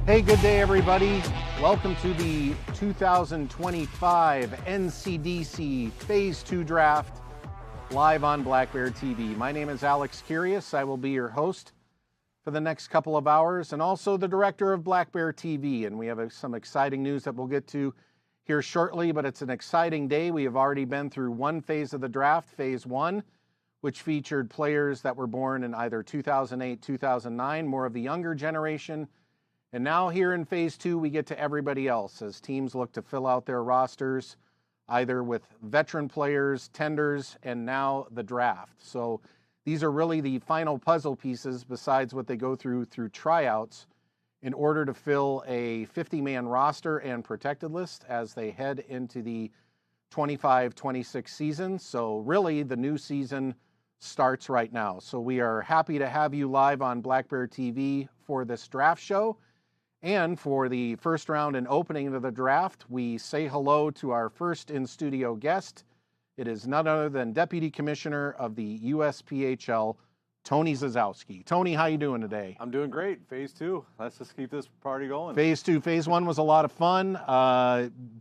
Hey, good day, everybody. Welcome to the 2025 NCDC Phase 2 Draft live on Black Bear TV. My name is Alex Kyrias. I will be your host for the next couple of hours and also the director of Black Bear TV. And we have some exciting news that we'll get to here shortly, but it's an exciting day. We have already been through one phase of the draft, Phase 1, which featured players that were born in either 2008, 2009, more of the younger generation. And now here in Phase 2, we get to everybody else as teams look to fill out their rosters, either with veteran players, tenders, and now the draft. So these are really the final puzzle pieces besides what they go through tryouts in order to fill a 50-man roster and protected list as they head into the 25-26 season. So really the new season starts right now. So we are happy to have you live on Black Bear TV for this draft show. And for the first round and opening of the draft, we say hello to our first in-studio guest. It is none other than Deputy Commissioner of the USPHL, Tony Zazowski. Tony, how you doing today? I'm doing great. Phase 2. Let's just keep this party going. Phase 2. Phase 1 was a lot of fun.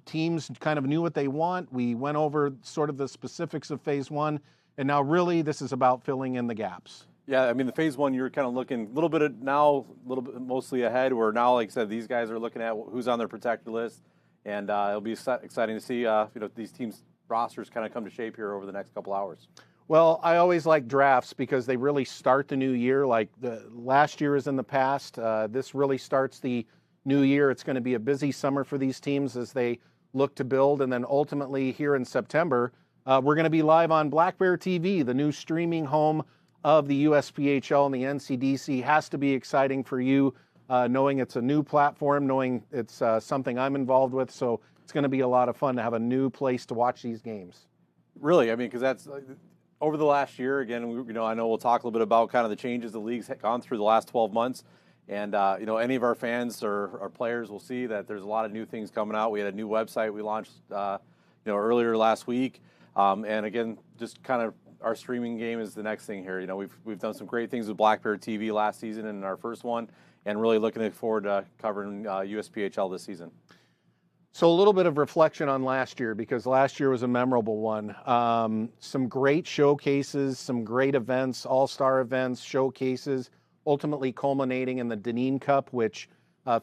Teams kind of knew what they want. We went over sort of the specifics of Phase 1, and now really this is about filling in the gaps. Yeah, I mean, the Phase 1, you're kind of looking a little bit now, a little bit mostly ahead, where now, like I said, these guys are looking at who's on their protected list, and it'll be exciting to see these teams' rosters kind of come to shape here over the next couple hours. Well, I always like drafts because they really start the new year. Like the last year is in the past. This really starts the new year. It's going to be a busy summer for these teams as they look to build, and then ultimately here in September, we're going to be live on Black Bear TV, the new streaming home of the USPHL and the NCDC. Has to be exciting for you, knowing it's a new platform, knowing it's something I'm involved with. So it's going to be a lot of fun to have a new place to watch these games. Really, I mean, because that's over the last year. Again, I know we'll talk a little bit about kind of the changes the league's gone through the last 12 months. And any of our fans or players will see that there's a lot of new things coming out. We had a new website we launched, earlier last week. And again, just kind of our streaming game is the next thing here. We've done some great things with Black Bear TV last season and our first one, and really looking forward to covering USPHL this season. So a little bit of reflection on last year, because last year was a memorable one. Some great showcases, some great events, all-star events, showcases, ultimately culminating in the Deneen Cup, which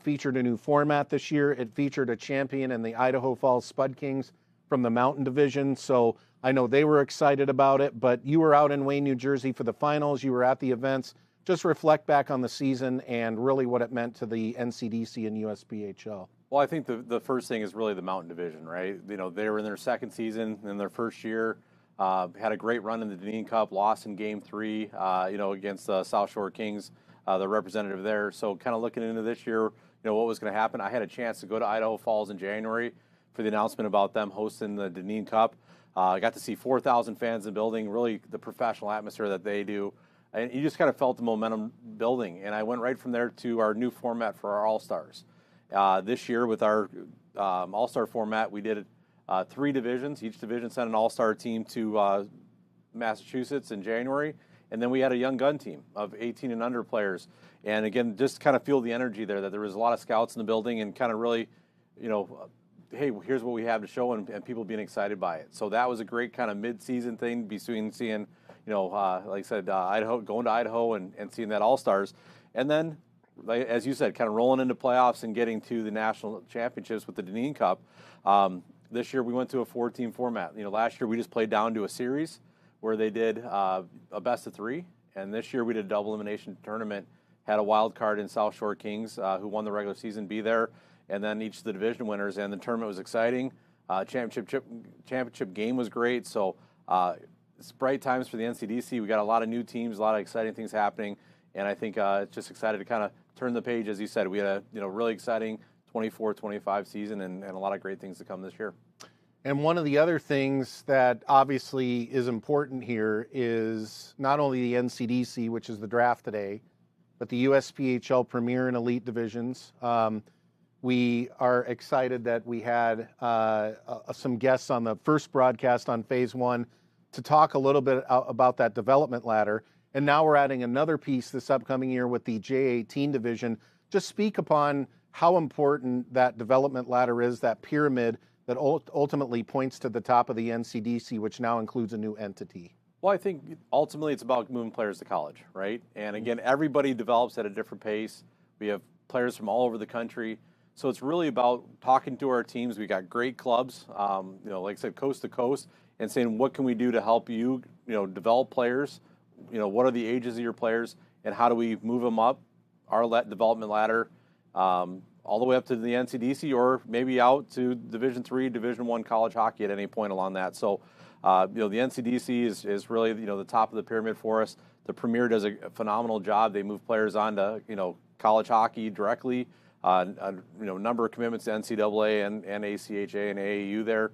featured a new format this year. It featured a champion in the Idaho Falls Spud Kings from the Mountain Division. So I know they were excited about it, but you were out in Wayne, New Jersey for the finals. You were at the events. Just reflect back on the season and really what it meant to the NCDC and USPHL. Well, I think the first thing is really the Mountain Division, right? They were in their second season in their first year, had a great run in the Deneen Cup, lost in Game 3, against the South Shore Kings, the representative there. So kind of looking into this year, what was going to happen. I had a chance to go to Idaho Falls in January for the announcement about them hosting the Deneen Cup. I got to see 4,000 fans in the building, really the professional atmosphere that they do. And you just kind of felt the momentum building. And I went right from there to our new format for our All-Stars. This year with our All-Star format, we did 3 divisions. Each division sent an All-Star team to Massachusetts in January. And then we had a young gun team of 18 and under players. And again, just kind of feel the energy there, that there was a lot of scouts in the building and kind of really, hey, here's what we have to show, and people being excited by it. So that was a great kind of mid-season thing, seeing, like I said, Idaho, going to Idaho and seeing that All-Stars. And then, as you said, kind of rolling into playoffs and getting to the national championships with the Deneen Cup. This year we went to a 4-team format. Last year we just played down to a series where they did a best of 3. And this year we did a double elimination tournament, had a wild card in South Shore Kings, who won the regular season, be there. And then each of the division winners, and the tournament was exciting. Championship game was great. So it's bright times for the NCDC. We got a lot of new teams, a lot of exciting things happening, and I think it's just excited to kind of turn the page. As you said, we had a really exciting 24-25 season, and a lot of great things to come this year. And one of the other things that obviously is important here is not only the NCDC, which is the draft today, but the USPHL Premier and Elite divisions. We are excited that we had some guests on the first broadcast on Phase 1 to talk a little bit about that development ladder. And now we're adding another piece this upcoming year with the J18 division. Just speak upon how important that development ladder is, that pyramid that ultimately points to the top of the NCDC, which now includes a new entity. Well, I think ultimately it's about moving players to college, right? And again, everybody develops at a different pace. We have players from all over the country. So it's really about talking to our teams. We got great clubs, like I said, coast to coast, and saying, what can we do to help you, develop players? What are the ages of your players, and how do we move them up our development ladder, all the way up to the NCDC, or maybe out to Division III, Division I college hockey at any point along that. So, the NCDC is really, the top of the pyramid for us. The Premier does a phenomenal job. They move players on to, college hockey directly. Number of commitments to NCAA and ACHA and AAU there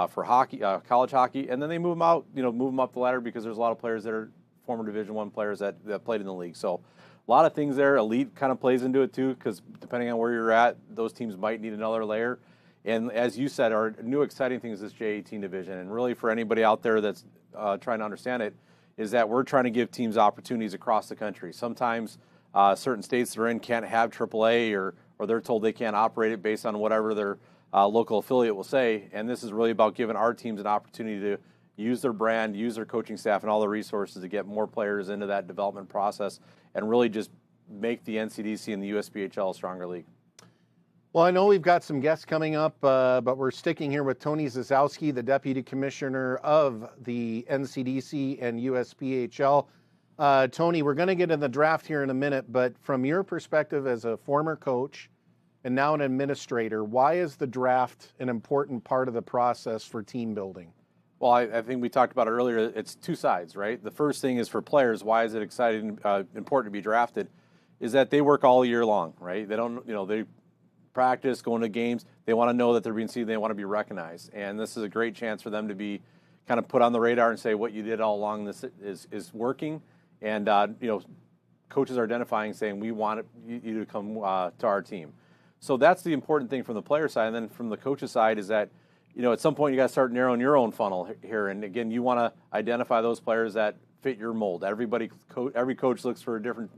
for hockey, college hockey, and then they move them out, move them up the ladder, because there's a lot of players that are former Division I players that played in the league. So a lot of things there. Elite kind of plays into it too, because depending on where you're at, those teams might need another layer. And as you said, our new exciting thing is this J18 division. And really, for anybody out there that's trying to understand it, is that we're trying to give teams opportunities across the country. Sometimes certain states they're in can't have AAA, or they're told they can't operate it based on whatever their local affiliate will say. And this is really about giving our teams an opportunity to use their brand, use their coaching staff, and all the resources to get more players into that development process, and really just make the NCDC and the USPHL a stronger league. Well, I know we've got some guests coming up, but we're sticking here with Tony Zazowski, the Deputy Commissioner of the NCDC and USPHL. Tony, we're going to get in the draft here in a minute, but from your perspective as a former coach and now an administrator, why is the draft an important part of the process for team building? Well, I think we talked about it earlier. It's two sides, right? The first thing is for players. Why is it exciting, important to be drafted? Is that they work all year long, right? They don't, they practice, going to games. They want to know that they're being seen. They want to be recognized, and this is a great chance for them to be kind of put on the radar and say what you did all along. This is working, and coaches are identifying, saying we want you to come to our team. So that's the important thing from the player side, and then from the coach's side is that at some point you got to start narrowing your own funnel here, and again you want to identify those players that fit your mold. Every coach looks for a different.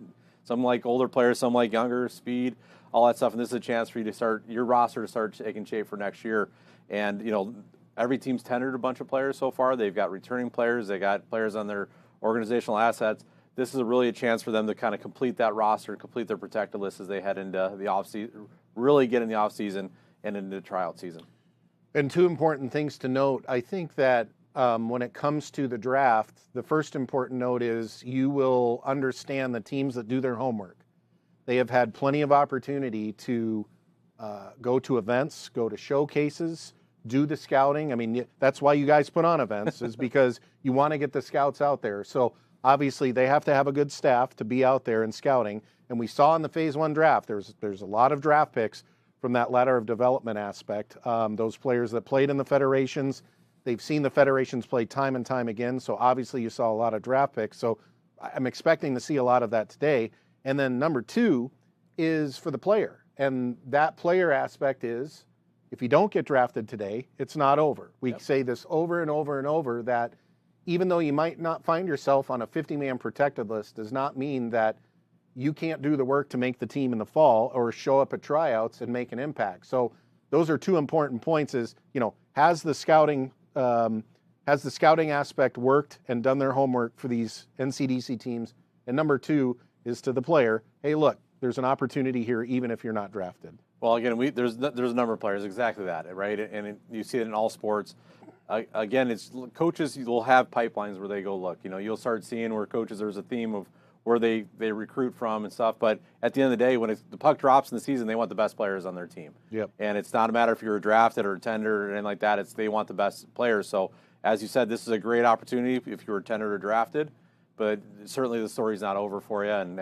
Some like older players, some like younger, speed, all that stuff. And this is a chance for you to start your roster to start taking shape for next year. And every team's tendered a bunch of players so far. They've got returning players. They got players on their organizational assets. This is really a chance for them to kind of complete that roster, complete their protected list as they head into the offseason, really get in the offseason and into the tryout season. And two important things to note. I think that when it comes to the draft, the first important note is you will understand the teams that do their homework. They have had plenty of opportunity to go to events, go to showcases, do the scouting. I mean, that's why you guys put on events, is because you want to get the scouts out there. So obviously they have to have a good staff to be out there and scouting. And we saw in the Phase 1 draft, there's a lot of draft picks from that ladder of development aspect. Those players that played in the federations, they've seen the federations play time and time again, so obviously you saw a lot of draft picks. So I'm expecting to see a lot of that today. And then number two is for the player. And that player aspect is, if you don't get drafted today, it's not over. We say this over and over and over, that even though you might not find yourself on a 50-man protected list, does not mean that you can't do the work to make the team in the fall or show up at tryouts and make an impact. So those are two important points is, has the scouting aspect worked and done their homework for these NCDC teams? And number two is to the player, hey, look, there's an opportunity here even if you're not drafted. Well, again, there's a number of players, exactly that, right? And you see it in all sports. Again, it's coaches will have pipelines where they go look. You'll start seeing where coaches, there's a theme of where they recruit from and stuff. But at the end of the day, when the puck drops in the season, they want the best players on their team. Yep. And it's not a matter if you're drafted or tendered or anything like that. They want the best players. So as you said, this is a great opportunity if you were tendered or drafted. But certainly the story's not over for you, and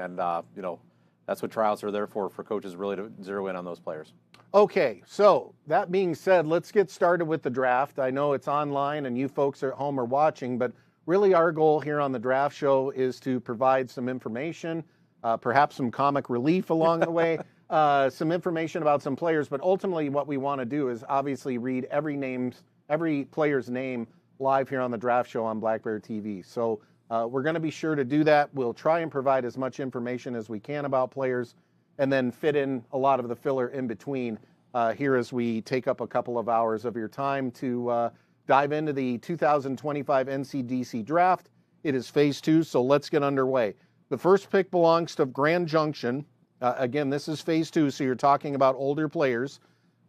that's what tryouts are there for coaches really to zero in on those players. Okay, so that being said, let's get started with the draft. I know it's online and you folks at home are watching, but really our goal here on the Draft Show is to provide some information, perhaps some comic relief along the way, some information about some players, but ultimately what we want to do is obviously read every player's name live here on the Draft Show on Black Bear TV. So we're going to be sure to do that. We'll try and provide as much information as we can about players. and then fit in a lot of the filler in between here as we take up a couple of hours of your time to dive into the 2025 NCDC Draft. It is phase 2, so let's get underway. The first pick belongs to Grand Junction. Again, this is phase 2, so you're talking about older players.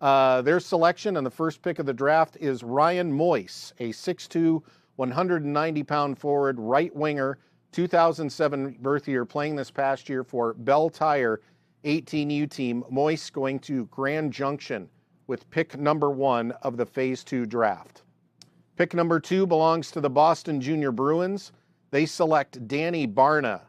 Their selection and the first pick of the draft is Ryan Moyse, a 6'2", 190-pound forward, right winger, 2007 birth year, playing this past year for Bell Tire 18U team. Moyse going to Grand Junction with pick number 1 of the phase 2 draft. Pick number 2 belongs to the Boston Junior Bruins. They select Danny Barna,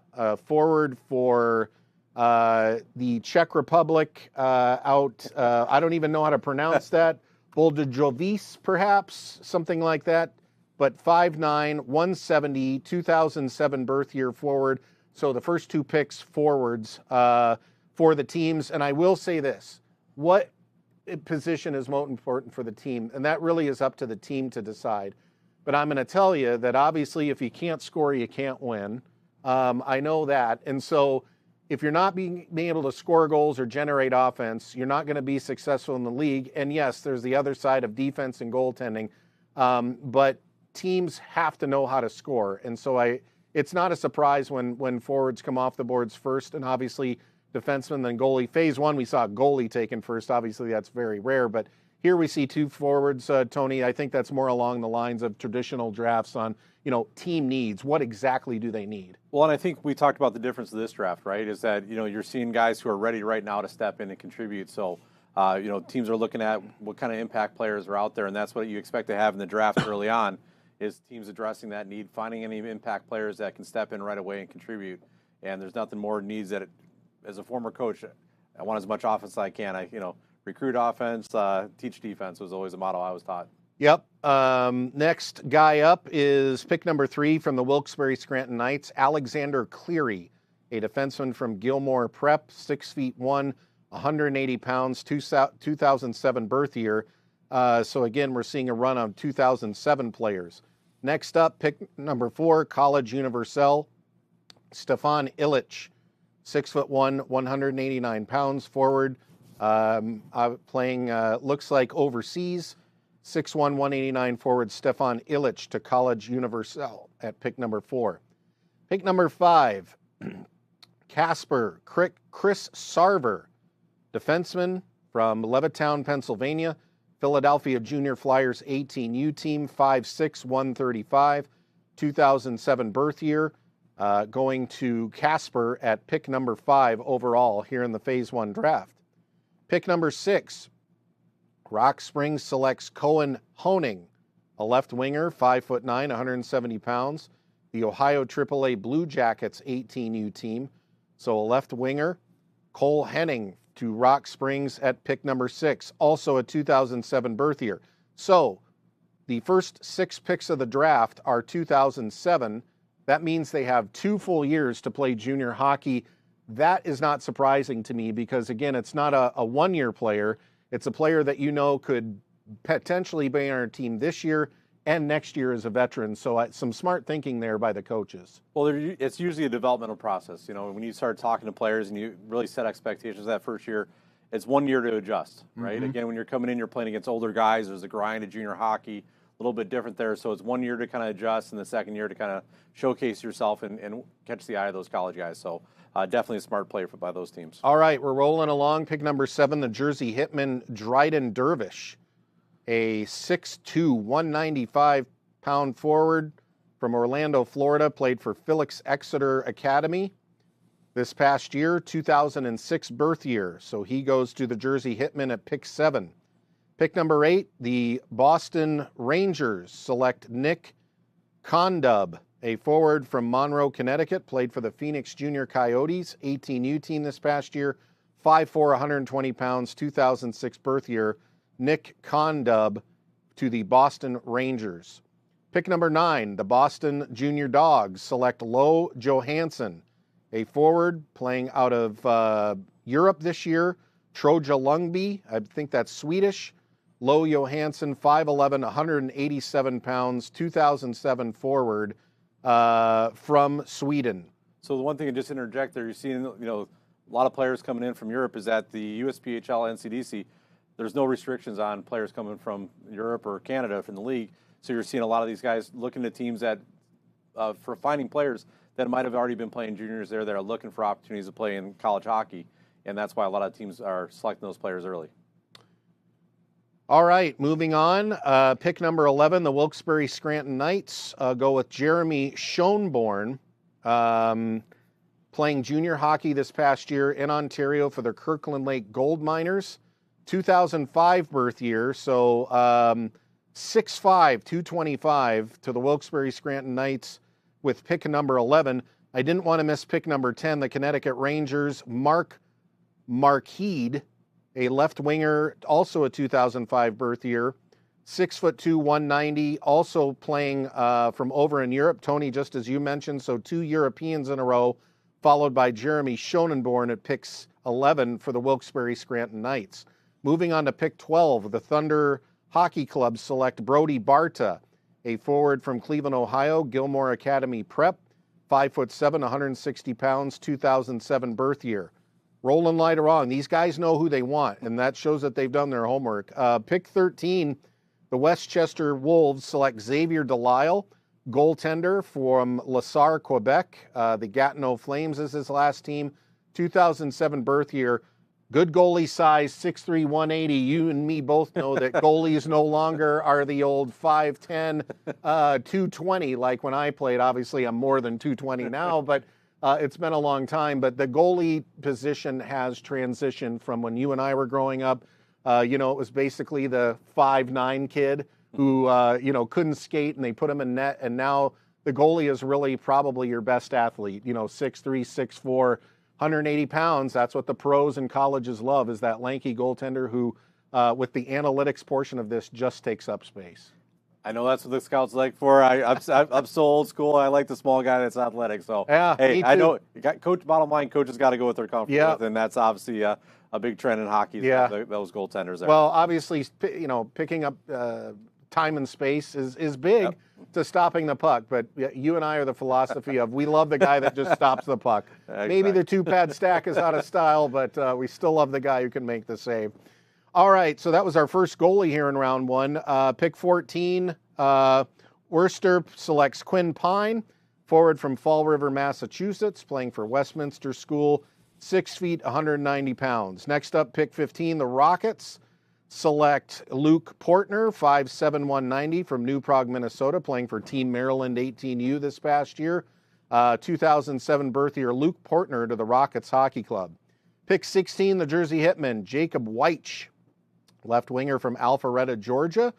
forward for the Czech Republic I don't even know how to pronounce that. Boldajovic, perhaps, something like that. But 5'9", 170, 2007 birth year forward. So the first 2 picks forwards for the teams. And I will say this, what position is most important for the team? And that really is up to the team to decide. But I'm going to tell you that obviously if you can't score, you can't win. I know that. And so if you're not being able to score goals or generate offense, you're not going to be successful in the league. And yes, there's the other side of defense and goaltending. But teams have to know how to score. And so it's not a surprise when forwards come off the boards first, and obviously defenseman, then goalie. Phase 1, we saw a goalie taken first. Obviously, that's very rare. But here we see 2 forwards, Tony. I think that's more along the lines of traditional drafts on, team needs. What exactly do they need? Well, and I think we talked about the difference of this draft, right, is that, you're seeing guys who are ready right now to step in and contribute. So, teams are looking at what kind of impact players are out there, and that's what you expect to have in the draft early on, is teams addressing that need, finding any impact players that can step in right away and contribute. And there's nothing more needs that, as a former coach, I want as much offense as I can. Recruit offense, teach defense was always a model I was taught. Yep. Next guy up is pick number 3 from the Wilkes-Barre Scranton Knights, Alexander Cleary, a defenseman from Gilmore Prep, 6'1", 180 pounds, 2007 birth year. So again, we're seeing a run on 2007 players. Next up, pick number 4, College Universal, Stefan Illich, 6'1", 189 pounds, forward, playing, looks like overseas. 6'1", 189 forward Stefan Illich to College Universal at pick number 4. Pick number 5, Casper Chris Sarver, defenseman from Levittown, Pennsylvania, Philadelphia Junior Flyers 18U team, 5'6", 135, 2007 birth year, going to Casper at pick number 5 overall here in the phase 1 draft. Pick number 6, Rock Springs selects Cohen Honing, a left winger, 5'9", 170 pounds, the Ohio AAA Blue Jackets 18U team. So a left winger, Cole Henning to Rock Springs at pick number 6, also a 2007 birth year. So the first 6 picks of the draft are 2007. That means they have 2 full years to play junior hockey. That is not surprising to me because, again, it's not a one-year player. It's a player that could potentially be on our team this year and next year as a veteran. So some smart thinking there by the coaches. Well, it's usually a developmental process. When you start talking to players and you really set expectations that first year, it's 1 year to adjust, right? Mm-hmm. Again, when you're coming in, you're playing against older guys. There's a grind of junior hockey, a little bit different there. So it's 1 year to kind of adjust, and the second year to kind of showcase yourself and catch the eye of those college guys. So definitely a smart play by those teams. All right, we're rolling along. Pick number 7, the Jersey Hitmen, Dryden Dervish, a 6'2", 195-pound forward from Orlando, Florida, played for Felix Exeter Academy this past year, 2006 birth year. So he goes to the Jersey Hitmen at pick 7. Pick number 8, the Boston Rangers select Nick Condub, a forward from Monroe, Connecticut, played for the Phoenix Junior Coyotes, 18U team this past year, 5'4", 120 pounds, 2006 birth year. Nick Condub to the Boston Rangers. Pick number 9, the Boston Junior Dogs select Lo Johansson, a forward playing out of Europe this year, Troja Lundby, I think that's Swedish. Lo Johansson, 5'11", 187 pounds, 2007 forward from Sweden. So the one thing to just interject there, you're seeing, a lot of players coming in from Europe is that the USPHL NCDC, there's no restrictions on players coming from Europe or Canada from the league. So you're seeing a lot of these guys looking to teams that, for finding players that might have already been playing juniors there that are looking for opportunities to play in college hockey. And that's why a lot of teams are selecting those players early. All right, moving on. Pick number 11, the Wilkes-Barre Scranton Knights go with Jeremy Schoenborn, playing junior hockey this past year in Ontario for the Kirkland Lake Gold Miners. 2005 birth year, so 6'5", 225 to the Wilkes-Barre Scranton Knights with pick number 11. I didn't want to miss pick number 10, the Connecticut Rangers, Mark Marquide, a left winger, also a 2005 birth year, 6'2", 190, also playing from over in Europe. Tony, just as you mentioned, so 2 Europeans in a row, followed by Jeremy Schoenborn at pick 11 for the Wilkes-Barre Scranton Knights. Moving on to pick 12, the Thunder Hockey Club select Brody Barta, a forward from Cleveland, Ohio, Gilmore Academy Prep, 5'7", 160 pounds, 2007 birth year. Rolling right along. These guys know who they want, and that shows that they've done their homework. Pick 13, the Westchester Wolves select Xavier Delisle, goaltender from La Sarre, Quebec. The Gatineau Flames is his last team. 2007 birth year. Good goalie size, 6'3", 180. You and me both know that goalies no longer are the old 5'10", 220 like when I played. Obviously, I'm more than 220 now, but it's been a long time. But the goalie position has transitioned from when you and I were growing up. It was basically the 5'9" kid who, couldn't skate, and they put him in net. And now the goalie is really probably your best athlete, 6'3", 6'4", 180 pounds. That's what the pros and colleges love, is that lanky goaltender who, with the analytics portion of this, just takes up space. I know that's what the scouts like for. I'm so old school. I like the small guy that's athletic. So, yeah, hey, I know. Bottom line, coaches got to go with their comfort with, and that's obviously a big trend in hockey. Yeah. Those goaltenders there. Well, obviously, picking up time and space is big to stopping the puck. But you and I are the philosophy of we love the guy that just stops the puck. Exactly. Maybe the 2-pad stack is out of style, but we still love the guy who can make the save. All right, so that was our first goalie here in round one. Pick 14, Worcester selects Quinn Pine, forward from Fall River, Massachusetts, playing for Westminster School, 6 feet, 190 pounds. Next up, pick 15, the Rockets select Luke Portner, 5'7", 190, from New Prague, Minnesota, playing for Team Maryland 18U this past year. 2007 birth year, Luke Portner to the Rockets Hockey Club. Pick 16, the Jersey Hitmen, Jacob Weich, left winger from Alpharetta, Georgia.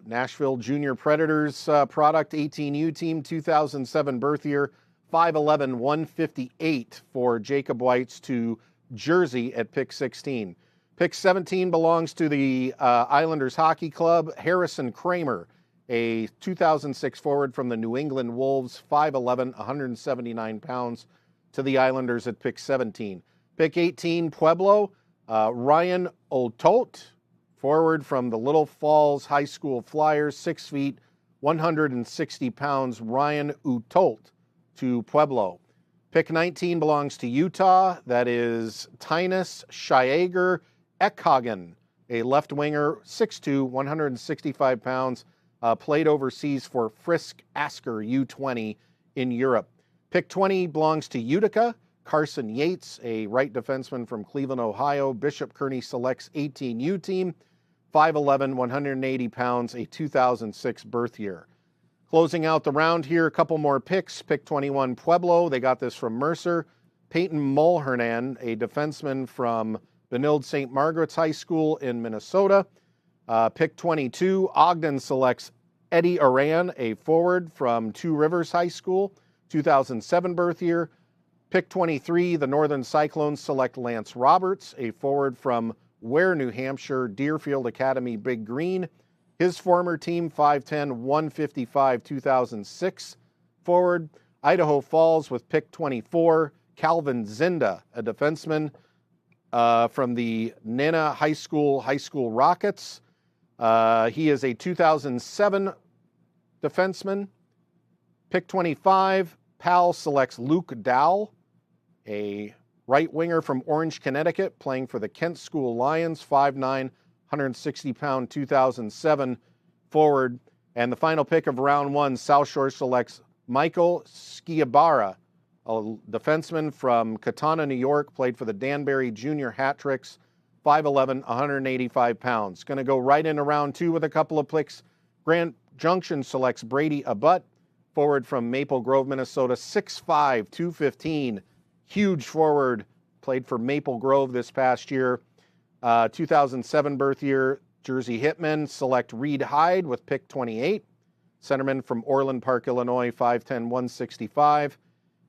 Nashville Junior Predators product, 18U team, 2007 birth year, 5'11", 158 for Jacob Weich to Jersey at pick 16. Pick 17 belongs to the Islanders Hockey Club. Harrison Kramer, a 2006 forward from the New England Wolves, 5'11", 179 pounds to the Islanders at pick 17. Pick 18, Pueblo, Ryan Otot, forward from the Little Falls High School Flyers, 6 feet, 160 pounds, Ryan Utolt to Pueblo. Pick 19 belongs to Utah. That is Tynas Shiager Ekhagen, a left winger, 6'2", 165 pounds, played overseas for Frisk Asker U20 in Europe. Pick 20 belongs to Utica. Carson Yates, a right defenseman from Cleveland, Ohio. Bishop Kearney selects 18U team, 5'11", 180 pounds, a 2006 birth year. Closing out the round here, a couple more picks. Pick 21, Pueblo. They got this from Mercer. Peyton Mulhernan, a defenseman from Benilde St. Margaret's High School in Minnesota. Pick 22, Ogden selects Eddie Aran, a forward from Two Rivers High School, 2007 birth year. Pick 23, the Northern Cyclones select Lance Roberts, a forward from Ware, New Hampshire, Deerfield Academy Big Green. His former team, 5'10", 155, 2006 forward. Idaho Falls with pick 24, Calvin Zinda, a defenseman from the Nana High School Rockets. He is a 2007 defenseman. Pick 25, Powell selects Luke Dowell, a Right winger from Orange, Connecticut, playing for the Kent School Lions, 5'9", 160-pound 2007 forward. And the final pick of round one, South Shore selects Michael Sciabara, a defenseman from Katana, New York, played for the Danbury Junior Hat-Tricks, 5'11", 185 pounds. Going to go right into round two with a couple of picks. Grand Junction selects Brady Abutt, forward from Maple Grove, Minnesota, 6'5", 215. Huge forward, played for Maple Grove this past year. 2007 birth year, Jersey Hitmen select Reed Hyde with pick 28. Centerman from Orland Park, Illinois, 5'10", 165.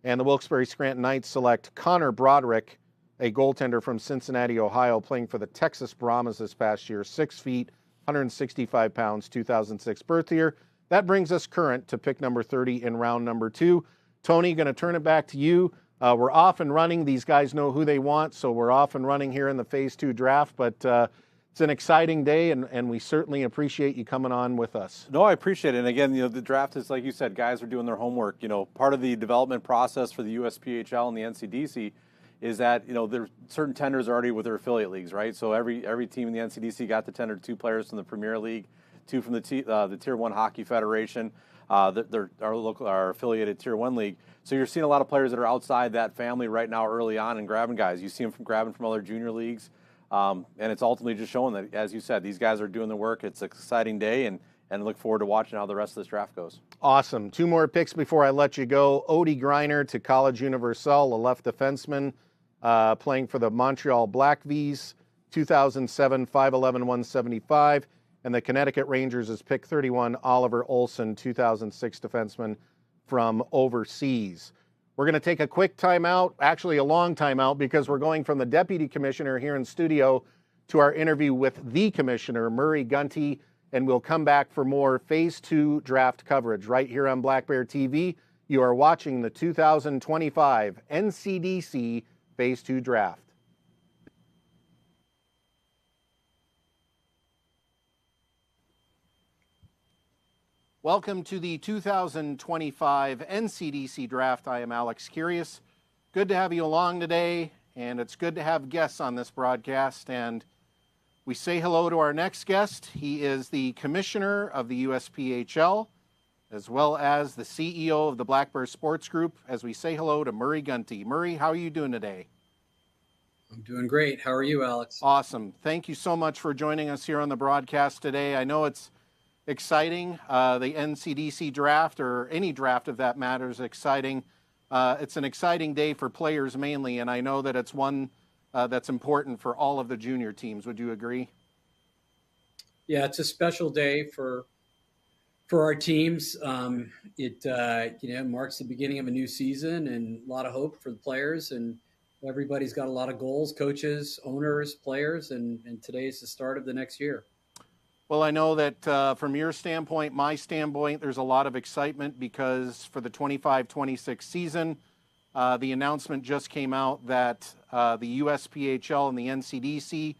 And the Wilkes-Barre Scranton Knights select Connor Broderick, a goaltender from Cincinnati, Ohio, playing for the Texas Brahmas this past year, 6 feet, 165 pounds, 2006 birth year. That brings us current to pick number 30 in round number two. Tony, going to turn it back to you. We're off and running. These guys know who they want, so we're off and running here in the Phase 2 draft. But it's an exciting day, and we certainly appreciate you coming on with us. No, I appreciate it. And again, the draft is, like you said, guys are doing their homework. Part of the development process for the USPHL and the NCDC is that, there's certain tenders already with their affiliate leagues, right? So every team in the NCDC got to tender 2 players from the Premier League, 2 from the Tier 1 Hockey Federation, our affiliated Tier 1 league. So you're seeing a lot of players that are outside that family right now early on and grabbing guys. You see them grabbing from other junior leagues. And it's ultimately just showing that, as you said, these guys are doing the work. It's an exciting day, and look forward to watching how the rest of this draft goes. Awesome. 2 more picks before I let you go. Odie Griner to College Universal, a left defenseman, playing for the Montreal Blackvies, 2007, 5'11", 175. And the Connecticut Rangers is pick 31, Oliver Olson, 2006 defenseman from overseas. We're going to take a quick timeout, actually a long timeout, because we're going from the Deputy Commissioner here in studio to our interview with the Commissioner, Murray Gunty, and we'll come back for more Phase 2 draft coverage right here on Black Bear TV. You are watching the 2025 NCDC Phase 2 draft. Welcome to the 2025 NCDC Draft. I am Alex Kyrias. Good to have you along today, and it's good to have guests on this broadcast. And we say hello to our next guest. He is the Commissioner of the USPHL, as well as the CEO of the Black Bear Sports Group, as we say hello to Murray Gunty. Murray, how are you doing today? I'm doing great. How are you, Alex? Awesome. Thank you so much for joining us here on the broadcast today. I know it's exciting. The NCDC draft, or any draft of that matter, is exciting. It's an exciting day for players mainly, and I know that it's one that's important for all of the junior teams. Would you agree? Yeah, it's a special day for our teams. It marks the beginning of a new season and a lot of hope for the players, and everybody's got a lot of goals, coaches, owners, players, and today is the start of the next year. Well, I know that from your standpoint, my standpoint, there's a lot of excitement because for the 25-26 season, the announcement just came out that the USPHL and the NCDC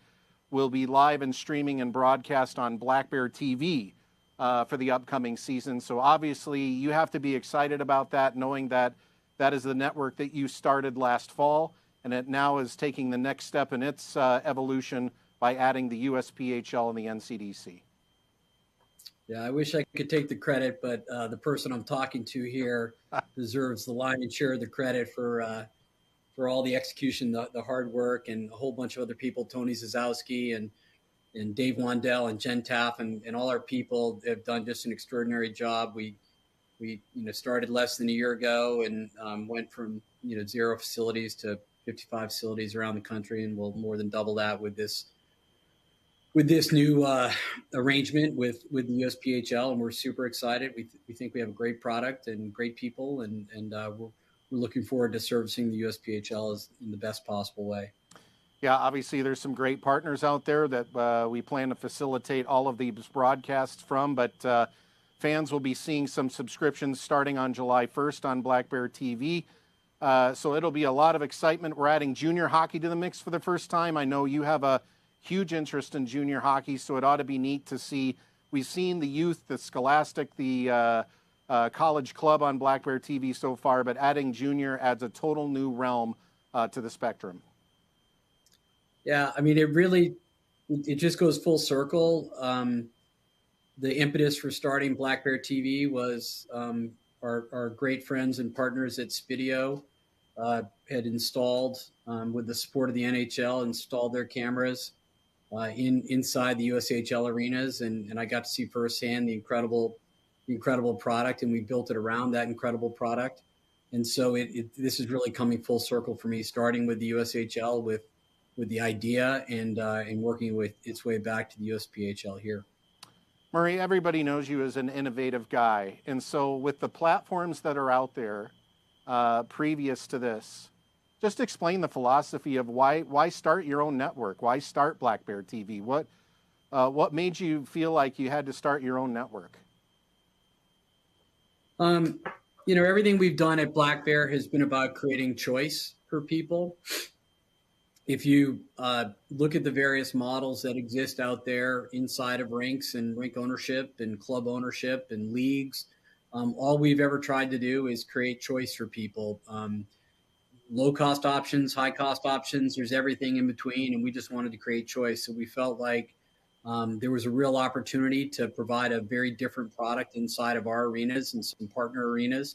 will be live and streaming and broadcast on Black Bear TV for the upcoming season. So obviously you have to be excited about that, knowing that that is the network that you started last fall, and it now is taking the next step in its evolution by adding the USPHL and the NCDC. Yeah, I wish I could take the credit, but the person I'm talking to here deserves the lion's share of the credit for all the execution, the hard work, and a whole bunch of other people, Tony Zazowski and Dave Wandell and Jen Taff and all our people have done just an extraordinary job. We started less than a year ago and went from 0 facilities to 55 facilities around the country, and we'll more than double that with this new arrangement with the USPHL, and we're super excited. We think we have a great product and great people, and we're looking forward to servicing the USPHL in the best possible way. Yeah, obviously there's some great partners out there that we plan to facilitate all of these broadcasts from, but fans will be seeing some subscriptions starting on July 1st on Black Bear TV. So it'll be a lot of excitement. We're adding junior hockey to the mix for the first time. I know you have a huge interest in junior hockey, so it ought to be neat to see. We've seen the youth, the Scholastic, the college club on Black Bear TV so far, but adding junior adds a total new realm to the spectrum. Yeah, I mean, it just goes full circle. The impetus for starting Black Bear TV was our great friends and partners at Spidio had installed, with the support of the NHL, installed their cameras inside the USPHL arenas, and I got to see firsthand the incredible product, and we built it around that incredible product. And so this is really coming full circle for me, starting with the USPHL with the idea and working with its way back to the USPHL here. Murray, everybody knows you as an innovative guy. And so with the platforms that are out there previous to this, just explain the philosophy of why start your own network? Why start Black Bear TV? What made you feel like you had to start your own network? Everything we've done at Black Bear has been about creating choice for people. If you look at the various models that exist out there inside of rinks and rink ownership and club ownership and leagues, all we've ever tried to do is create choice for people. Low-cost options, high-cost options, there's everything in between, and we just wanted to create choice. So we felt like there was a real opportunity to provide a very different product inside of our arenas and some partner arenas,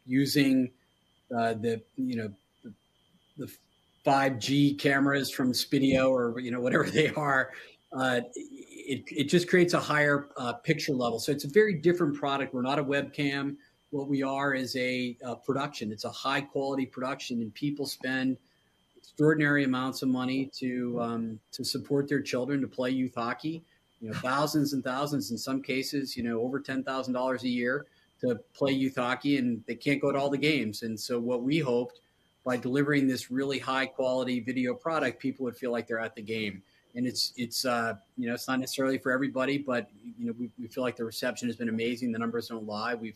using the 5G cameras from Spidio or whatever they are. It just creates a higher picture level. So it's a very different product. We're not a webcam. What we are is a production. It's a high quality production, and people spend extraordinary amounts of money to support their children to play youth hockey. Thousands and thousands, in some cases, over $10,000 a year to play youth hockey, and they can't go to all the games. And so what we hoped, by delivering this really high quality video product, people would feel like they're at the game. And it's not necessarily for everybody, but we feel like the reception has been amazing. The numbers don't lie. We've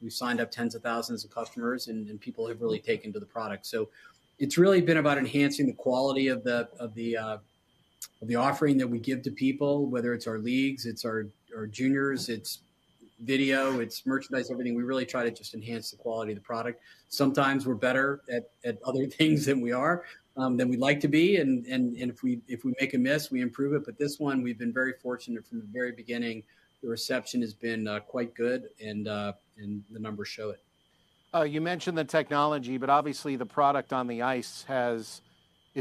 signed up tens of thousands of customers, and people have really taken to the product. So it's really been about enhancing the quality of the offering that we give to people, whether it's our leagues, it's our juniors, it's video, it's merchandise, everything. We really try to just enhance the quality of the product. Sometimes we're better at other things than we are, than we'd like to be. And if we make a miss, we improve it. But this one, we've been very fortunate from the very beginning. The reception has been quite good, and the numbers show it. You mentioned the technology, but obviously the product on the ice is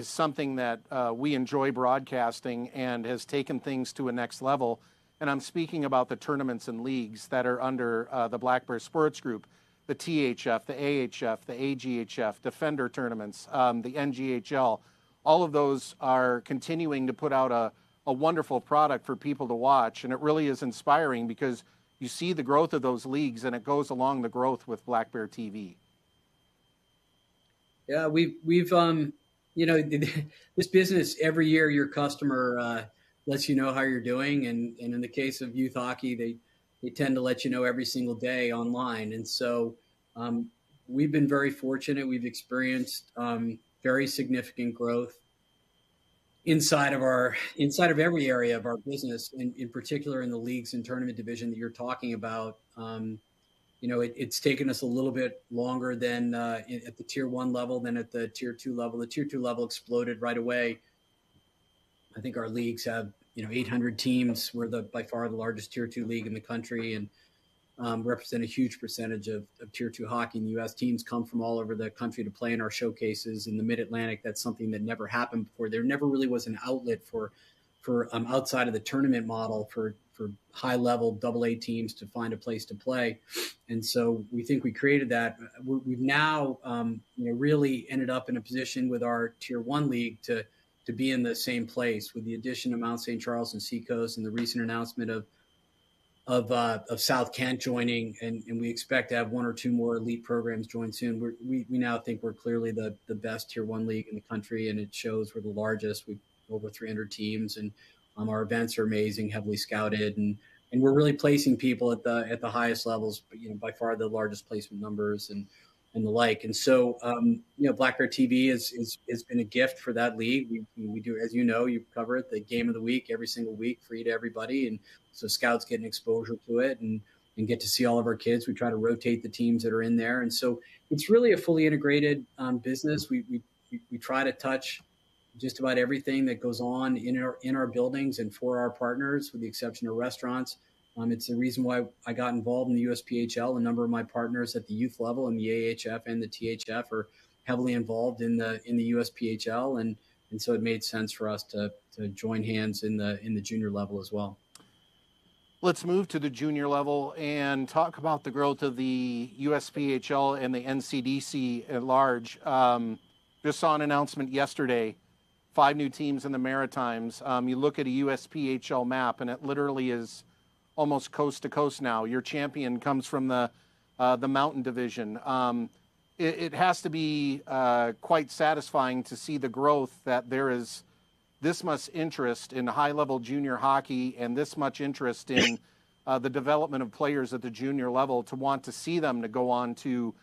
something that we enjoy broadcasting and has taken things to a next level. And I'm speaking about the tournaments and leagues that are under the Black Bear Sports Group, the THF, the AHF, the AGHF, Defender tournaments, the NGHL. All of those are continuing to put out a wonderful product for people to watch. And it really is inspiring because you see the growth of those leagues, and it goes along the growth with Black Bear TV. Yeah, we've this business, every year your customer lets you know how you're doing, and in the case of youth hockey, they tend to let you know every single day online. And so we've been very fortunate. We've experienced very significant growth inside of every area of our business, and in particular in the leagues and tournament division that you're talking about. It's taken us a little bit longer than at the tier 1 level than at the tier 2 level. The tier 2 level exploded right away. I think our leagues have 800 teams. We're by far the largest tier 2 league in the country, and represent a huge percentage of tier 2 hockey in the U.S. Teams come from all over the country to play in our showcases. In the Mid-Atlantic, that's something that never happened before. There never really was an outlet for outside of the tournament model for high-level AA teams to find a place to play. And so we think we created that. We've now really ended up in a position with our tier 1 league to be in the same place, with the addition of Mount St. Charles and Seacoast and the recent announcement of South Kent joining, and we expect to have 1 or 2 more elite programs join soon. We now think we're clearly the best tier 1 league in the country, and it shows. We're the largest. We've over 300 teams, and our events are amazing, heavily scouted, and we're really placing people at the highest levels, by far the largest placement numbers and the like. And so, Black Bear TV has been a gift for that league. We do, as you cover it, the game of the week every single week, free to everybody. And so scouts get an exposure to it. And and get to see all of our kids. We try to rotate the teams that are in there. And so it's really a fully integrated business. We try to touch just about everything that goes on in our buildings and for our partners, with the exception of restaurants. It's the reason why I got involved in the USPHL. A number of my partners at the youth level and the AHF and the THF are heavily involved in the USPHL, and so it made sense for us to join hands in the junior level as well. Let's move to the junior level and talk about the growth of the USPHL and the NCDC at large. Just saw an announcement yesterday, 5 new teams in the Maritimes. You look at a USPHL map, and it literally is almost coast to coast now. Your champion comes from the Mountain Division. It has to be quite satisfying to see the growth, that there is this much interest in high-level junior hockey and this much interest in the development of players at the junior level, to want to see them to go on to,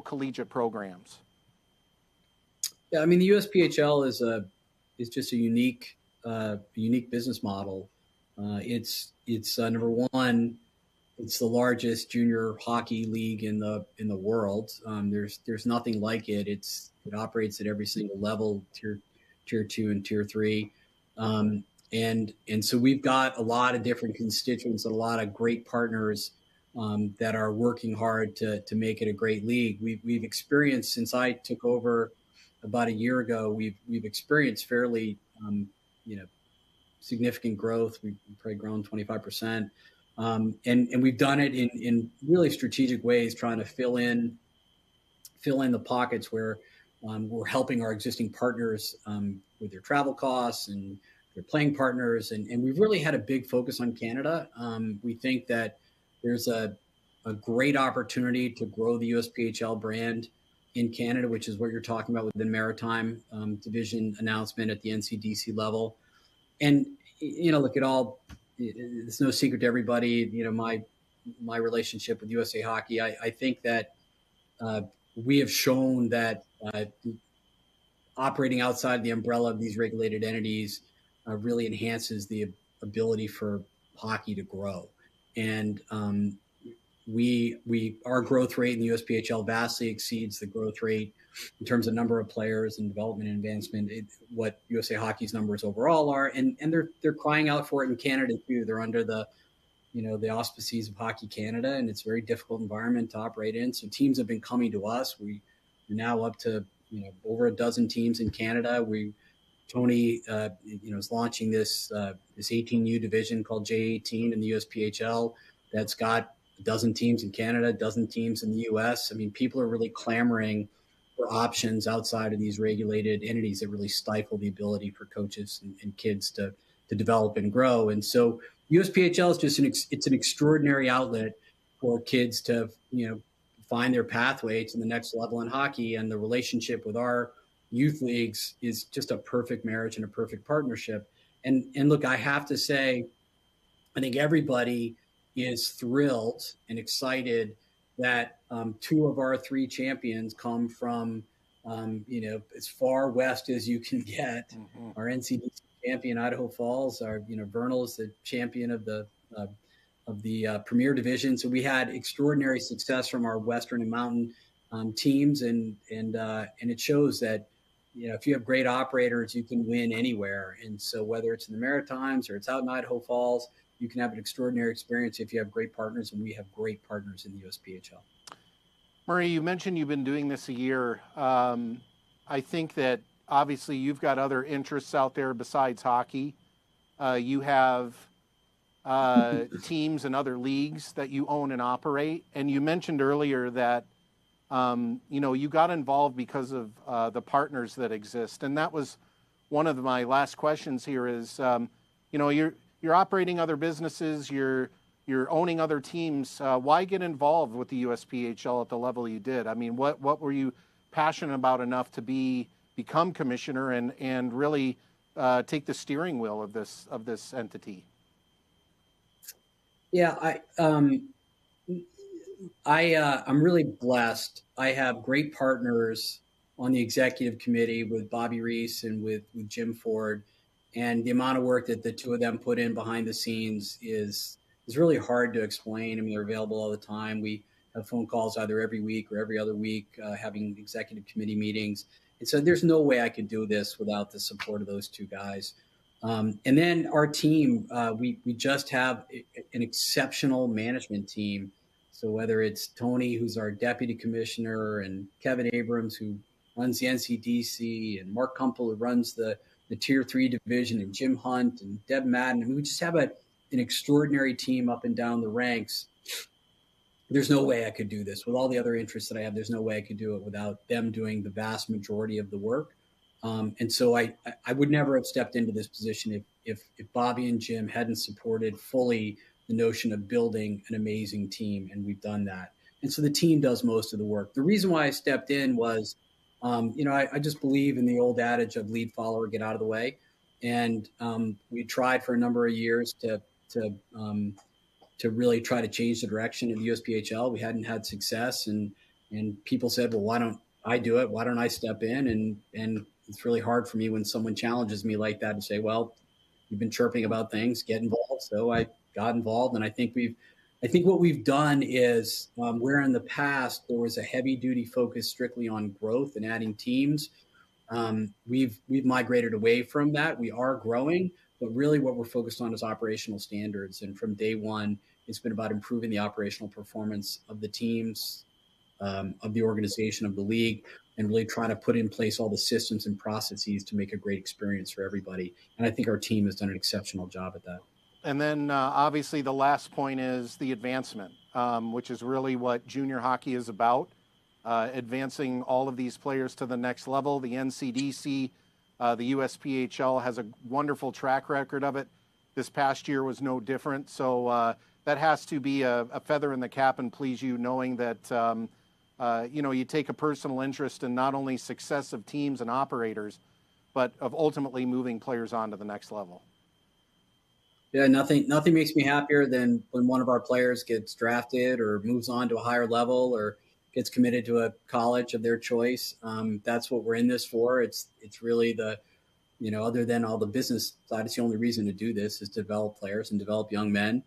collegiate programs. Yeah, I mean, the USPHL is just a unique business model. It's number one. It's the largest junior hockey league in the world. There's nothing like it. It operates at every single level, tier 2 and tier 3, and so we've got a lot of different constituents and a lot of great partners that are working hard to make it a great league. We've experienced, since I took over about a year ago, we've experienced fairly significant growth. We've probably grown 25%. And we've done it in really strategic ways, trying to fill in the pockets where we're helping our existing partners with their travel costs and their playing partners. And we've really had a big focus on Canada. We think that there's a great opportunity to grow the USPHL brand in Canada, which is what you're talking about with the Maritime Division announcement at the NCDC level. And, look, it's no secret to everybody, my relationship with USA Hockey. I think that we have shown that operating outside the umbrella of these regulated entities really enhances the ability for hockey to grow. And our growth rate in the USPHL vastly exceeds the growth rate in terms of number of players and development and advancement, what USA Hockey's numbers overall are, and they're crying out for it in Canada too. They're under the auspices of Hockey Canada, and it's a very difficult environment to operate in. So teams have been coming to us. We're now up to over a dozen teams in Canada. Tony is launching this 18U division called J18 in the USPHL that's got a dozen teams in Canada, a dozen teams in the US. I mean, people are really clamoring for options outside of these regulated entities that really stifle the ability for coaches and kids to develop and grow. And so USPHL is just it's an extraordinary outlet for kids to find their pathway to the next level in hockey. And the relationship with our youth leagues is just a perfect marriage and a perfect partnership. And look, I have to say, I think everybody is thrilled and excited that 2 of our 3 champions come from, as far west as you can get. Mm-hmm. Our NCDC champion, Idaho Falls, our, Vernal is the champion of the Premier Division. So we had extraordinary success from our Western and Mountain teams, and it shows that, if you have great operators, you can win anywhere. And so whether it's in the Maritimes or it's out in Idaho Falls, you can have an extraordinary experience if you have great partners, and we have great partners in the USPHL. Murray, you mentioned you've been doing this a year. I think that obviously you've got other interests out there besides hockey. You have teams and other leagues that you own and operate. And you mentioned earlier that, you got involved because of the partners that exist. And that was one of my last questions here is, you're operating other businesses, you're owning other teams. Why get involved with the USPHL at the level you did? I mean, what were you passionate about enough to become commissioner and really take the steering wheel of this entity? Yeah, I'm really blessed. I have great partners on the executive committee with Bobby Reese and with Jim Ford, and the amount of work that the 2 of them put in behind the scenes is is really hard to explain. I mean, they're available all the time. We have phone calls either every week or every other week, having executive committee meetings. And so there's no way I could do this without the support of those two guys. And then our team, we just have an exceptional management team. So whether it's Tony, who's our deputy commissioner, and Kevin Abrams, who runs the NCDC, and Mark Kumpel, who runs the Tier 3 division, and Jim Hunt and Deb Madden, I mean, we just have an extraordinary team up and down the ranks. There's no way I could do this with all the other interests that I have. There's no way I could do it without them doing the vast majority of the work. And so I would never have stepped into this position if Bobby and Jim hadn't supported fully the notion of building an amazing team, and we've done that. And so the team does most of the work. The reason why I stepped in was, I just believe in the old adage of lead follower, get out of the way. And we tried for a number of years to really try to change the direction of the USPHL. We hadn't had success, and people said, well, why don't I do it? Why don't I step in? And it's really hard for me when someone challenges me like that to say, well, you've been chirping about things, get involved. So I got involved, and I think what we've done is where in the past there was a heavy duty focus strictly on growth and adding teams. We've migrated away from that. We are growing, but really what we're focused on is operational standards. And from day one, it's been about improving the operational performance of the teams, of the organization, of the league, and really trying to put in place all the systems and processes to make a great experience for everybody. And I think our team has done an exceptional job at that. And then obviously the last point is the advancement, which is really what junior hockey is about, advancing all of these players to the next level. The NCDC, the USPHL has a wonderful track record of it. This past year was no different. So that has to be a feather in the cap and please you, knowing that, you take a personal interest in not only success of teams and operators, but of ultimately moving players on to the next level. Yeah, nothing makes me happier than when one of our players gets drafted or moves on to a higher level or gets committed to a college of their choice. That's what we're in this for. It's really other than all the business side, it's the only reason to do this is to develop players and develop young men.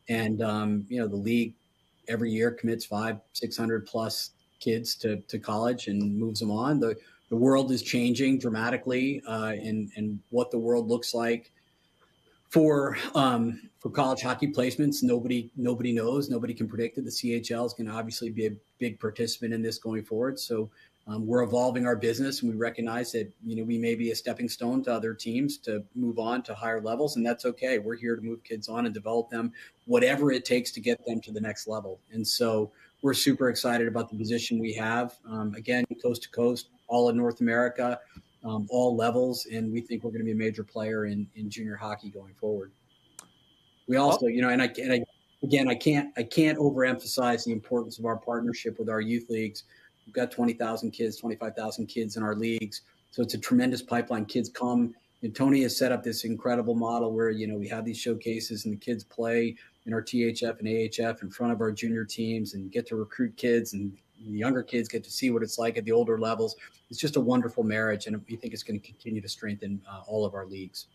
And, the league every year commits 500-600 plus kids to college and moves them on. The world is changing dramatically and what the world looks like for college hockey placements. Nobody knows. Nobody can predict it. The CHL is going to obviously be a big participant in this going forward. So we're evolving our business, and we recognize that we may be a stepping stone to other teams to move on to higher levels, and that's okay. We're here to move kids on and develop them, whatever it takes to get them to the next level. And so we're super excited about the position we have. Again, coast to coast, all in North America. All levels, and we think we're going to be a major player in junior hockey going forward. We also, I can't overemphasize the importance of our partnership with our youth leagues. We've got 20,000 kids, 25,000 kids in our leagues, so it's a tremendous pipeline. Kids come, and Tony has set up this incredible model where we have these showcases and the kids play in our THF and AHF in front of our junior teams and get to recruit kids, and the younger kids get to see what it's like at the older levels. It's just a wonderful marriage, and we think it's going to continue to strengthen all of our leagues.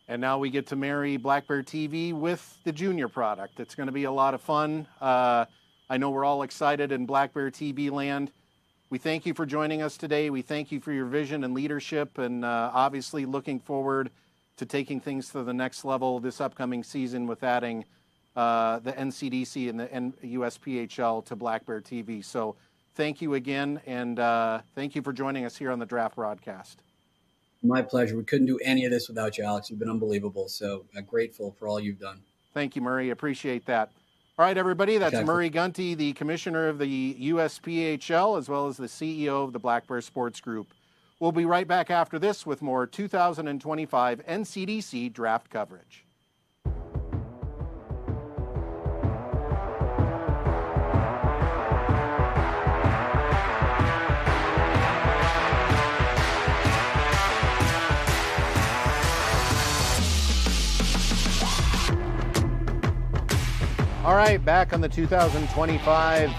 And now we get to marry Black Bear TV with the junior product. It's going to be a lot of fun. I know we're all excited in Black Bear TV land. We thank you for joining us today. We thank you for your vision and leadership, and obviously looking forward to taking things to the next level this upcoming season with adding the NCDC and the USPHL to Black Bear TV. So thank you again, and thank you for joining us here on the Draft Broadcast. My pleasure. We couldn't do any of this without you, Alex. You've been unbelievable. So grateful for all you've done. Thank you, Murray. Appreciate that. All right, everybody. That's Murray Gunty, the commissioner of the USPHL, as well as the CEO of the Black Bear Sports Group. We'll be right back after this with more 2025 NCDC draft coverage. All right, back on the 2025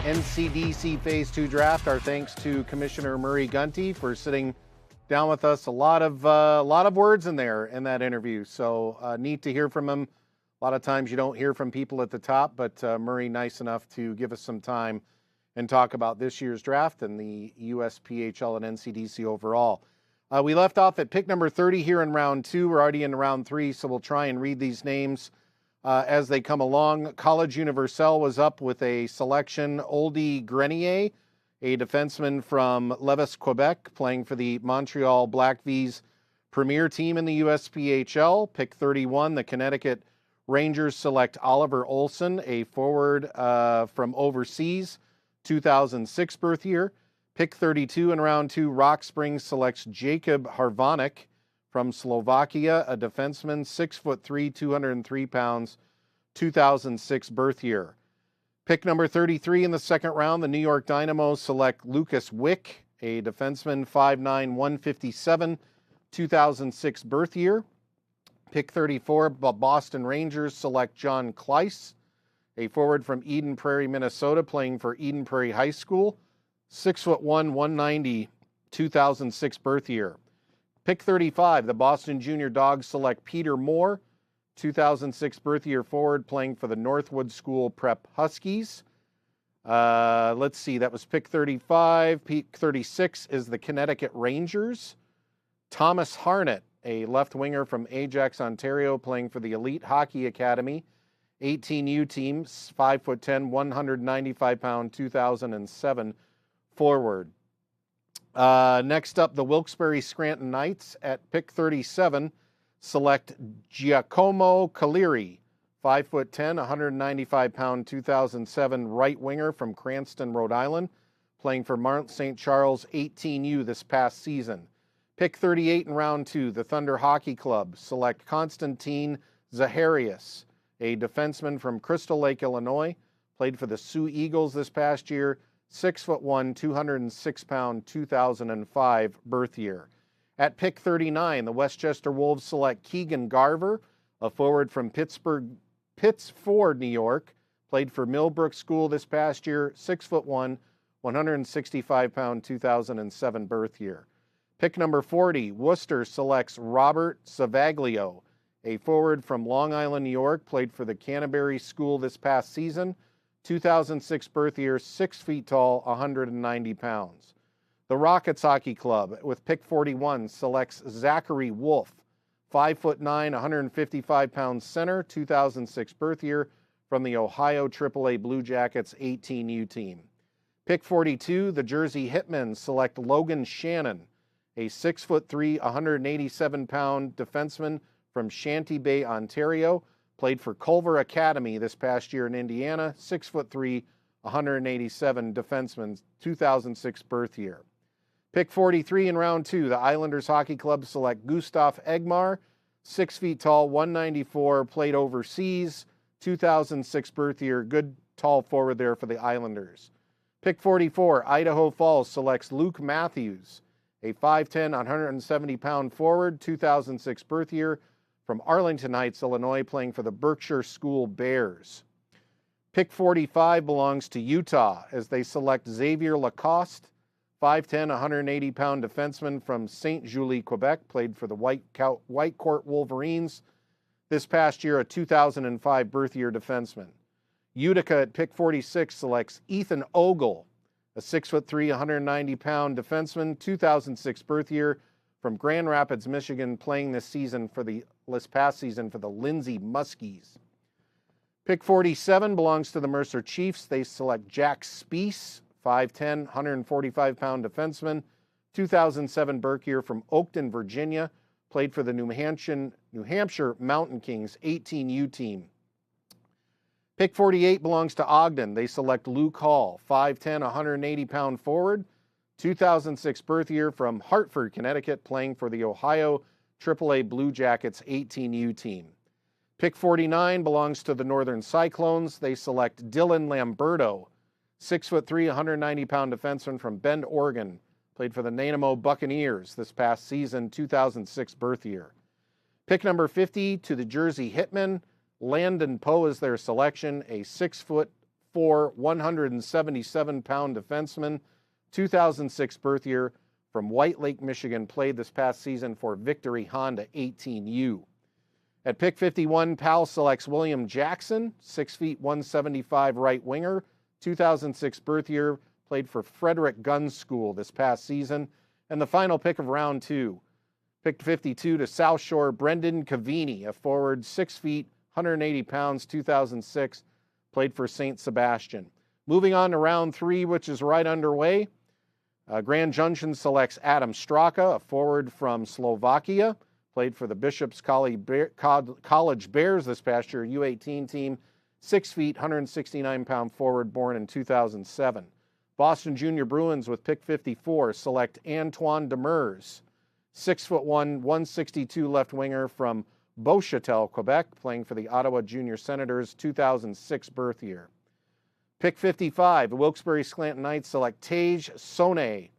NCDC Phase 2 draft. Our thanks to Commissioner Murray Gunty for sitting down with us. A lot of words in there in that interview, so neat to hear from him. A lot of times you don't hear from people at the top, but Murray, nice enough to give us some time and talk about this year's draft and the USPHL and NCDC overall. We left off at pick number 30 here in round 2. We're already in round 3, so we'll try and read these names as they come along. College Universelle was up with a selection. Oldie Grenier, a defenseman from Levis, Quebec, playing for the Montreal Black V's premier team in the USPHL. Pick 31, the Connecticut Rangers select Oliver Olson, a forward from overseas, 2006 birth year. Pick 32 in round 2, Rock Springs selects Jacob Harvanek from Slovakia, a defenseman, 6'3", 203 pounds, 2006 birth year. Pick number 33 in the second round, the New York Dynamo select Lucas Wick, a defenseman, 5'9", 157, 2006 birth year. Pick 34, Boston Rangers select John Kleiss, a forward from Eden Prairie, Minnesota, playing for Eden Prairie High School, 6'1", 190, 2006 birth year. Pick 35, the Boston Junior Dogs select Peter Moore, 2006 birth year forward, playing for the Northwood School Prep Huskies. Let's see, that was pick 35. Pick 36 is the Connecticut Rangers. Thomas Harnett, a left winger from Ajax, Ontario, playing for the Elite Hockey Academy, 18U team, 5'10", 195-pound, 2007 forward. Next up, the Wilkes-Barre Scranton Knights at pick 37 select Giacomo Caleri, 5'10", 195-pound, 2007 right winger from Cranston, Rhode Island, playing for Mount St. Charles 18U this past season. Pick 38 in round 2, the Thunder Hockey Club select Constantine Zaharias, a defenseman from Crystal Lake, Illinois, played for the Sioux Eagles this past year, 6'1", 206-pound, 2005 birth year. At pick 39, the Westchester Wolves select Keegan Garver, a forward from Pittsford, New York, played for Millbrook School this past year, 6'1", 165-pound, 2007 birth year. Pick number 40, Worcester selects Robert Savaglio, a forward from Long Island, New York, played for the Canterbury School this past season, 2006 birth year, 6 feet tall, 190 pounds. The Rockets Hockey Club, with pick 41, selects Zachary Wolf, 5'9", 155-pound center, 2006 birth year, from the Ohio AAA Blue Jackets 18U team. Pick 42, the Jersey Hitmen select Logan Shannon, a 6'3", 187-pound defenseman from Shanty Bay, Ontario, played for Culver Academy this past year in Indiana, 6'3", 187 defenseman, 2006 birth year. Pick 43 in round 2, the Islanders Hockey Club select Gustav Egmar, 6 feet tall, 194, played overseas, 2006 birth year, good tall forward there for the Islanders. Pick 44, Idaho Falls selects Luke Matthews, a 5'10", 170-pound forward, 2006 birth year, from Arlington Heights, Illinois, playing for the Berkshire School Bears. Pick 45 belongs to Utah as they select Xavier Lacoste, 5'10", 180-pound defenseman from St. Julie, Quebec, played for the Whitecourt Wolverines. This past year, a 2005 birth year defenseman. Utica at pick 46 selects Ethan Ogle, a 6'3", 190-pound defenseman, 2006 birth year, from Grand Rapids, Michigan, playing this past season for the Lindsay Muskies. Pick 47 belongs to the Mercer Chiefs. They select Jack Spiess, 5'10", 145-pound defenseman, 2007 birth year, from Oakton, Virginia, played for the New Hampshire Mountain Kings 18U team. Pick 48 belongs to Ogden. They select Luke Hall, 5'10", 180-pound forward, 2006 birth year, from Hartford, Connecticut, playing for the Ohio AAA Blue Jackets 18U team. Pick 49 belongs to the Northern Cyclones. They select Dylan Lamberto, 6'3", 190-pound defenseman from Bend, Oregon, played for the Nanaimo Buccaneers this past season, 2006 birth year. Pick number 50 to the Jersey Hitmen. Landon Poe is their selection, a 6'4", 177-pound defenseman, 2006 birth year, from White Lake, Michigan, played this past season for Victory Honda 18U. At pick 51, Powell selects William Jackson, 6 feet 175 right winger, 2006 birth year, played for Frederick Gun School this past season. And the final pick of round 2, pick 52 to South Shore, Brendan Cavini, a forward, 6 feet 180 pounds, 2006, played for St. Sebastian. Moving on to round 3, which is right underway. Grand Junction selects Adam Straka, a forward from Slovakia, played for the Bishop's College Bears this past year, U18 team, 6 feet, 169-pound forward, born in 2007. Boston Junior Bruins with pick 54 select Antoine Demers, 6'1", 162 left winger from Beauchâtel, Quebec, playing for the Ottawa Junior Senators, 2006 birth year. Pick 55, the Wilkes-Barre Scranton Knights select Tage Sonnet,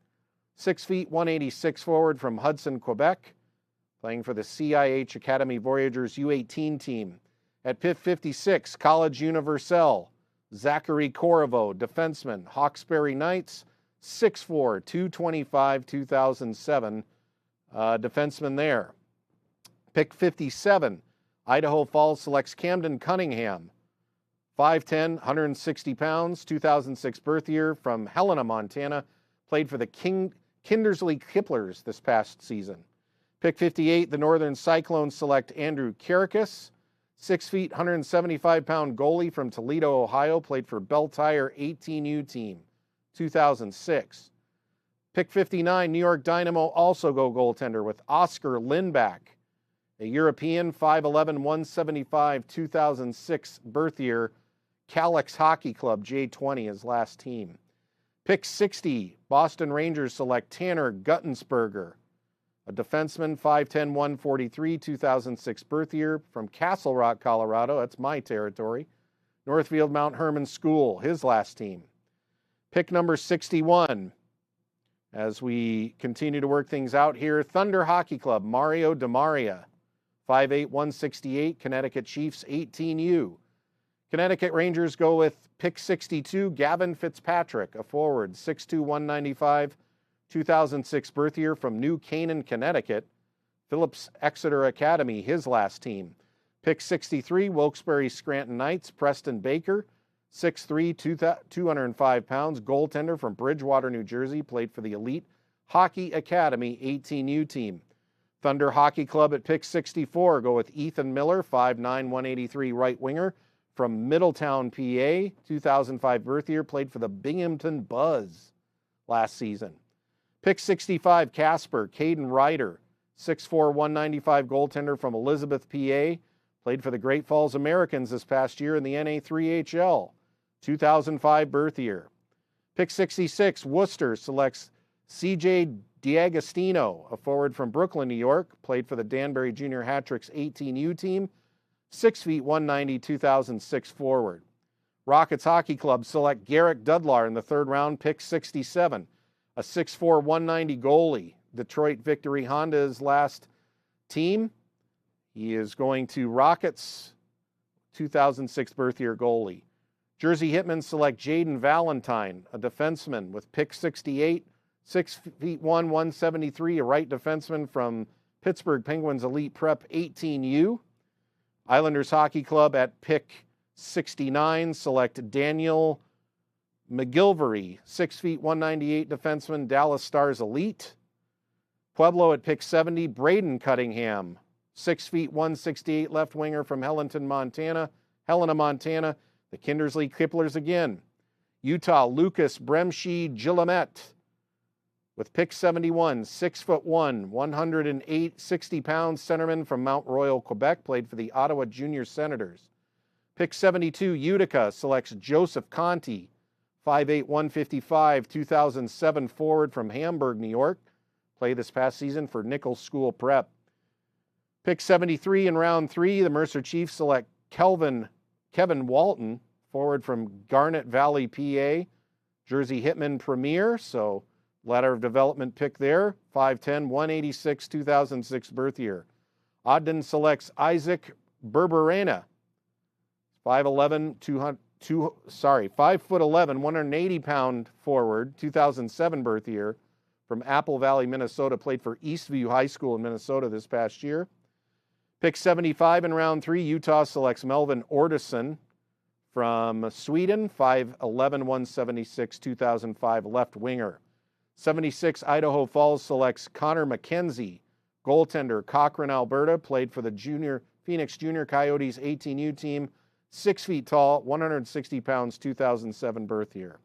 6 feet, 186 forward from Hudson, Quebec, playing for the CIH Academy Voyageurs U18 team. At pick 56, College Universelle, Zachary Corriveau, defenseman, Hawkesbury Knights, 6'4", 225, 2007, defenseman there. Pick 57, Idaho Falls selects Camden Cunningham, 5'10", 160 pounds, 2006 birth year, from Helena, Montana, played for the Kindersley Kiplers this past season. Pick 58, the Northern Cyclones select Andrew Kyrias, 6 feet, 175-pound goalie from Toledo, Ohio, played for Bell Tire 18U team, 2006. Pick 59, New York Dynamo also go goaltender with Oscar Lindback, a European, 5'11", 175, 2006 birth year, Calix Hockey Club, J20, his last team. Pick 60, Boston Rangers select Tanner Guttensberger, a defenseman, 5'10", 143, 2006 birth year, from Castle Rock, Colorado. That's my territory. Northfield Mount Herman School, his last team. Pick number 61, as we continue to work things out here, Thunder Hockey Club, Mario DeMaria, 5'8", 168, Connecticut Chiefs, 18U. Connecticut Rangers go with pick 62, Gavin Fitzpatrick, a forward, 6'2", 195, 2006 birth year, from New Canaan, Connecticut. Phillips Exeter Academy, his last team. Pick 63, Wilkes-Barre Scranton Knights, Preston Baker, 6'3", 205 pounds, goaltender from Bridgewater, New Jersey, played for the Elite Hockey Academy 18U team. Thunder Hockey Club at pick 64 go with Ethan Miller, 5'9", 183 right winger, from Middletown, PA, 2005 birth year, played for the Binghamton Buzz last season. Pick 65, Casper, Caden Ryder, 6'4", 195 goaltender from Elizabeth, PA, played for the Great Falls Americans this past year in the NA3HL, 2005 birth year. Pick 66, Worcester selects CJ D'Agostino, a forward from Brooklyn, New York, played for the Danbury Junior Hat-Tricks 18U team, 6 feet, 190, 2006 forward. Rockets Hockey Club select Garrick Dudlar in the third round, pick 67, a 6'4", 190 goalie. Detroit Victory Honda's last team. He is going to Rockets, 2006 birth year goalie. Jersey Hitmen select Jaden Valentine, a defenseman, with pick 68, 6 feet 173, a right defenseman from Pittsburgh Penguins Elite Prep 18U. Islanders Hockey Club at pick 69 select Daniel McGilvery, 6 feet 198 defenseman, Dallas Stars Elite. Pueblo at pick 70, Braden Cunningham, 6 feet 168 left winger from Helena, Montana, the Kindersley Kiplers again. Utah, Lucas Bremschi Gillimet, with pick 71, 6'1", 160 pounds centerman from Mount Royal, Quebec, played for the Ottawa Junior Senators. Pick 72, Utica selects Joseph Conti, 5'8", 155, 2007 forward from Hamburg, New York, played this past season for Nichols School Prep. Pick 73 in round 3, the Mercer Chiefs select Kevin Walton, forward from Garnet Valley, PA, Jersey Hitman Premier, so ladder of development pick there, 5'10", 186, 2006 birth year. Ogden selects Isaac Berberena, 5'11", 180-pound forward, 2007 birth year, from Apple Valley, Minnesota, played for Eastview High School in Minnesota this past year. Pick 75 in round 3, Utah selects Melvin Ortesson from Sweden, 5'11", 176, 2005 left winger. 76, Idaho Falls selects Connor McKenzie, goaltender, Cochrane, Alberta, played for the Phoenix Junior Coyotes 18U team, 6 feet tall, 160 pounds, 2007 birth year.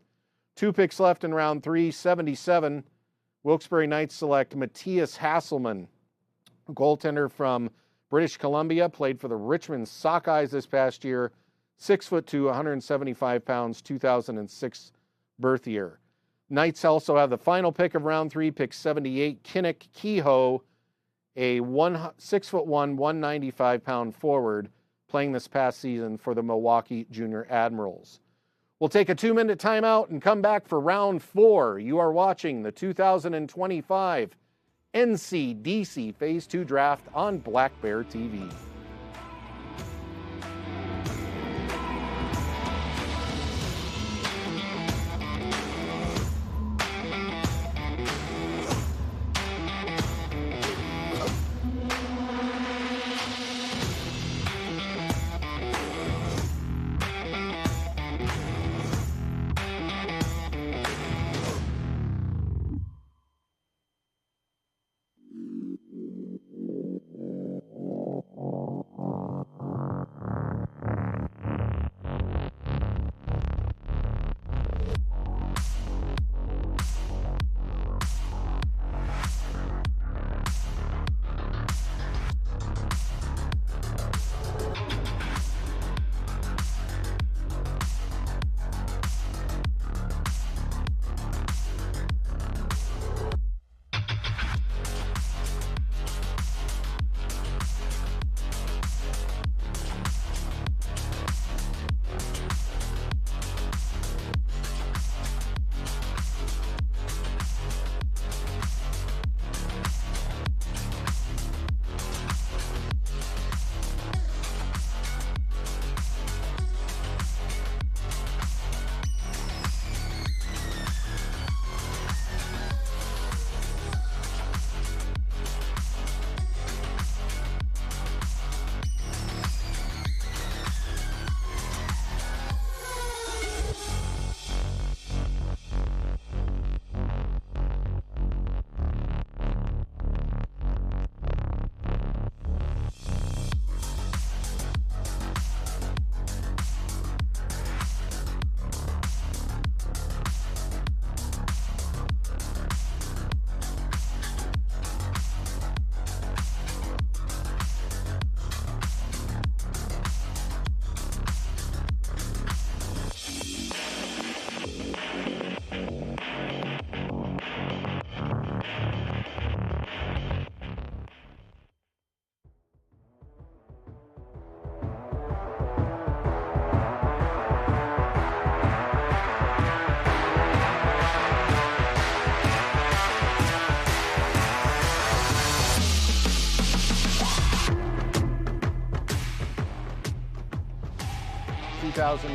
2 picks left in round 3, 77, Wilkes-Barre Knights select Matthias Hasselman, goaltender from British Columbia, played for the Richmond Sockeyes this past year, 6'2", 175 pounds, 2006 birth year. Knights also have the final pick of round 3, pick 78, Kinnick Kehoe, a 6'1", 195 pound forward, playing this past season for the Milwaukee Junior Admirals. We'll take a 2-minute timeout and come back for round 4. You are watching the 2025 NCDC Phase 2 Draft on Black Bear TV.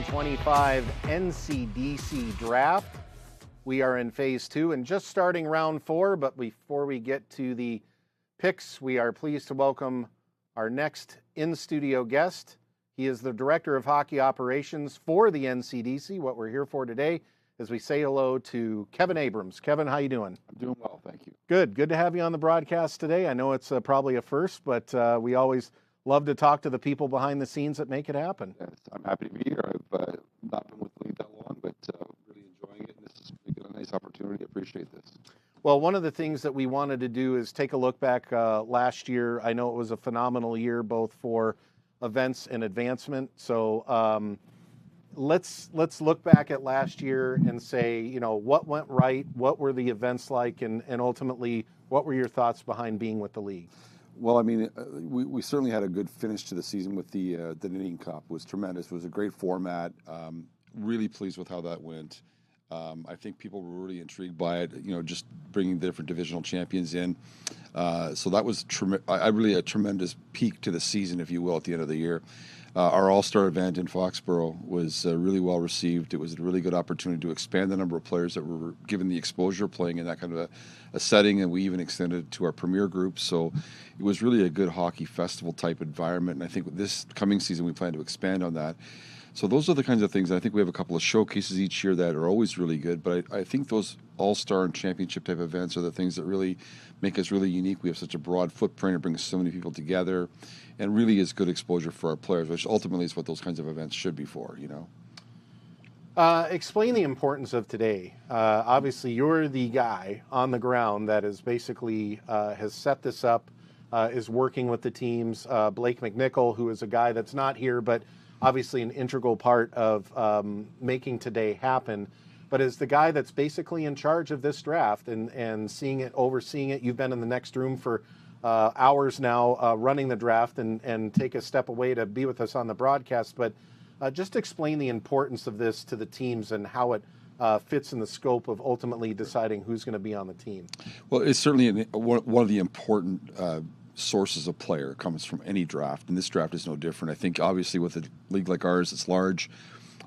'25 NCDC Draft. We are in Phase 2 and just starting round 4, but before we get to the picks, we are pleased to welcome our next in-studio guest. He is the Director of Hockey Operations for the NCDC. What we're here for today is we say hello to Kevin Abrams. Kevin, how you doing? I'm doing well, thank you. Good. Good to have you on the broadcast today. I know it's probably a first, but we always love to talk to the people behind the scenes that make it happen. Yes, I'm happy to be here. I've not been with the league that long, but really enjoying it. And this is a nice opportunity. I appreciate this. Well, one of the things that we wanted to do is take a look back last year. I know it was a phenomenal year, both for events and advancement. So let's look back at last year and say, you know, what went right, what were the events like, and ultimately, what were your thoughts behind being with the league? Well, I mean, we certainly had a good finish to the season with the Knitting Cup. It was tremendous. It was a great format. Really pleased with how that went. I think people were really intrigued by it, you know, just bringing different divisional champions in. So that was really a tremendous peak to the season, if you will, at the end of the year. Our All-Star event in Foxborough was really well received. It was a really good opportunity to expand the number of players that were given the exposure playing in that kind of a setting, and we even extended it to our premier group. So it was really a good hockey festival type environment, and I think this coming season we plan to expand on that. So those are the kinds of things. I think we have a couple of showcases each year that are always really good, but I think those all-star and championship type events are the things that really make us really unique. We have such a broad footprint. It brings so many people together and really is good exposure for our players, which ultimately is what those kinds of events should be for, you know. Explain the importance of today. Obviously, you're the guy on the ground that is basically has set this up, is working with the teams. Blake McNichol, who is a guy that's not here, but obviously an integral part of making today happen, but is the guy that's basically in charge of this draft and seeing it, overseeing it. You've been in the next room for hours now running the draft and take a step away to be with us on the broadcast. But just explain the importance of this to the teams and how it fits in the scope of ultimately deciding who's going to be on the team. Well, it's certainly one of the important sources of player comes from any draft, and this draft is no different. I think obviously with a league like ours, it's large.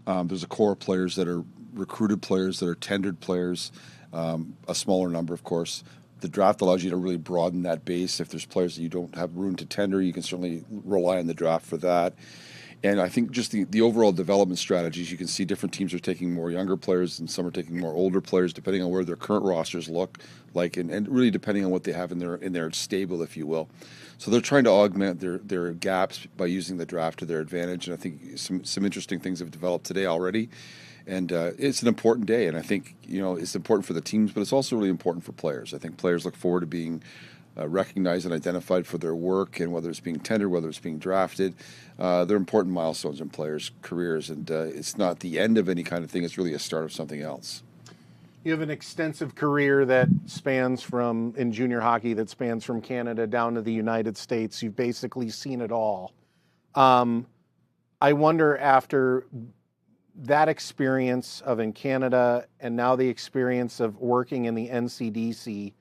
There's a core of players that are recruited players, that are tendered players, a smaller number, of course. The draft allows you to really broaden that base. If there's players that you don't have room to tender, you can certainly rely on the draft for that. And I think just the overall development strategies, you can see different teams are taking more younger players and some are taking more older players, depending on where their current rosters look like, and really depending on what they have in their stable, if you will. So they're trying to augment their gaps by using the draft to their advantage. And I think some interesting things have developed today already. And it's an important day, and I think it's important for the teams, but it's also really important for players. I think players look forward to being recognized and identified for their work, and whether it's being tendered, whether it's being drafted, they're important milestones in players' careers, and it's not the end of any kind of thing. It's really a start of something else. You have an extensive career that spans in junior hockey, that spans from Canada down to the United States. You've basically seen it all. I wonder, after that experience of in Canada and now the experience of working in the NCDC,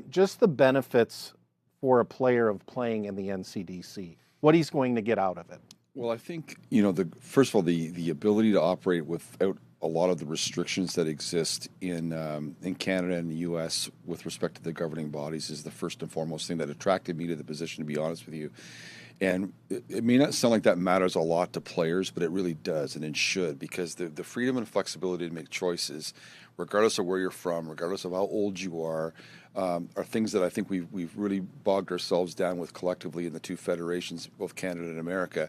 just the benefits for a player of playing in the NCDC, what he's going to get out of it. Well, I think, first of all, the ability to operate without a lot of the restrictions that exist in Canada and the U.S. with respect to the governing bodies is the first and foremost thing that attracted me to the position, to be honest with you. And it may not sound like that matters a lot to players, but it really does, and it should, because the freedom and flexibility to make choices, regardless of where you're from, regardless of how old you are things that I think we've really bogged ourselves down with collectively in the two federations, both Canada and America.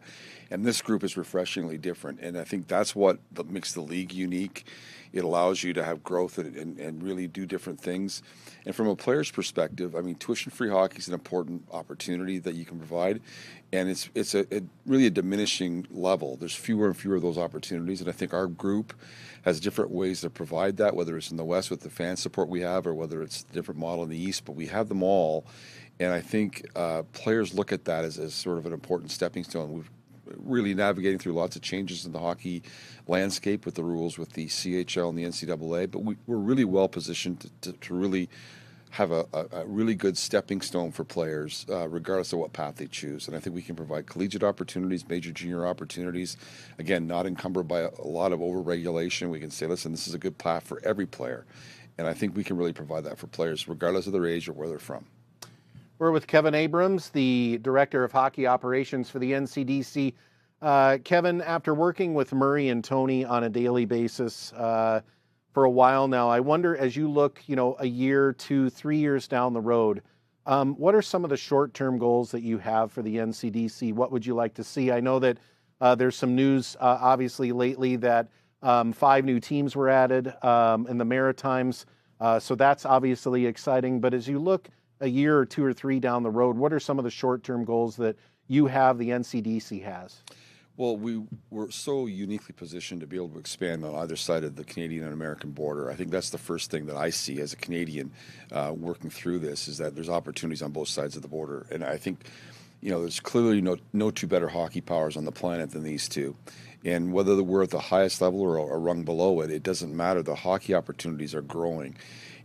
And this group is refreshingly different, and I think that's what makes the league unique. It allows you to have growth and really do different things. And from a player's perspective, I mean, tuition-free hockey is an important opportunity that you can provide, and it's really a diminishing level. There's fewer and fewer of those opportunities, and I think our group has different ways to provide that, whether it's in the West with the fan support we have, or whether it's a different model in the East, but we have them all. And I think players look at that as sort of an important stepping stone. We've really navigating through lots of changes in the hockey landscape with the rules with the CHL and the NCAA, but we're really well positioned to really have a really good stepping stone for players, regardless of what path they choose. And I think we can provide collegiate opportunities, major junior opportunities, again, not encumbered by a lot of over-regulation. We can say, listen, this is a good path for every player. And I think we can really provide that for players, regardless of their age or where they're from. We're with Kevin Abrams, the Director of Hockey Operations for the NCDC. Kevin, after working with Murray and Tony on a daily basis for a while now, I wonder, as you look, a year, 2, 3 years down the road, what are some of the short-term goals that you have for the NCDC? What would you like to see? I know that there's some news, obviously, lately that 5 new teams were added in the Maritimes, so that's obviously exciting. But as you look a year or 2 or 3 down the road, what are some of the short-term goals that you have, the NCDC has? Well, we're so uniquely positioned to be able to expand on either side of the Canadian and American border. I think that's the first thing that I see as a Canadian working through this, is that there's opportunities on both sides of the border. And I think, there's clearly no two better hockey powers on the planet than these two. And whether we're at the highest level or a rung below it, it doesn't matter. The hockey opportunities are growing.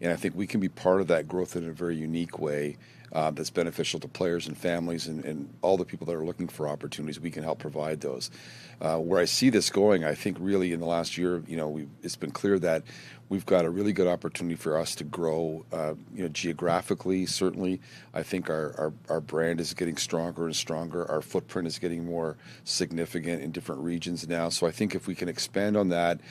And I think we can be part of that growth in a very unique way that's beneficial to players and families and all the people that are looking for opportunities. We can help provide those. Where I see this going, I think really in the last year, it's been clear that we've got a really good opportunity for us to grow, geographically. Certainly, I think our brand is getting stronger and stronger. Our footprint is getting more significant in different regions now. So I think if we can expand on that,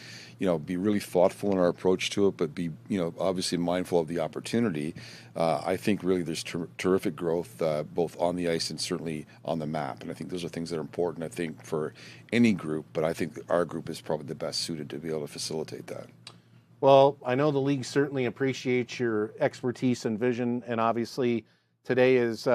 be really thoughtful in our approach to it, but be, obviously mindful of the opportunity. I think really there's terrific growth both on the ice and certainly on the map. And I think those are things that are important, I think, for any group. But I think our group is probably the best suited to be able to facilitate that. Well, I know the league certainly appreciates your expertise and vision, and obviously today is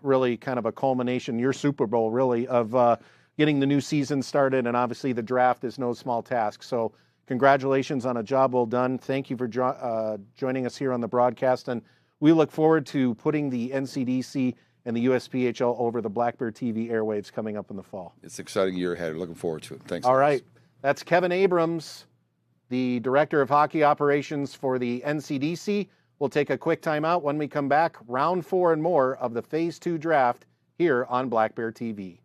really kind of a culmination, your Super Bowl really, of getting the new season started, and obviously the draft is no small task. So congratulations on a job well done. Thank you for joining us here on the broadcast, and we look forward to putting the NCDC and the USPHL over the Black Bear TV airwaves coming up in the fall. It's an exciting year ahead. Looking forward to it. Thanks. All right. That's Kevin Abrams, the Director of Hockey Operations for the NCDC. We'll take a quick timeout. When we come back, round 4 and more of the Phase 2 draft here on Black Bear TV.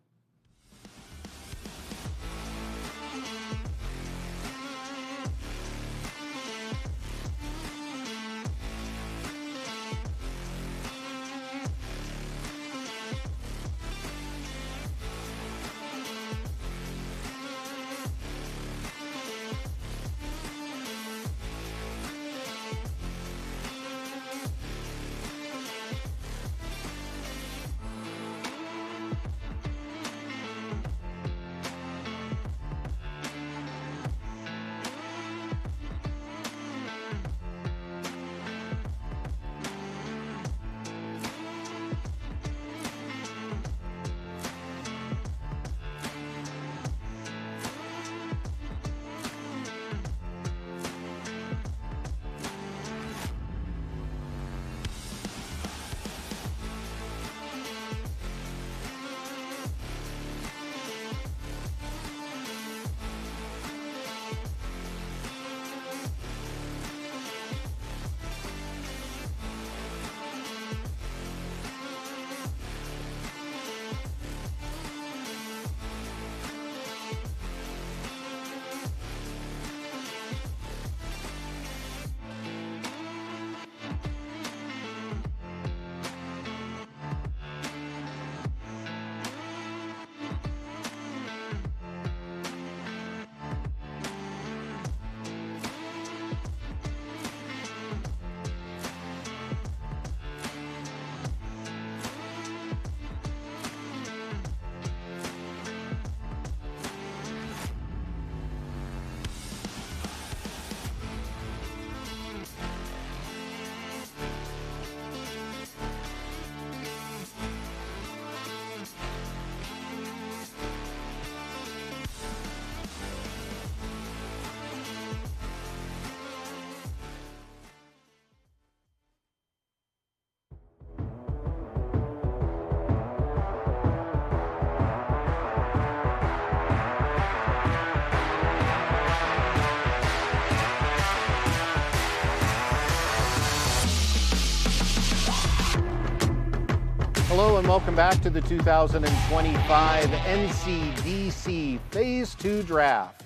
Hello and welcome back to the 2025 NCDC Phase 2 Draft.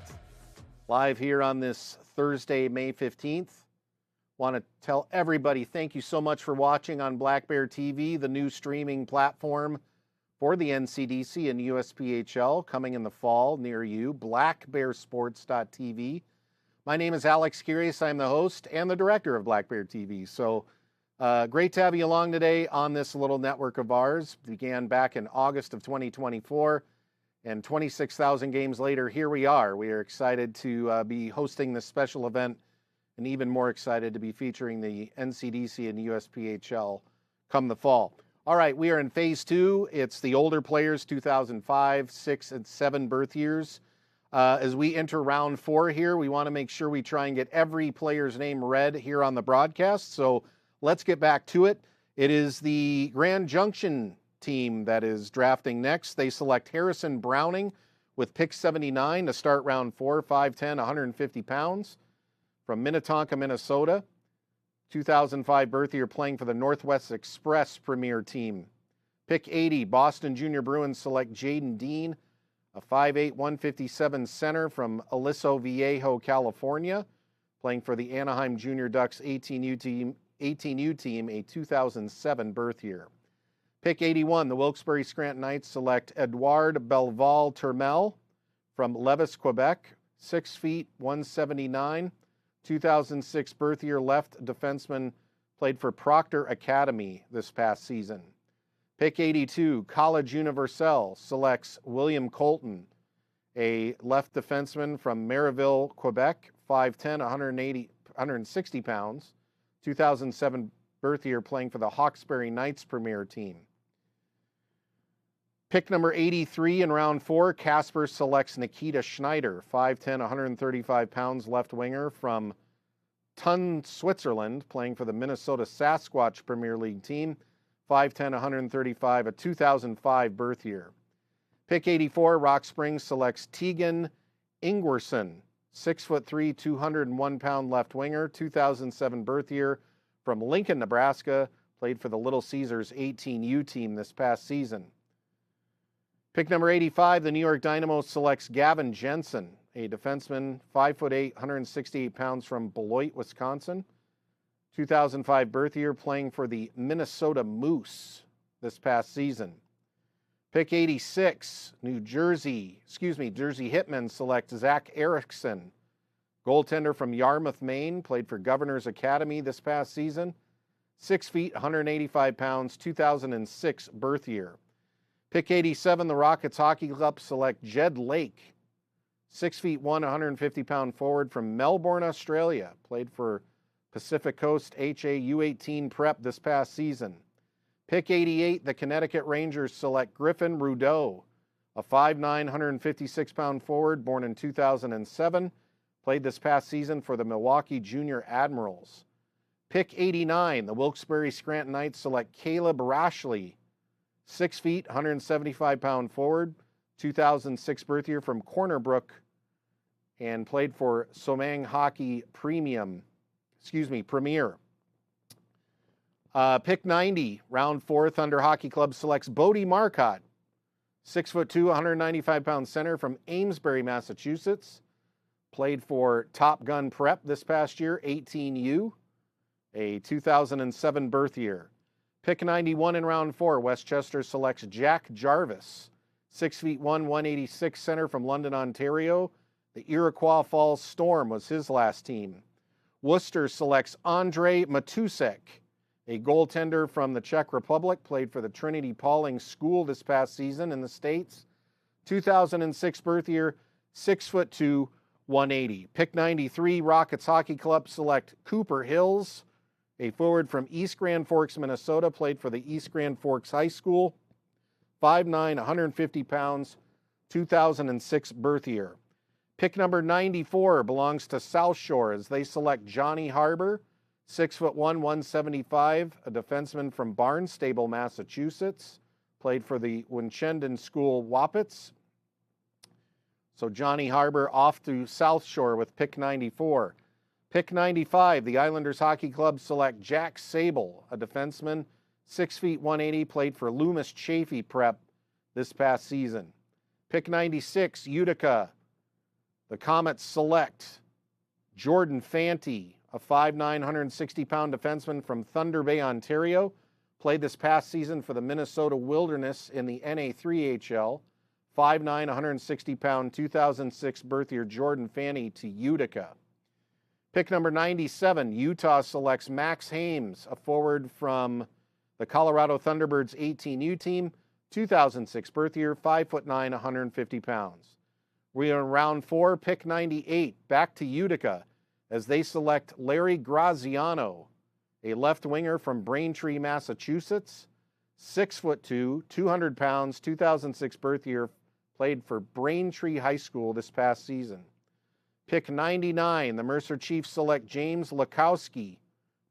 Live here on this Thursday, May 15th. Want to tell everybody thank you so much for watching on Black Bear TV, the new streaming platform for the NCDC and USPHL coming in the fall near you, blackbearsports.tv. My name is Alex Kyrias. I'm the host and the director of Black Bear TV. So great to have you along today on this little network of ours. Began back in August of 2024, and 26,000 games later, here we are. We are excited to be hosting this special event, and even more excited to be featuring the NCDC and USPHL come the fall. All right, we are in Phase 2. It's the older players, 2005, 6, and 7 birth years. As we enter round 4 here, we want to make sure we try and get every player's name read here on the broadcast. So let's get back to it. It is the Grand Junction team that is drafting next. They select Harrison Browning with pick 79 to start round 4, 5'10", 150 pounds from Minnetonka, Minnesota. 2005 birth year, playing for the Northwest Express Premier Team. Pick 80, Boston Junior Bruins select Jaden Dean, a 5'8", 157 center from Aliso Viejo, California, playing for the Anaheim Junior Ducks 18U team, a 2007 birth year. Pick 81, the Wilkes-Barre Scranton Knights select Edouard Belval Turmel from Levis, Quebec, 6 feet, 179, 2006 birth year, left defenseman, played for Proctor Academy this past season. Pick 82, College Universelle selects William Colton, a left defenseman from Marieville, Quebec, 5'10", 160 pounds, 2007 birth year, playing for the Hawkesbury Knights Premier Team. Pick number 83 in round 4, Casper selects Nikita Schneider, 5'10", 135 pounds, left winger from Thun, Switzerland, playing for the Minnesota Sasquatch Premier League team, 5'10", 135, a 2005 birth year. Pick 84, Rock Springs selects Tegan Ingwerson, 6'3", 201 pound left winger, 2007 birth year, from Lincoln, Nebraska, played for the Little Caesars 18U team this past season. Pick number 85, the New York Dynamo selects Gavin Jensen, a defenseman, 5'8", 168 pounds from Beloit, Wisconsin, 2005 birth year, playing for the Minnesota Moose this past season. Pick 86, Jersey Hitmen select Zach Erickson, goaltender from Yarmouth, Maine, played for Governor's Academy this past season, 6 feet, 185 pounds, 2006 birth year. Pick 87, the Rockets Hockey Club select Jed Lake, 6 feet 1, 150 pound forward from Melbourne, Australia, played for Pacific Coast HA U18 Prep this past season. Pick 88, the Connecticut Rangers select Griffin Rudeau, a 5'9", 156 pound forward born in 2007, played this past season for the Milwaukee Junior Admirals. Pick 89, the Wilkes-Barre Scranton Knights select Caleb Rashley, 6 feet, 175 pound forward, 2006 birth year, from Corner Brook, and played for Somang Hockey Premier. Pick 90, round 4, Thunder Hockey Club selects Bodie Marcotte, 6'2", 195 pound center from Amesbury, Massachusetts, played for Top Gun Prep this past year, 18U, a 2007 birth year. Pick 91 in round 4, Westchester selects Jack Jarvis, 6 feet 1, 186 center from London, Ontario. The Iroquois Falls Storm was his last team. Worcester selects Andrei Matusek, a goaltender from the Czech Republic, played for the Trinity Pauling School this past season in the States. 2006 birth year, 6'2", 180. Pick 93, Rockets Hockey Club select Cooper Hills, a forward from East Grand Forks, Minnesota, played for the East Grand Forks High School, 5'9", 150 pounds, 2006 birth year. Pick number 94 belongs to South Shore as they select Johnny Harbor, 6'1", 175, a defenseman from Barnstable, Massachusetts, played for the Winchendon School Wapits. So Johnny Harbor off to South Shore with pick 94. Pick 95, the Islanders Hockey Club select Jack Sable, a defenseman, 6 feet 180, played for Loomis Chaffee Prep this past season. Pick 96, Utica, the Comets select Jordan Fanti, a 5'9", 160-pound defenseman from Thunder Bay, Ontario, played this past season for the Minnesota Wilderness in the NA3HL, 5'9", 160-pound, 2006 birth year Jordan Fanti to Utica. Pick number 97, Utah selects Max Hames, a forward from the Colorado Thunderbirds 18U team, 2006 birth year, 5'9", 150 pounds. We are in round 4, pick 98, back to Utica, as they select Larry Graziano, a left winger from Braintree, Massachusetts, 6'2", 200 pounds, 2006 birth year, played for Braintree High School this past season. Pick 99, the Mercer Chiefs select James Lukowski,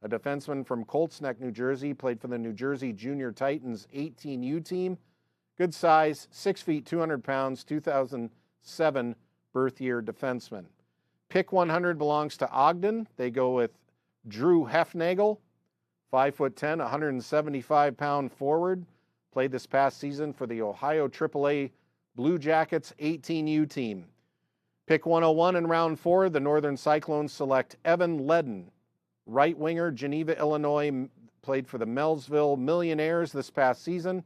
a defenseman from Colts Neck, New Jersey, played for the New Jersey Junior Titans 18U team. Good size, 6 feet, 200 pounds, 2007 birth year defenseman. Pick 100 belongs to Ogden. They go with Drew Hefnagel, 5'10", 175-pound forward. Played this past season for the Ohio AAA Blue Jackets 18U team. Pick 101 in round 4, the Northern Cyclones select Evan Ledden, right winger, Geneva, Illinois, played for the Melville Millionaires this past season.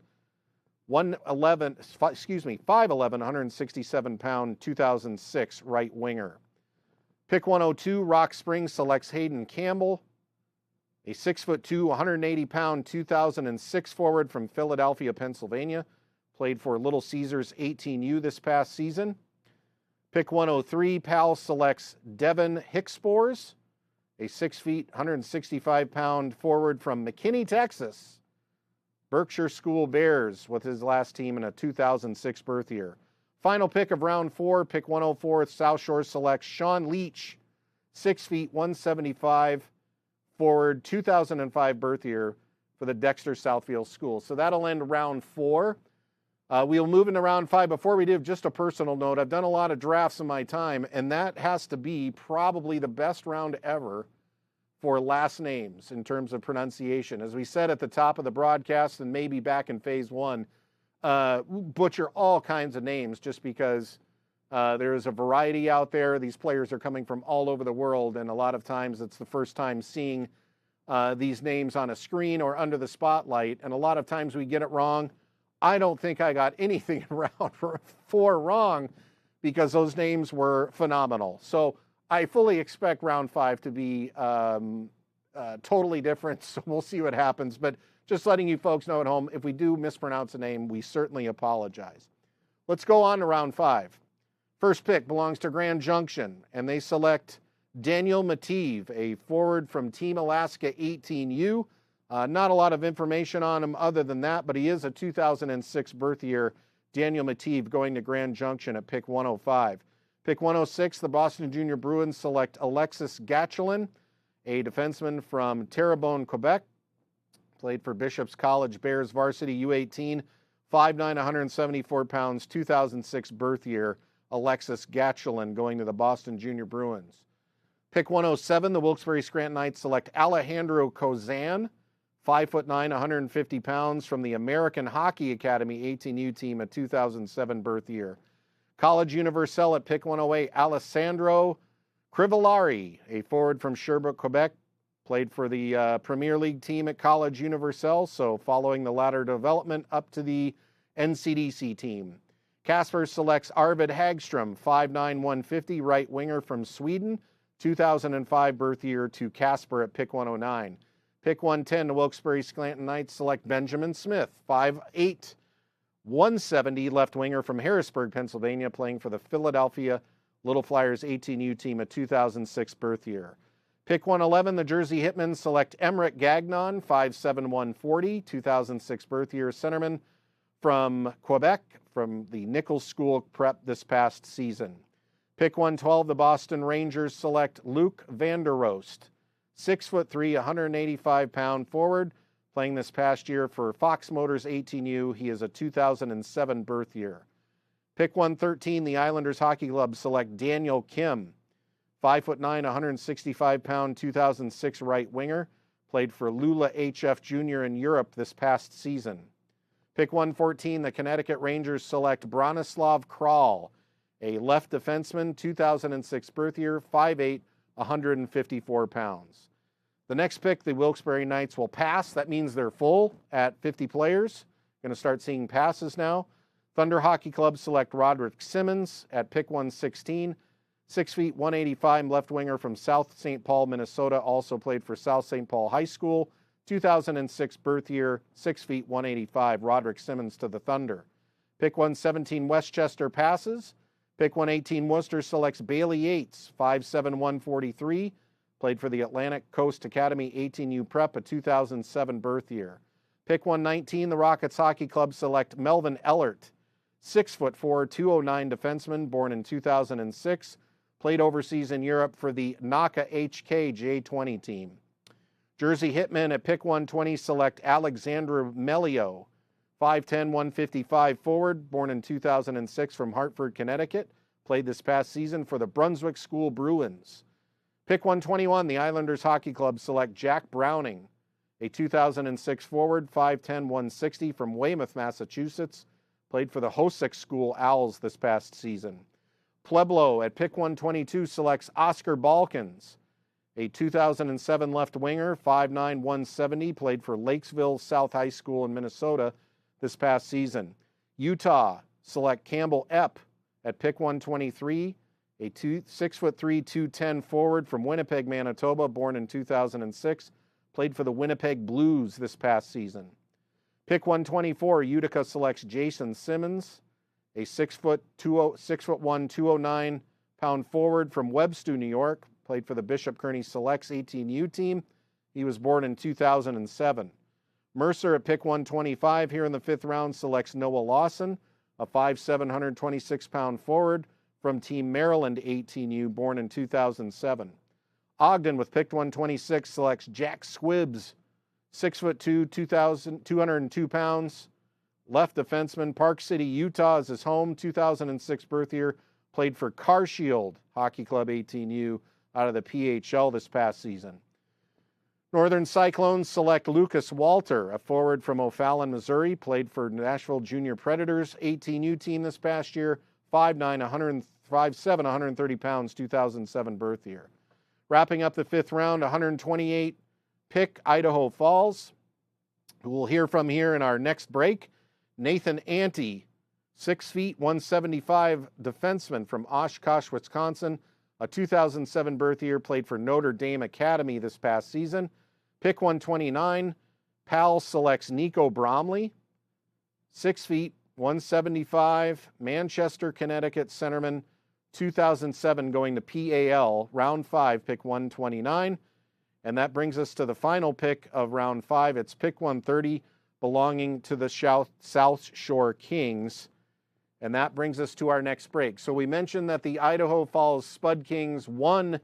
5'11", 167-pound, 2006 right winger. Pick 102, Rock Springs selects Hayden Campbell, a 6'2", 180-pound, 2006 forward from Philadelphia, Pennsylvania. Played for Little Caesars 18U this past season. Pick 103, Pal selects Devin Hicksbors, a 6 feet, 165-pound forward from McKinney, Texas. Berkshire School Bears with his last team in a 2006 birth year. Final pick of round 4, pick 104, South Shore selects Sean Leach, 6 feet, 175 forward, 2005 birth year for the Dexter Southfield School. So that'll end round 4. We'll move into round 5. Before we do, just a personal note. I've done a lot of drafts in my time, and that has to be probably the best round ever for last names in terms of pronunciation. As we said at the top of the broadcast and maybe back in phase 1, butcher all kinds of names just because there is a variety out there. These players are coming from all over the world, and a lot of times it's the first time seeing these names on a screen or under the spotlight, and a lot of times we get it wrong. I don't think I got anything in round 4 wrong because those names were phenomenal. So I fully expect round 5 to be totally different, so we'll see what happens. But just letting you folks know at home, if we do mispronounce a name, we certainly apologize. Let's go on to round 5. First pick belongs to Grand Junction, and they select Daniel Mative, a forward from Team Alaska 18U. Not a lot of information on him other than that, but he is a 2006 birth year. Daniel Mative going to Grand Junction at pick 105. Pick 106, the Boston Junior Bruins select Alexis Gatchelin, a defenseman from Terrebonne, Quebec. Played for Bishop's College Bears varsity U18, 5'9", 174 pounds, 2006 birth year. Alexis Gatchelin going to the Boston Junior Bruins. Pick 107, the Wilkes-Barre Scranton Knights select Alejandro Kozan, 5'9", 150 pounds from the American Hockey Academy 18U team, a 2007 birth year. College Universelle at pick 108, Alessandro Crivellari, a forward from Sherbrooke, Quebec. Played for the Premier League team at College Universelle, so following the ladder development up to the NCDC team. Casper selects Arvid Hagstrom, 5'9", 150, right winger from Sweden, 2005 birth year to Casper at pick 109. Pick 110, the Wilkes-Barre Scranton Knights select Benjamin Smith, 5'8", 170, left winger from Harrisburg, Pennsylvania, playing for the Philadelphia Little Flyers 18U team, a 2006 birth year. Pick 111, the Jersey Hitmen select Emmerich Gagnon, 5'7", 140, 2006 birth year, centerman from Quebec, from the Nichols School Prep this past season. Pick 112, the Boston Rangers select Luke Vanderoost, 6'3", 185-pound forward, playing this past year for Fox Motors 18U. He is a 2007 birth year. Pick 113, the Islanders Hockey Club select Daniel Kim, 5'9", 165-pound, 2006 right winger, played for Lula HF Junior in Europe this past season. Pick 114, the Connecticut Rangers select Bronislav Kral, a left defenseman, 2006 birth year, 5'8", 154 pounds. The next pick, the Wilkes-Barre Knights will pass. That means they're full at 50 players. Going to start seeing passes now. Thunder Hockey Club select Roderick Simmons at pick 116. 6 feet, 185, left winger from South St. Paul, Minnesota. Also played for South St. Paul High School. 2006 birth year, 6 feet, 185. Roderick Simmons to the Thunder. Pick 117, Westchester passes. Pick 118, Worcester selects Bailey Yates, 5'7", 143. Played for the Atlantic Coast Academy 18U Prep, a 2007 birth year. Pick 119, the Rockets Hockey Club select Melvin Ellert, 6'4", 209 defenseman, born in 2006. Played overseas in Europe for the NACA HK J20 team. Jersey Hitmen at pick 120 select Alexandra Melio, 5'10", 155 forward, born in 2006 from Hartford, Connecticut. Played this past season for the Brunswick School Bruins. Pick 121, the Islanders Hockey Club select Jack Browning, a 2006 forward, 5'10", 160 from Weymouth, Massachusetts. Played for the Hosick School Owls this past season. Pueblo at pick 122 selects Oscar Balkans, a 2007 left winger, 5'9", 170, played for Lakesville South High School in Minnesota this past season. Utah select Campbell Epp at pick 123, a 6'3", 210 forward from Winnipeg, Manitoba, born in 2006, played for the Winnipeg Blues this past season. Pick 124, Utica selects Jason Simmons, a 6'1", 209-pound forward from Webster, New York, played for the Bishop Kearney Selects 18U team. He was born in 2007. Mercer at pick 125 here in the 5th round selects Noah Lawson, a 5'7", 126-pound forward from Team Maryland 18U, born in 2007. Ogden with pick 126 selects Jack Squibbs, 6'2", 202 pounds, left defenseman. Park City, Utah is his home, 2006 birth year, played for Carshield Hockey Club 18U out of the PHL this past season. Northern Cyclones select Lucas Walter, a forward from O'Fallon, Missouri, played for Nashville Junior Predators 18U team this past year, 5'9", 5'7", 130 pounds, 2007 birth year. Wrapping up the 5th round, 128 pick Idaho Falls, who we'll hear from here in our next break. Nathan Ante, 6 feet, 175 defenseman from Oshkosh, Wisconsin, a 2007 birth year, played for Notre Dame Academy this past season. Pick 129, Pal selects Nico Bromley, 6 feet, 175, Manchester, Connecticut centerman, 2007 going to PAL, round 5, pick 129. And that brings us to the final pick of round 5. It's pick 130, belonging to the South Shore Kings. And that brings us to our next break. So we mentioned that the Idaho Falls Spud Kings won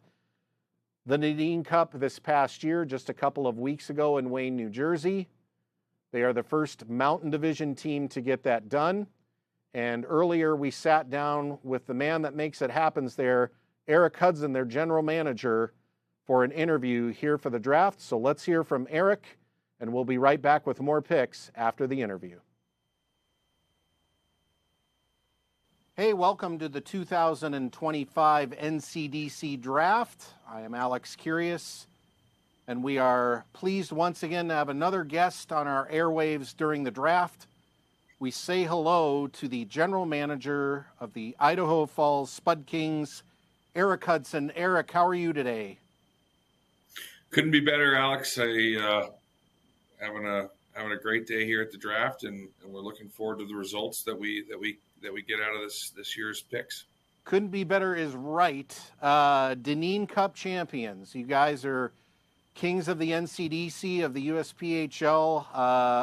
the Nadine Cup this past year, just a couple of weeks ago in Wayne, New Jersey. They are the first Mountain Division team to get that done. And earlier we sat down with the man that makes it happen there, Eric Hudson, their general manager, for an interview here for the draft. So let's hear from Eric, and we'll be right back with more picks after the interview. Hey, welcome to the 2025 NCDC Draft. I am Alex Kyrias, and we are pleased once again to have another guest on our airwaves during the draft. We say hello to the general manager of the Idaho Falls Spud Kings, Eric Hudson. Eric, how are you today? Couldn't be better, Alex. Having a great day here at the draft, and we're looking forward to the results that we get out of this year's picks. Couldn't be better is right. Deneen Cup champions. You guys are kings of the NCDC, of the USPHL,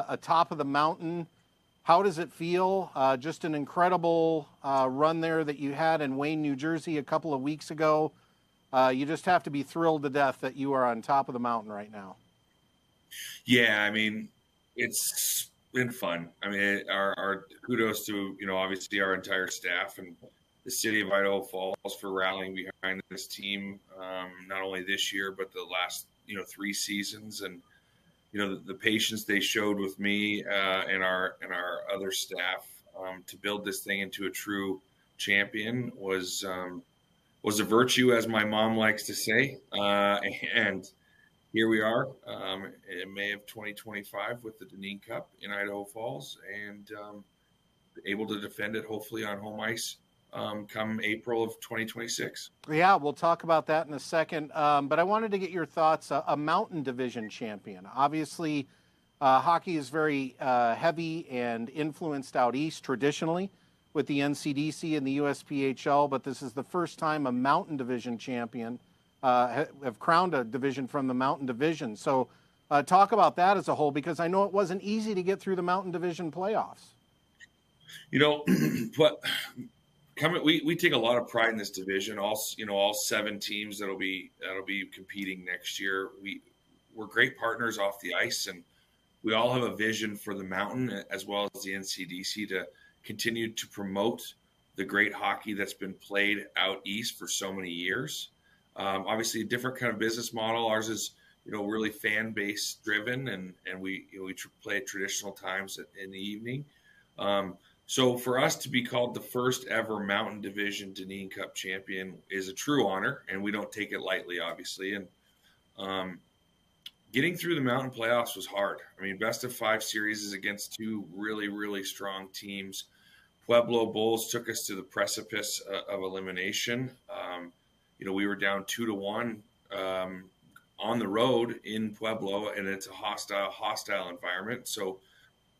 atop of the mountain. How does it feel? Just an incredible run there that you had in Wayne, New Jersey a couple of weeks ago. You just have to be thrilled to death that you are on top of the mountain right now. Yeah, I mean, it's been fun. I mean, our kudos to, obviously our entire staff and the city of Idaho Falls for rallying behind this team, not only this year, but the last, 3 seasons. And, the patience they showed with me and our other staff to build this thing into a true champion was a virtue, as my mom likes to say. And here we are in May of 2025 with the Deneen Cup in Idaho Falls, and able to defend it hopefully on home ice come April of 2026. Yeah, we'll talk about that in a second. But I wanted to get your thoughts. A Mountain Division champion. Obviously, hockey is very heavy and influenced out east traditionally with the NCDC and the USPHL, but this is the first time a Mountain Division champion have crowned a division from the Mountain Division. So talk about that as a whole, because I know it wasn't easy to get through the Mountain Division playoffs. We take a lot of pride in this division. All 7 teams that'll be competing next year. We're great partners off the ice, and we all have a vision for the Mountain as well as the NCDC to continue to promote the great hockey that's been played out east for so many years. Obviously, a different kind of business model. Ours is, really fan base driven, and we play at traditional times in the evening. So for us to be called the first ever Mountain Division Dineen Cup champion is a true honor, and we don't take it lightly, obviously. And getting through the Mountain playoffs was hard. I mean, best of 5 series is against 2 really, really strong teams. Pueblo Bulls took us to the precipice of elimination. We were down 2-1 on the road in Pueblo, and it's a hostile environment. So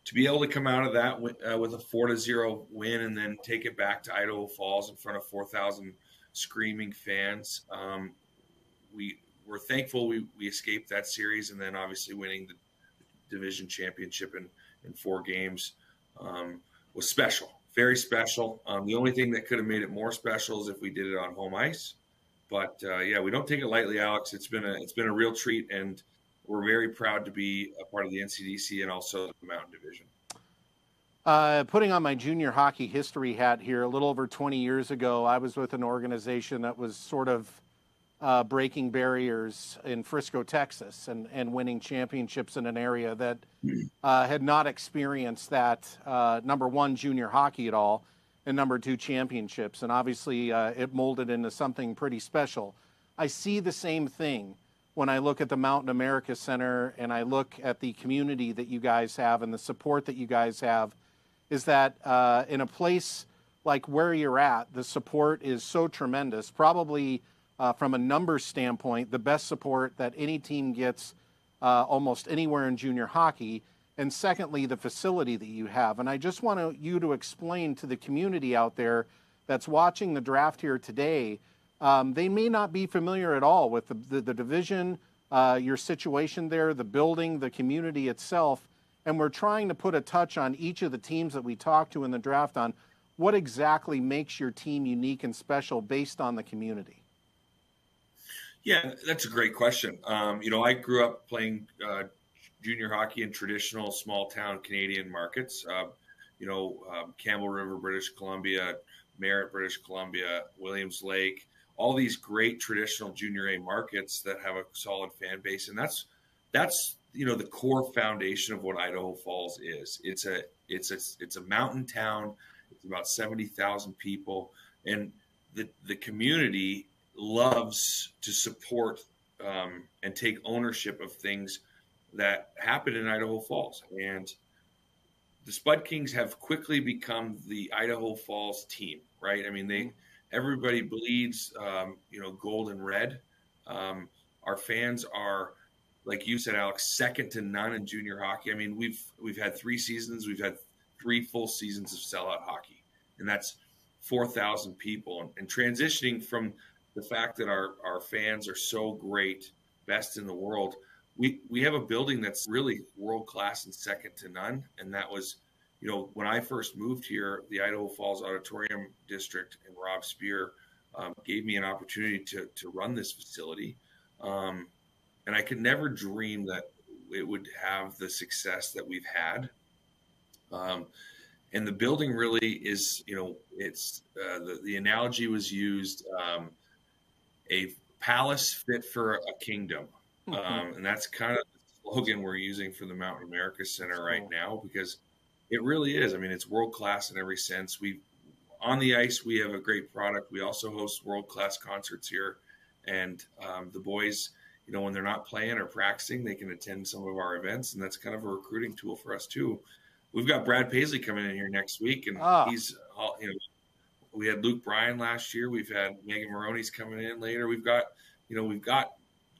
to be able to come out of that with a 4-0 win and then take it back to Idaho Falls in front of 4,000 screaming fans, we're thankful we escaped that series, and then obviously winning the division championship in 4 games was special, very special. The only thing that could have made it more special is if we did it on home ice. But we don't take it lightly, Alex. It's been a real treat, and we're very proud to be a part of the NCDC and also the Mountain Division. Putting on my junior hockey history hat here, a little over 20 years ago, I was with an organization that was sort of breaking barriers in Frisco, Texas, and winning championships in an area that had not experienced that, number one, junior hockey at all, and number 2, championships. And obviously, it molded into something pretty special. I see the same thing when I look at the Mountain America Center and I look at the community that you guys have and the support that you guys have, is that in a place like where you're at, the support is so tremendous. Probably from a numbers standpoint, the best support that any team gets almost anywhere in junior hockey. And secondly, the facility that you have. And I just want you to explain to the community out there that's watching the draft here today, they may not be familiar at all with the division, your situation there, the building, the community itself. And we're trying to put a touch on each of the teams that we talk to in the draft on what exactly makes your team unique and special based on the community. Yeah, that's a great question. I grew up playing junior hockey in traditional small town Canadian markets. Campbell River, British Columbia, Merritt, British Columbia, Williams Lake, all these great traditional junior A markets that have a solid fan base. And that's the core foundation of what Idaho Falls is. It's a mountain town. It's about 70,000 people, and the community loves to support and take ownership of things that happen in Idaho Falls. And the Spud Kings have quickly become the Idaho Falls team, right? I mean, everybody bleeds, gold and red. Our fans are, like you said, Alex, second to none in junior hockey. I mean, we've had 3 seasons. We've had 3 full seasons of sellout hockey, and that's 4,000 people. And transitioning from the fact that our fans are so great, best in the world, we have a building that's really world-class and second to none. And that was, when I first moved here, the Idaho Falls Auditorium District and Rob Spear gave me an opportunity to run this facility. And I could never dream that it would have the success that we've had. And the building really is, it's the analogy was used, a palace fit for a kingdom. And that's kind of the slogan we're using for the Mountain America Center right now, because it really is. I mean, it's world-class in every sense. On the ice, we have a great product. We also host world-class concerts here. And the boys, when they're not playing or practicing, they can attend some of our events. And that's kind of a recruiting tool for us too. We've got Brad Paisley coming in here next week, and he's, we had Luke Bryan last year. We've had Megan Maroney's coming in later. We've got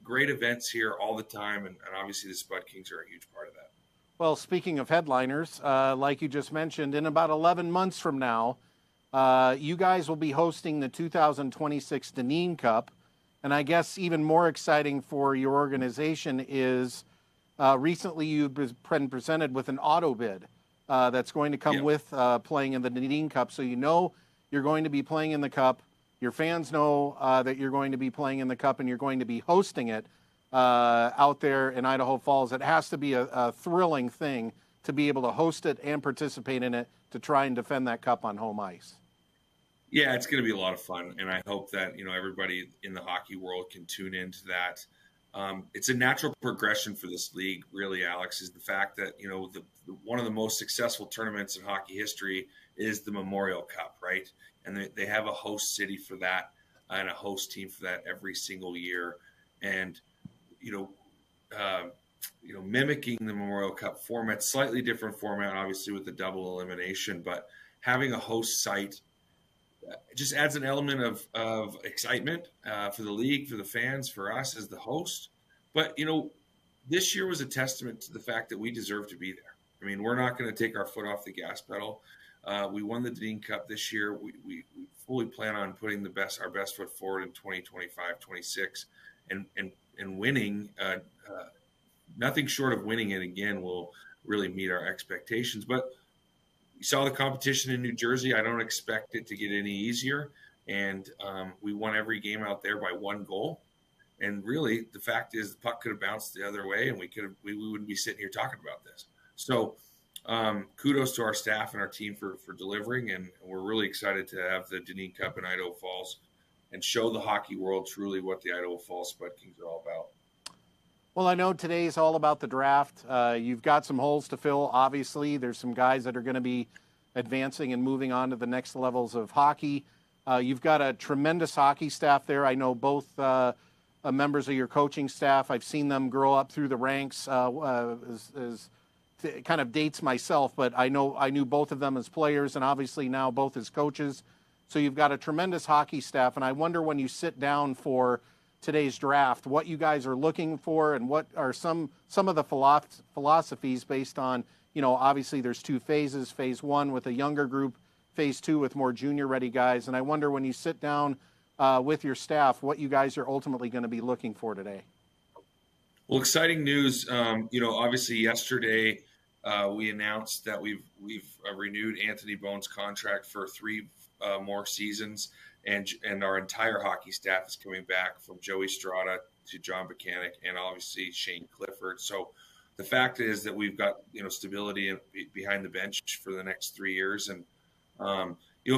great events here all the time, and obviously the Spud Kings are a huge part of that. Well, speaking of headliners, like you just mentioned, in about 11 months from now, you guys will be hosting the 2026 Dineen Cup. And I guess even more exciting for your organization is recently you've been presented with an auto bid that's going to come with playing in the Dineen Cup. So you're going to be playing in the Cup. Your fans know that you're going to be playing in the Cup, and you're going to be hosting it out there in Idaho Falls. It has to be a thrilling thing to be able to host it and participate in it to try and defend that Cup on home ice. Yeah, it's going to be a lot of fun, and I hope that everybody in the hockey world can tune into that. It's a natural progression for this league, really, Alex, is the fact that one of the most successful tournaments in hockey history is the Memorial Cup, right? And they have a host city for that and a host team for that every single year, and mimicking the Memorial Cup format, slightly different format, obviously with the double elimination, but having a host site it just adds an element of excitement for the league, for the fans, for us as the host. But, this year was a testament to the fact that we deserve to be there. I mean, we're not going to take our foot off the gas pedal. We won the Deneen Cup this year. We fully plan on putting our best foot forward in 2025, 26, and winning. Nothing short of winning it again will really meet our expectations. But you saw the competition in New Jersey. I don't expect it to get any easier. And we won every game out there by 1 goal. And really, the fact is the puck could have bounced the other way, and we wouldn't be sitting here talking about this. So kudos to our staff and our team for delivering. And we're really excited to have the Deneen Cup in Idaho Falls and show the hockey world truly what the Idaho Falls Spud Kings are all about. Well, I know today's all about the draft. You've got some holes to fill, obviously. There's some guys that are going to be advancing and moving on to the next levels of hockey. You've got a tremendous hockey staff there. I know both members of your coaching staff. I've seen them grow up through the ranks. It kind of dates myself, but I knew both of them as players and obviously now both as coaches. So you've got a tremendous hockey staff, and I wonder when you sit down for today's draft, what you guys are looking for and what are some of the philosophies based on, obviously there's 2 phases, phase 1 with a younger group, phase 2 with more junior ready guys. And I wonder when you sit down with your staff, what you guys are ultimately going to be looking for today. Well, exciting news. Obviously yesterday we announced that we've renewed Anthony Bone's contract for 3 more seasons. And our entire hockey staff is coming back, from Joey Strada to John Buchanan and obviously Shane Clifford. So the fact is that we've got stability behind the bench for the next 3 years. And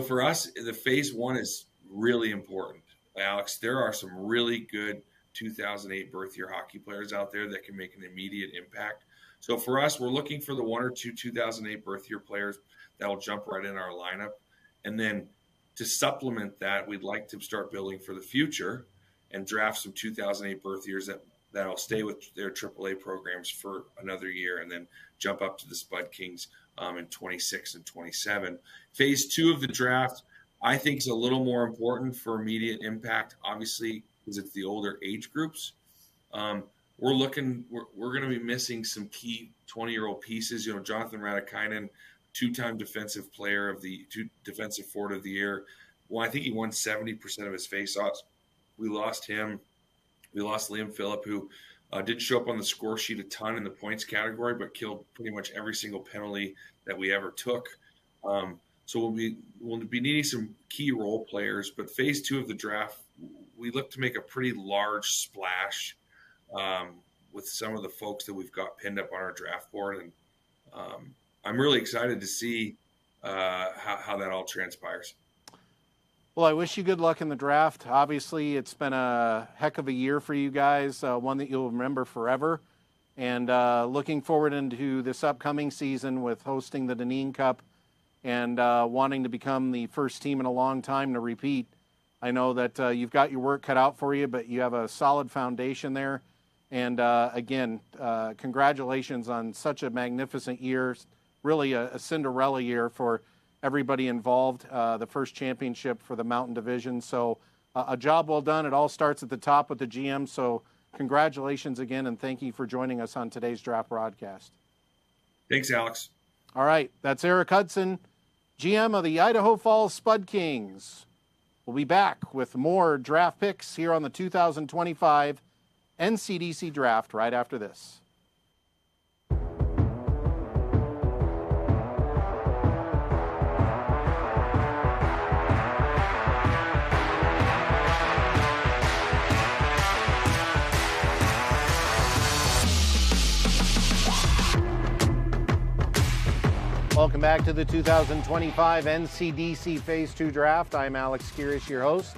for us, the phase 1 is really important. Alex, there are some really good 2008 birth year hockey players out there that can make an immediate impact. So for us, we're looking for the 1 or 2 2008 birth year players that will jump right in our lineup, and then to supplement that, we'd like to start building for the future and draft some 2008 birth years that'll stay with their AAA programs for another year and then jump up to the Spud Kings in 26 and 27. Phase 2 of the draft, I think, is a little more important for immediate impact, obviously, because it's the older age groups. We're going to be missing some key 20-year-old pieces. Jonathan Radikainen, 2-time defensive defensive forward of the year. Well, I think he won 70% of his faceoffs. We lost him. We lost Liam Phillip, who didn't show up on the score sheet a ton in the points category, but killed pretty much every single penalty that we ever took. So we'll be needing some key role players. But phase 2 of the draft, we look to make a pretty large splash with some of the folks that we've got pinned up on our draft board. And I'm really excited to see how that all transpires. Well, I wish you good luck in the draft. Obviously, it's been a heck of a year for you guys, one that you'll remember forever. And looking forward into this upcoming season with hosting the Deneen Cup and wanting to become the first team in a long time to repeat. I know that you've got your work cut out for you, but you have a solid foundation there. And again, congratulations on such a magnificent year, really a Cinderella year for everybody involved, the first championship for the Mountain Division. So a job well done. It all starts at the top with the GM. So congratulations again, and thank you for joining us on today's draft broadcast. Thanks, Alex. All right, that's Eric Hudson, GM of the Idaho Falls Spud Kings. We'll be back with more draft picks here on the 2025 NCDC Draft right after this. Welcome back to the 2025 NCDC Phase 2 Draft. I'm Alex Kyrias, your host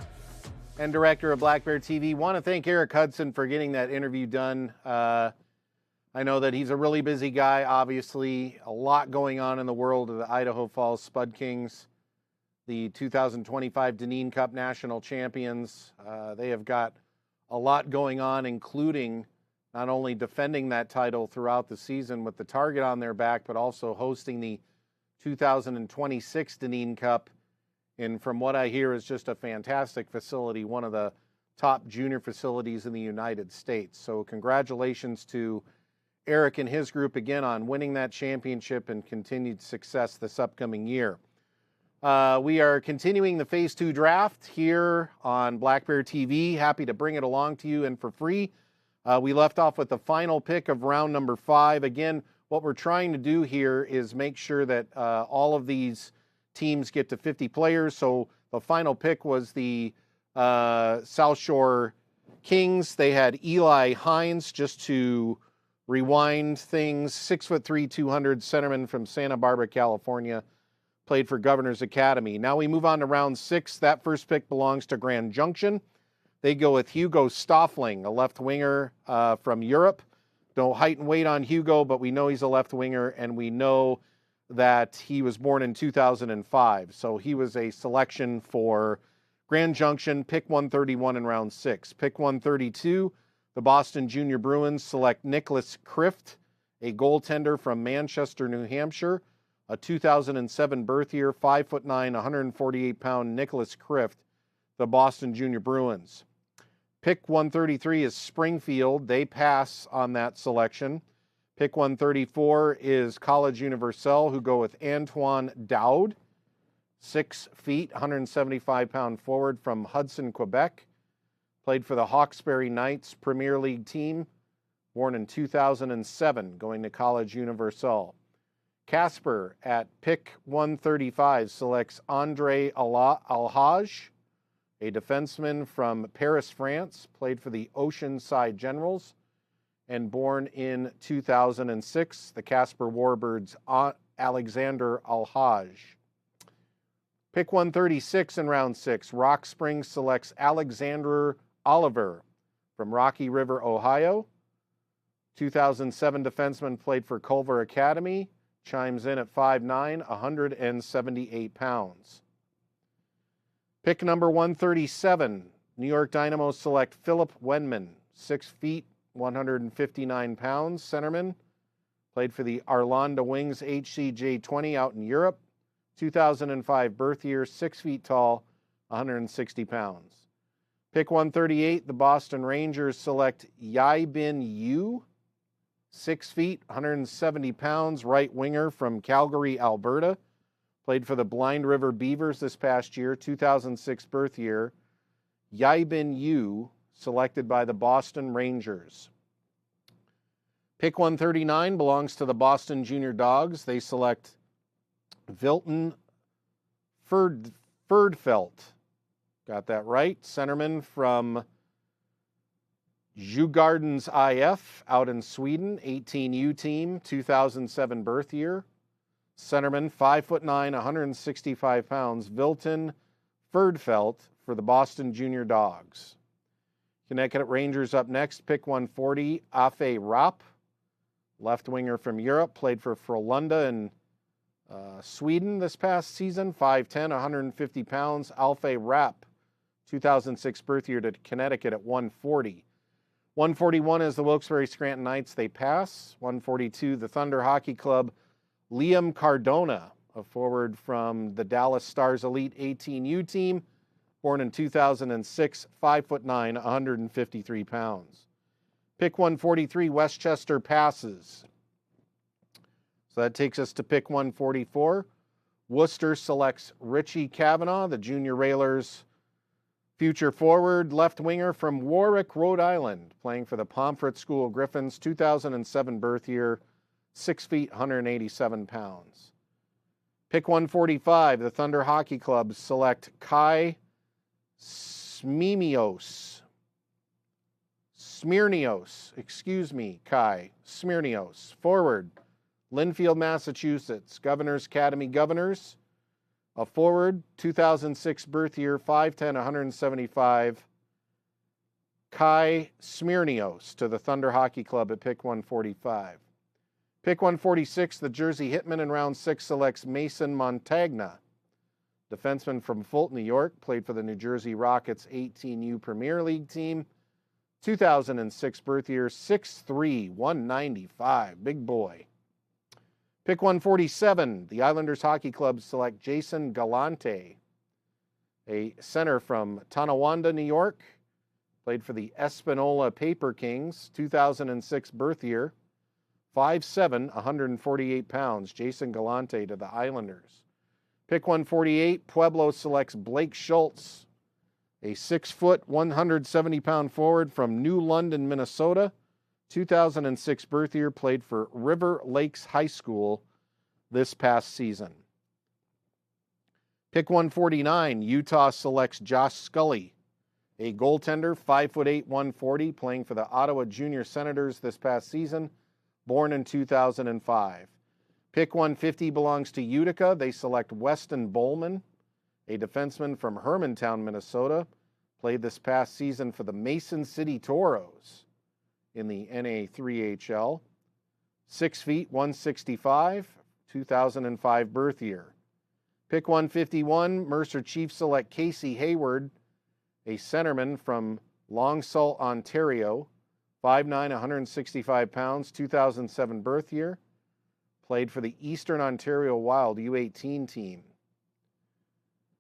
and director of Black Bear TV. Want to thank Eric Hudson for getting that interview done. I know that he's a really busy guy, obviously. A lot going on in the world of the Idaho Falls Spud Kings, the 2025 Deneen Cup National Champions. They have got a lot going on, including not only defending that title throughout the season with the target on their back, but also hosting the 2026 Deneen Cup. And from what I hear, is just a fantastic facility, one of the top junior facilities in the United States. So congratulations to Eric and his group again on winning that championship and continued success this upcoming year. We are continuing the Phase 2 draft here on Black Bear TV. Happy to bring it along to you and for free. We left off with the final pick of round number 5. Again, what we're trying to do here is make sure that all of these teams get to 50 players. So the final pick was the South Shore Kings. They had Eli Hines, just to rewind things, 6'3", 200 centerman from Santa Barbara, California, played for Governor's Academy. Now we move on to round 6. That first pick belongs to Grand Junction. They go with Hugo Stoffling, a left winger from Europe. No height and weight on Hugo, but we know he's a left winger, and we know that he was born in 2005. So he was a selection for Grand Junction, pick 131 in round 6. Pick 132, the Boston Junior Bruins select Nicholas Krift, a goaltender from Manchester, New Hampshire, a 2007 birth year, 5'9", 148-pound Nicholas Krift, the Boston Junior Bruins. Pick 133 is Springfield. They pass on that selection. Pick 134 is College Universal, who go with Antoine Dowd, 6 feet, 175-pound forward from Hudson, Quebec. Played for the Hawkesbury Knights Premier League team, born in 2007, going to College Universal. Casper at pick 135 selects Andre Alhaj, a defenseman from Paris, France, played for the Oceanside Generals, and born in 2006, the Casper Warbirds, Alexander Alhaj. Pick 136 in round 6, Rock Springs selects Alexander Oliver from Rocky River, Ohio. 2007 defenseman, played for Culver Academy, chimes in at 5'9", 178 pounds. Pick number 137, New York Dynamo select Philip Wenman, 6 feet, 159 pounds, centerman, played for the Arlanda Wings HCJ20 out in Europe. 2005 birth year, 6 feet tall, 160 pounds. Pick 138, the Boston Rangers select Yaibin Yu, 6 feet, 170 pounds, right winger from Calgary, Alberta. Played for the Blind River Beavers this past year, 2006 birth year. Yaibin Yu, selected by the Boston Rangers. Pick 139 belongs to the Boston Junior Dogs. They select Vilton Ferdfelt. Got that right. Centerman from Djurgårdens IF out in Sweden, 18U team, 2007 birth year. Centerman, 5'9", 165 pounds, Vilton Ferdfelt for the Boston Junior Dogs. Connecticut Rangers up next, pick 140, Afe Rapp, left winger from Europe, played for Frölunda in Sweden this past season, 5'10", 150 pounds, Alfe Rapp, 2006 birth year to Connecticut at 140. 141 is the Wilkes-Barre Scranton Knights, they pass. 142, the Thunder Hockey Club, Liam Cardona, a forward from the Dallas Stars Elite 18U team, born in 2006, 5'9", 153 pounds. Pick 143, Westchester passes. So that takes us to pick 144. Worcester selects Richie Kavanaugh, the Junior Railers future forward, left winger from Warwick, Rhode Island, playing for the Pomfret School Griffins, 2007 birth year, 6 feet, 187 pounds. Pick 145, the Thunder Hockey Club select Kai Smirnios, forward, Linfield, Massachusetts, Governor's Academy Governors. A forward, 2006 birth year, 5'10", 175. Kai Smirnios to the Thunder Hockey Club at pick 145. Pick 146, the Jersey Hitmen in round 6 selects Mason Montagna. Defenseman from Fulton, New York, played for the New Jersey Rockets 18U Premier League team. 2006 birth year, 6'3", 195, big boy. Pick 147, the Islanders Hockey Club select Jason Galante, a center from Tonawanda, New York, played for the Espanola Paper Kings, 2006 birth year, 5'7", 148 pounds, Jason Galante to the Islanders. Pick 148, Pueblo selects Blake Schultz, a 6-foot, 170-pound forward from New London, Minnesota, 2006 birth year, played for River Lakes High School this past season. Pick 149, Utah selects Josh Scully, a goaltender, 5'8", 140, playing for the Ottawa Junior Senators this past season, born in 2005. Pick 150 belongs to Utica. They select Weston Bowman, a defenseman from Hermantown, Minnesota, played this past season for the Mason City Toros in the NA3HL. 6 feet, 165, 2005 birth year. Pick 151, Mercer Chiefs select Casey Hayward, a centerman from Longsalt, Ontario, 5'9", 165 pounds, 2007 birth year. Played for the Eastern Ontario Wild U18 team.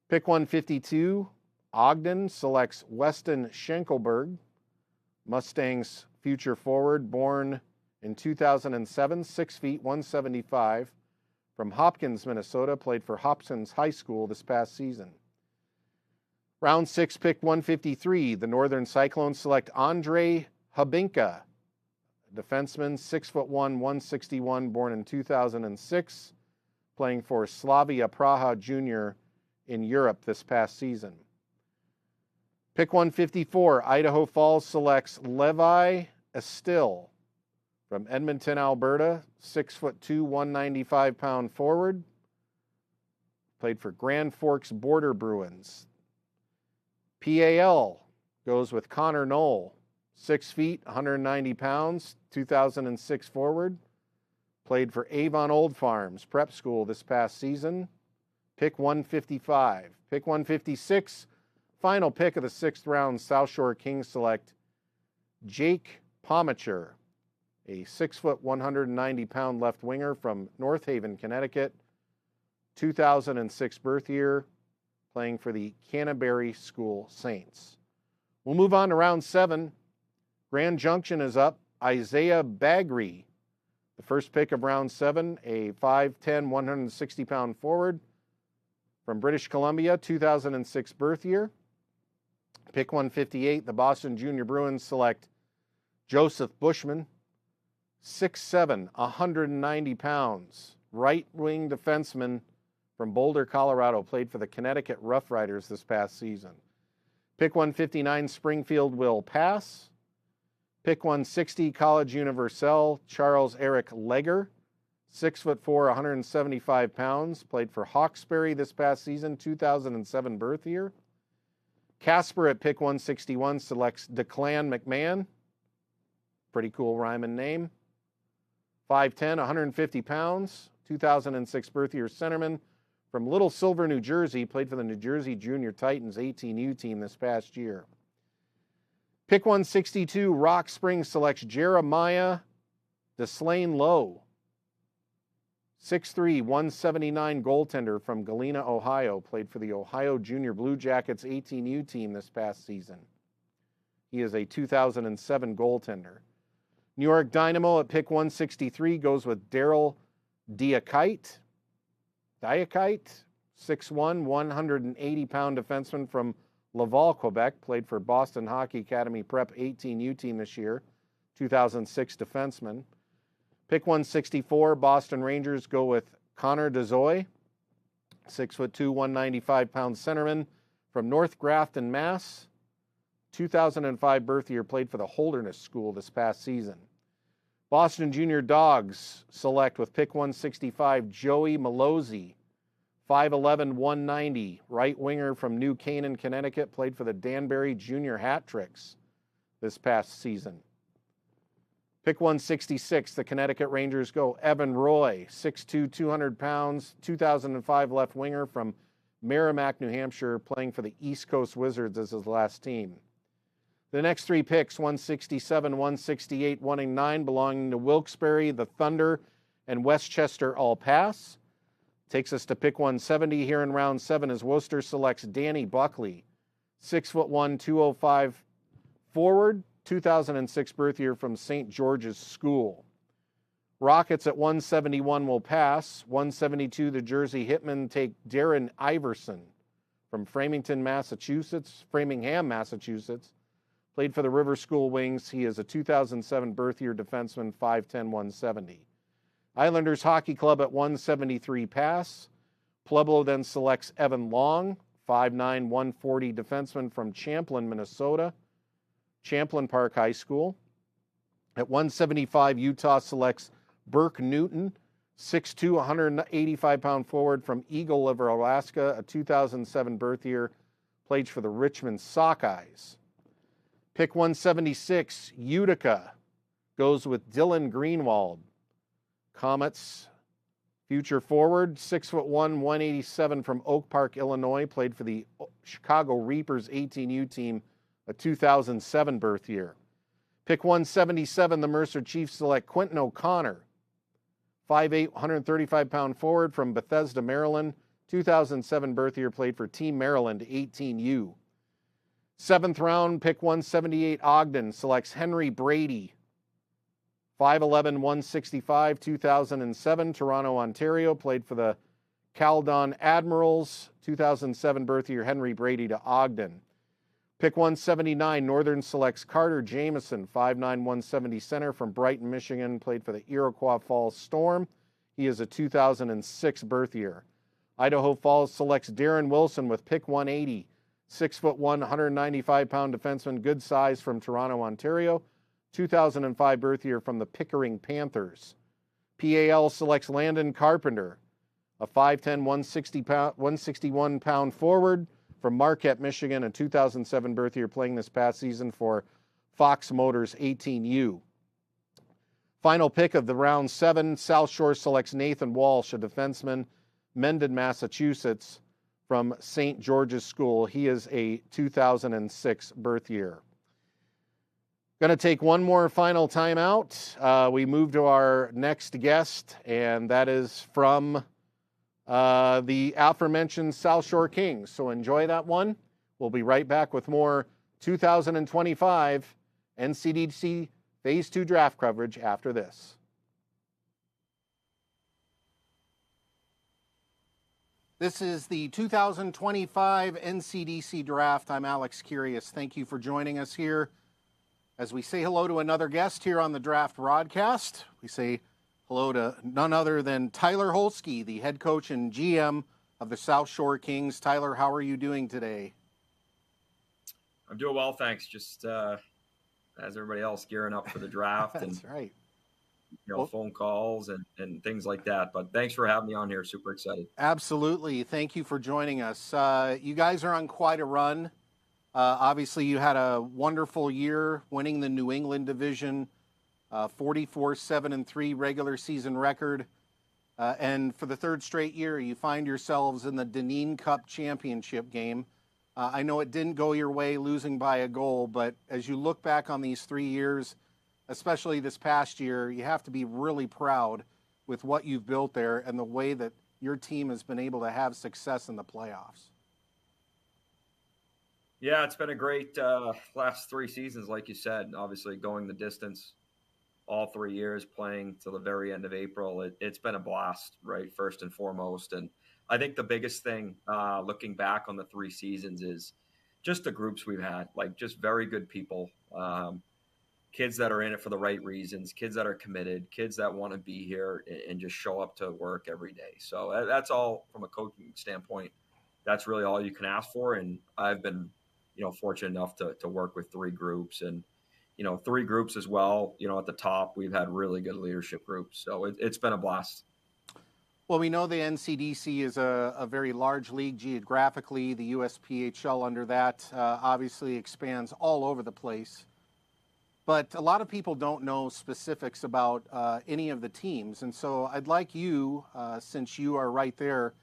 Pick 152, Ogden selects Weston Schenkelberg, Mustangs future forward, born in 2007, 6 feet, 175, from Hopkins, Minnesota, played for Hopkins High School this past season. Round 6, pick 153, the Northern Cyclones select Andre Habinka, defenseman, 6'1", 161, born in 2006, playing for Slavia Praha Junior in Europe this past season. Pick 154, Idaho Falls selects Levi Estill from Edmonton, Alberta, 6'2", 195-pound forward, played for Grand Forks Border Bruins. PAL goes with Connor Knoll, 6 feet, 190 pounds, 2006 forward, played for Avon Old Farms Prep School this past season. Pick 155. Pick 156, final pick of the 6th round, South Shore Kings select Jake Pomacher, a 6', 190-pound left winger from North Haven, Connecticut, 2006 birth year, playing for the Canterbury School Saints. We'll move on to round 7. Grand Junction is up. Isaiah Bagri, the first pick of round 7, a 5'10", 160-pound forward from British Columbia, 2006 birth year. Pick 158, the Boston Junior Bruins select Joseph Bushman, 6'7", 190 pounds, right-wing defenseman from Boulder, Colorado, played for the Connecticut Rough Riders this past season. Pick 159, Springfield Will Pass. Pick 160, College Universelle, Charles Eric Legger, 6'4", 175 pounds, played for Hawkesbury this past season, 2007 birth year. Casper at pick 161 selects Declan McMahon, pretty cool rhyming name, 5'10", 150 pounds, 2006 birth year centerman from Little Silver, New Jersey, played for the New Jersey Junior Titans 18U team this past year. Pick 162, Rock Springs selects Jeremiah Deslane Lowe, 6'3", 179 goaltender from Galena, Ohio, played for the Ohio Junior Blue Jackets 18U team this past season. He is a 2007 goaltender. New York Dynamo at pick 163 goes with Daryl Diakite, 6'1", 180-pound defenseman from Laval, Quebec, played for Boston Hockey Academy Prep 18U team this year, 2006 defenseman. Pick 164, Boston Rangers go with Connor DeZoy, 6'2", 195-pound centerman from North Grafton, Mass. 2005 birth year, played for the Holderness School this past season. Boston Junior Dogs select with pick 165, Joey Malozzi, 5'11", 190, right winger from New Canaan, Connecticut, played for the Danbury Junior Hat Tricks this past season. Pick 166, the Connecticut Rangers go Evan Roy, 6'2", 200 pounds, 2005 left winger from Merrimack, New Hampshire, playing for the East Coast Wizards as his last team. The next three picks, 167, 168, 109, belonging to Wilkes-Barre, the Thunder, and Westchester all pass. Takes us to pick 170 here in round 7 as Worcester selects Danny Buckley, 6'1", 205 forward, 2006 birth year from St. George's School. Rockets at 171 will pass. 172, the Jersey Hitmen take Darren Iverson from Framingham, Massachusetts. Played for the River School Wings. He is a 2007 birth year defenseman, 5'10", 170. Islanders Hockey Club at 173 pass. Pueblo then selects Evan Long, 5'9", 140 defenseman from Champlin, Minnesota. Champlin Park High School. At 175, Utah selects Burke Newton, 6'2", 185-pound forward from Eagle River, Alaska, a 2007 birth year, played for the Richmond Sockeyes. Pick 176, Utica, goes with Dylan Greenwald. Comets future forward, 6'1", 187 from Oak Park, Illinois, played for the Chicago Reapers 18U team, a 2007 birth year. Pick 177, the Mercer Chiefs select Quentin O'Connor, 5'8", 135-pound forward from Bethesda, Maryland, 2007 birth year, played for Team Maryland 18U. 7th round, pick 178, Ogden selects Henry Brady, 5'11", 165, 2007, Toronto, Ontario, played for the Caledon Admirals, 2007 birth year, Henry Brady to Ogden. Pick 179, Northern selects Carter Jameson, 5'9", 170 center from Brighton, Michigan, played for the Iroquois Falls Storm. He is a 2006 birth year. Idaho Falls selects Darren Wilson with pick 180, 6'1", 195-pound defenseman, good size from Toronto, Ontario, 2005 birth year from the Pickering Panthers. PAL selects Landon Carpenter, a 5'10", 161-pound forward from Marquette, Michigan, a 2007 birth year, playing this past season for Fox Motors 18U. Final pick of the round 7, South Shore selects Nathan Walsh, a defenseman, Mendon, Massachusetts, from St. George's School. He is a 2006 birth year. Going to take one more final timeout. We move to our next guest, and that is from the aforementioned South Shore Kings. So enjoy that one. We'll be right back with more 2025 NCDC Phase 2 draft coverage after this. This is the 2025 NCDC Draft. I'm Alex Kyrias. Thank you for joining us here. As we say hello to another guest here on the draft broadcast, we say hello to none other than Tyler Holsky, the head coach and GM of the South Shore Kings. Tyler, how are you doing today? I'm doing well, thanks. Just as everybody else, gearing up for the draft. That's and, right. Phone calls and things like that. But thanks for having me on here. Super excited. Absolutely. Thank you for joining us. You guys are on quite a run. Obviously, you had a wonderful year winning the New England division, 44-7-3 regular season record. And for the third straight year, you find yourselves in the Deneen Cup championship game. I know it didn't go your way, losing by a goal, but as you look back on these 3 years, especially this past year, you have to be really proud with what you've built there and the way that your team has been able to have success in the playoffs. Yeah, it's been a great last 3 seasons, like you said. Obviously, going the distance all 3 years, playing till the very end of April. It's been a blast, right, first and foremost. And I think the biggest thing looking back on the 3 seasons is just the groups we've had, like just very good people, kids that are in it for the right reasons, kids that are committed, kids that want to be here and just show up to work every day. So that's all from a coaching standpoint. That's really all you can ask for. And I've been, fortunate enough to work with 3 groups and, three groups as well. At the top, we've had really good leadership groups. So it's been a blast. Well, we know the NCDC is a very large league geographically. The USPHL under that obviously expands all over the place. But a lot of people don't know specifics about any of the teams. And so I'd like you, since you are right there,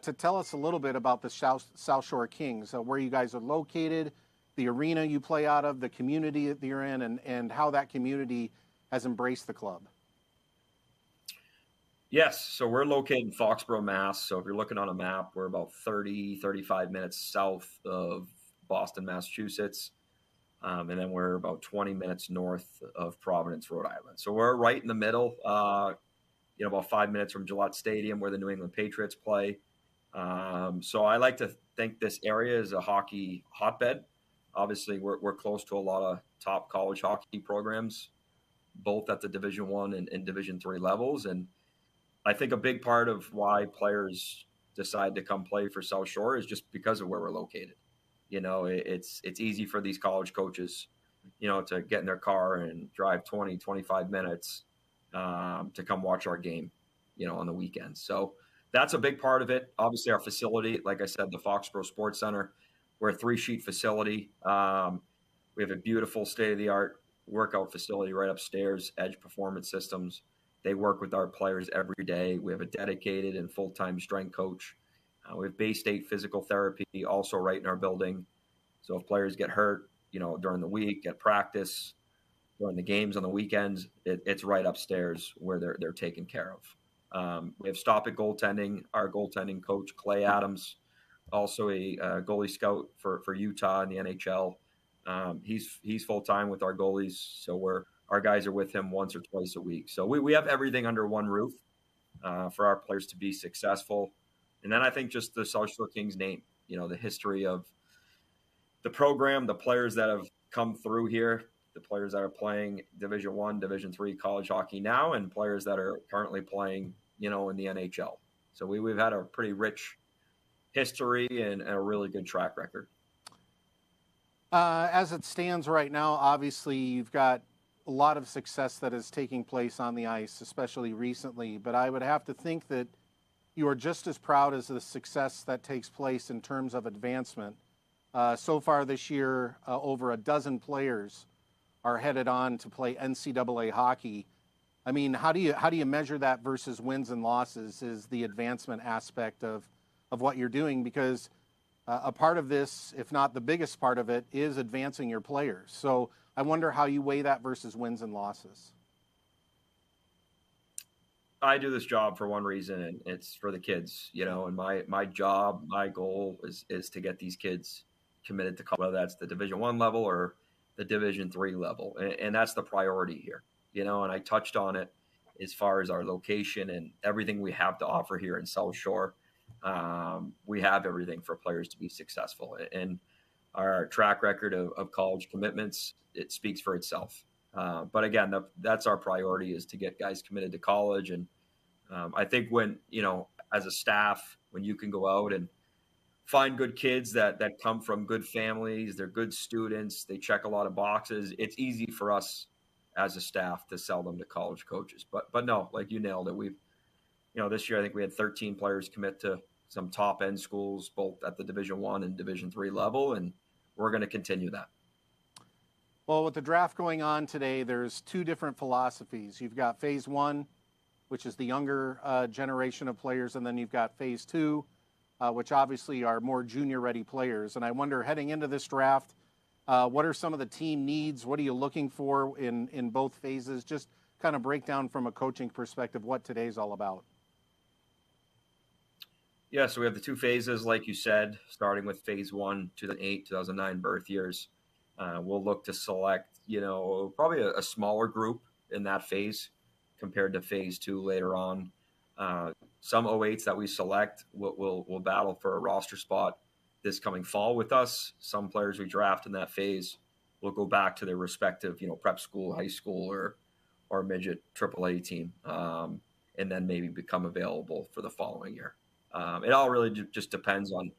to tell us a little bit about the South Shore Kings, where you guys are located, the arena you play out of, the community that you're in, and how that community has embraced the club. Yes. So we're located in Foxborough, Mass. So if you're looking on a map, we're about 35 minutes south of Boston, Massachusetts. And then we're about 20 minutes north of Providence, Rhode Island. So we're right in the middle, about 5 minutes from Gillette Stadium where the New England Patriots play. So I like to think this area is a hockey hotbed. Obviously, we're close to a lot of top college hockey programs, both at the Division I and Division III levels. And I think a big part of why players decide to come play for South Shore is just because of where we're located. It's easy for these college coaches, to get in their car and drive 20, 25 minutes to come watch our game, on the weekends. So that's a big part of it. Obviously, our facility, like I said, the Foxborough Sports Center, we're a 3-sheet facility. We have a beautiful state-of-the-art workout facility right upstairs, Edge Performance Systems. They work with our players every day. We have a dedicated and full-time strength coach. We have Bay State physical therapy also right in our building. So if players get hurt, during the week at practice, during the games on the weekends, it's right upstairs where they're taken care of. We have Stop It Goaltending. Our goaltending coach, Clay Adams, also a goalie scout for Utah in the NHL. He's full-time with our goalies. So our guys are with him once or twice a week. So we have everything under one roof for our players to be successful. And then I think just the South Shore Kings name, the history of the program, the players that have come through here, the players that are playing Division I, Division III college hockey now, and players that are currently playing, in the NHL. So we've had a pretty rich history and a really good track record. As it stands right now, obviously you've got a lot of success that is taking place on the ice, especially recently. But I would have to think that you are just as proud as the success that takes place in terms of advancement. So far this year, over a dozen players are headed on to play NCAA hockey. I mean, how do you measure that versus wins and losses? Is the advancement aspect of what you're doing? Because a part of this, if not the biggest part of it, is advancing your players. So I wonder how you weigh that versus wins and losses. I do this job for one reason, and it's for the kids, and my job, my goal is to get these kids committed to college, whether that's the Division I level or the Division III level. And that's the priority here, and I touched on it as far as our location and everything we have to offer here in South Shore. We have everything for players to be successful, and our track record of college commitments, it speaks for itself. But again, that's our priority, is to get guys committed to college. And I think when, as a staff, when you can go out and find good kids that come from good families, they're good students, they check a lot of boxes, it's easy for us as a staff to sell them to college coaches. But no, like you nailed it. We've, this year I think we had 13 players commit to some top end schools, both at the Division I and Division III level, and we're going to continue that. Well, with the draft going on today, there's two different philosophies. You've got Phase 1, which is the younger generation of players, and then you've got Phase 2, which obviously are more junior-ready players. And I wonder, heading into this draft, what are some of the team needs? What are you looking for in both phases? Just kind of break down from a coaching perspective what today's all about. Yeah, so we have the two phases, like you said, starting with Phase 1, 2008, 2009 birth years. We'll look to select, probably a smaller group in that phase compared to Phase 2 later on. Some 08s that we select will battle for a roster spot this coming fall with us. Some players we draft in that phase will go back to their respective, prep school, high school, or midget AAA team, and then maybe become available for the following year. It all really just depends on,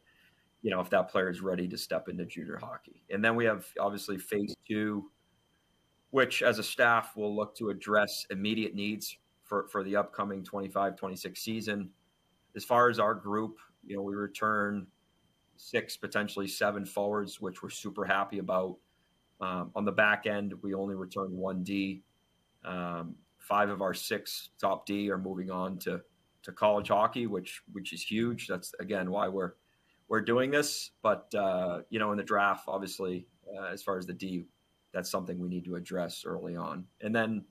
if that player is ready to step into junior hockey. And then we have obviously Phase 2, which as a staff will look to address immediate needs for the upcoming 25-26 season. As far as our group, we return 6, potentially 7 forwards, which we're super happy about. On the back end, we only returned 1 D. 5 of our 6 top D are moving on to college hockey, which is huge. That's again why we're doing this. But in the draft, obviously, as far as the D, that's something we need to address early on. And then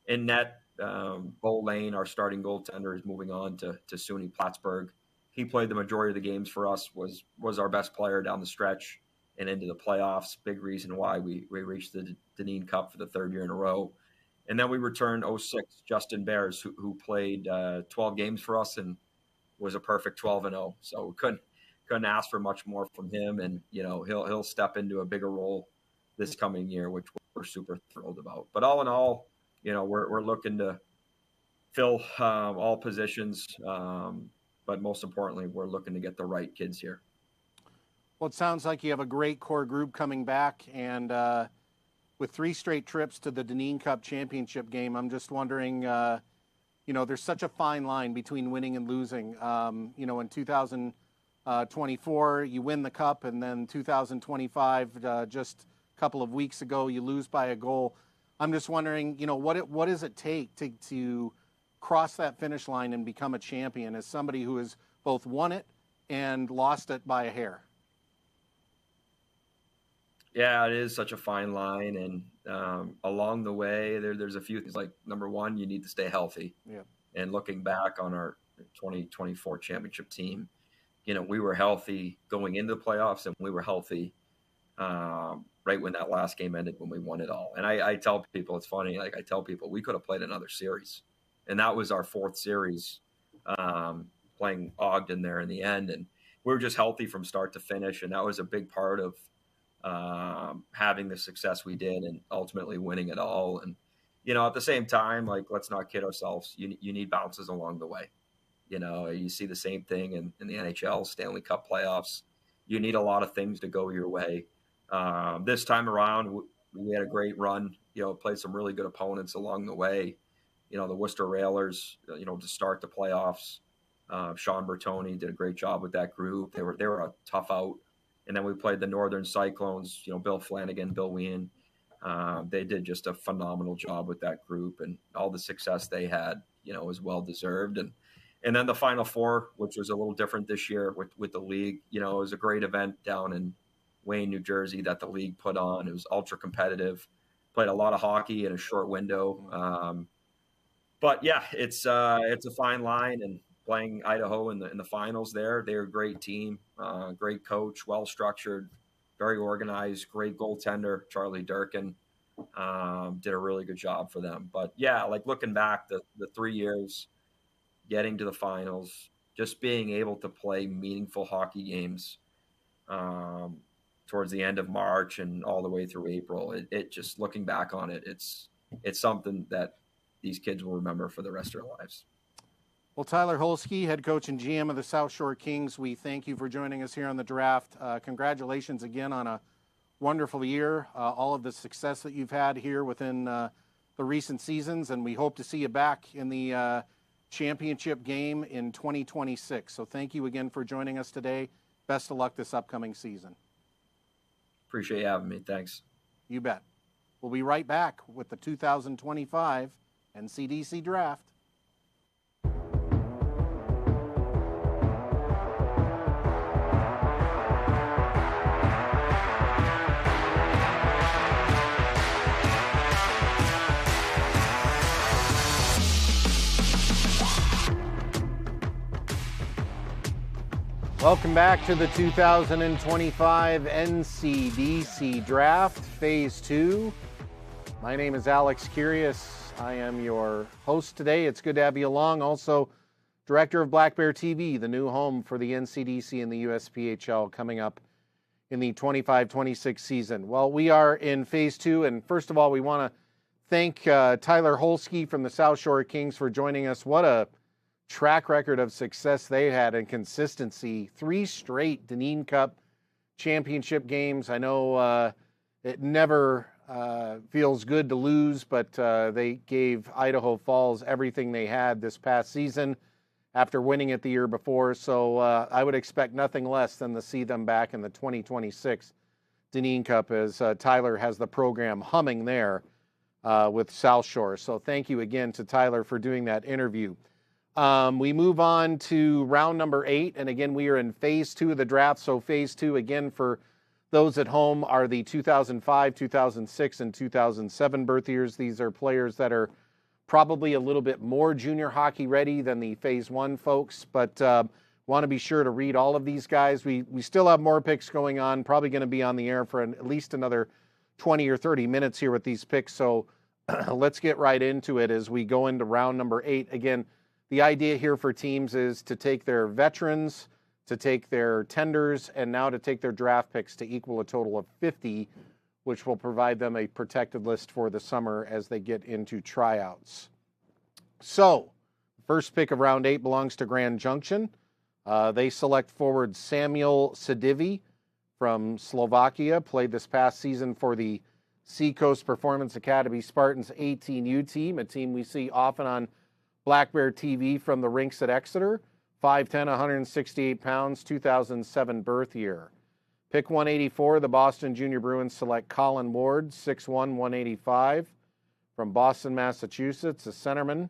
in net, Bo Lane, our starting goaltender, is moving on to SUNY Plattsburgh. He played the majority of the games for us, was our best player down the stretch and into the playoffs. Big reason why we reached the Deneen Cup for the 3rd year in a row. And then we returned 06 Justin Bears, who played 12 games for us and was a perfect 12-0. So we couldn't ask for much more from him. And he'll step into a bigger role this coming year, which we're super thrilled about. But all in all, we're looking to fill all positions. But most importantly, we're looking to get the right kids here. Well, it sounds like you have a great core group coming back, and with 3 straight trips to the Deneen Cup championship game, I'm just wondering, there's such a fine line between winning and losing. In 2024, you win the cup, and then 2025, just a couple of weeks ago, you lose by a goal. I'm just wondering, what does it take to cross that finish line and become a champion as somebody who has both won it and lost it by a hair? Yeah, it is such a fine line. And along the way, there's a few things. Like, number one, you need to stay healthy. Yeah. And looking back on our 2024 championship team, we were healthy going into the playoffs, and we were healthy right when that last game ended, when we won it all. And I tell people, it's funny, I tell people we could have played another series. And that was our 4th series, playing Ogden there in the end. And we were just healthy from start to finish. And that was a big part of having the success we did and ultimately winning it all. And, at the same time, let's not kid ourselves. You need bounces along the way. You see the same thing in the NHL, Stanley Cup playoffs. You need a lot of things to go your way. This time around, we had a great run, played some really good opponents along the way. The Worcester Railers, to start the playoffs. Sean Bertoni did a great job with that group. They were a tough out. And then we played the Northern Cyclones, Bill Flanagan, Bill Wien. They did just a phenomenal job with that group, and all the success they had, was well-deserved. And then the Final Four, which was a little different this year with the league, it was a great event down in Wayne, New Jersey that the league put on. It was ultra competitive, played a lot of hockey in a short window. But yeah, it's a fine line, and playing Idaho in the finals there, they're a great team, great coach, well-structured, very organized, great goaltender, Charlie Durkin, did a really good job for them. But yeah, looking back, the 3 years, getting to the finals, just being able to play meaningful hockey games towards the end of March and all the way through April, it just, looking back on it, it's something that these kids will remember for the rest of their lives. Well, Tyler Holsky, head coach and GM of the South Shore Kings, we thank you for joining us here on the draft. Congratulations again on a wonderful year, all of the success that you've had here within the recent seasons, and we hope to see you back in the championship game in 2026. So thank you again for joining us today. Best of luck this upcoming season. Appreciate you having me. Thanks. You bet. We'll be right back with the 2025 NCDC Draft. Welcome back to the 2025 NCDC Draft, Phase 2. My name is Alex Kyrias. I am your host today. It's good to have you along. Also, Director of Black Bear TV, the new home for the NCDC and the USPHL coming up in the 25-26 season. Well, we are in Phase 2, and first of all, we want to thank Tyler Holsky from the South Shore Kings for joining us. What a track record of success they had and consistency. 3 straight Deneen Cup championship games. I know it never Feels good to lose, but they gave Idaho Falls everything they had this past season after winning it the year before. So I would expect nothing less than to see them back in the 2026 Dineen Cup, as Tyler has the program humming there with South Shore. So thank you again to Tyler for doing that interview. We move on to round number 8, and again, we are in phase 2 of the draft. So phase 2, again, for those at home, are the 2005, 2006, and 2007 birth years. These are players that are probably a little bit more junior hockey ready than the phase 1 folks, but want to be sure to read all of these guys. We still have more picks going on, probably going to be on the air for at least another 20 or 30 minutes here with these picks. So let's get right into it as we go into round number 8. Again, the idea here for teams is to take their veterans, to take their tenders, and now to take their draft picks to equal a total of 50, which will provide them a protected list for the summer as they get into tryouts. So, first pick of round 8 belongs to Grand Junction. They select forward Samuel Sedivi from Slovakia, played this past season for the Seacoast Performance Academy Spartans 18U team, a team we see often on Black Bear TV from the rinks at Exeter. 5'10", 168 pounds, 2007 birth year. Pick 184, the Boston Junior Bruins select Colin Ward, 6'1", 185, from Boston, Massachusetts, a centerman.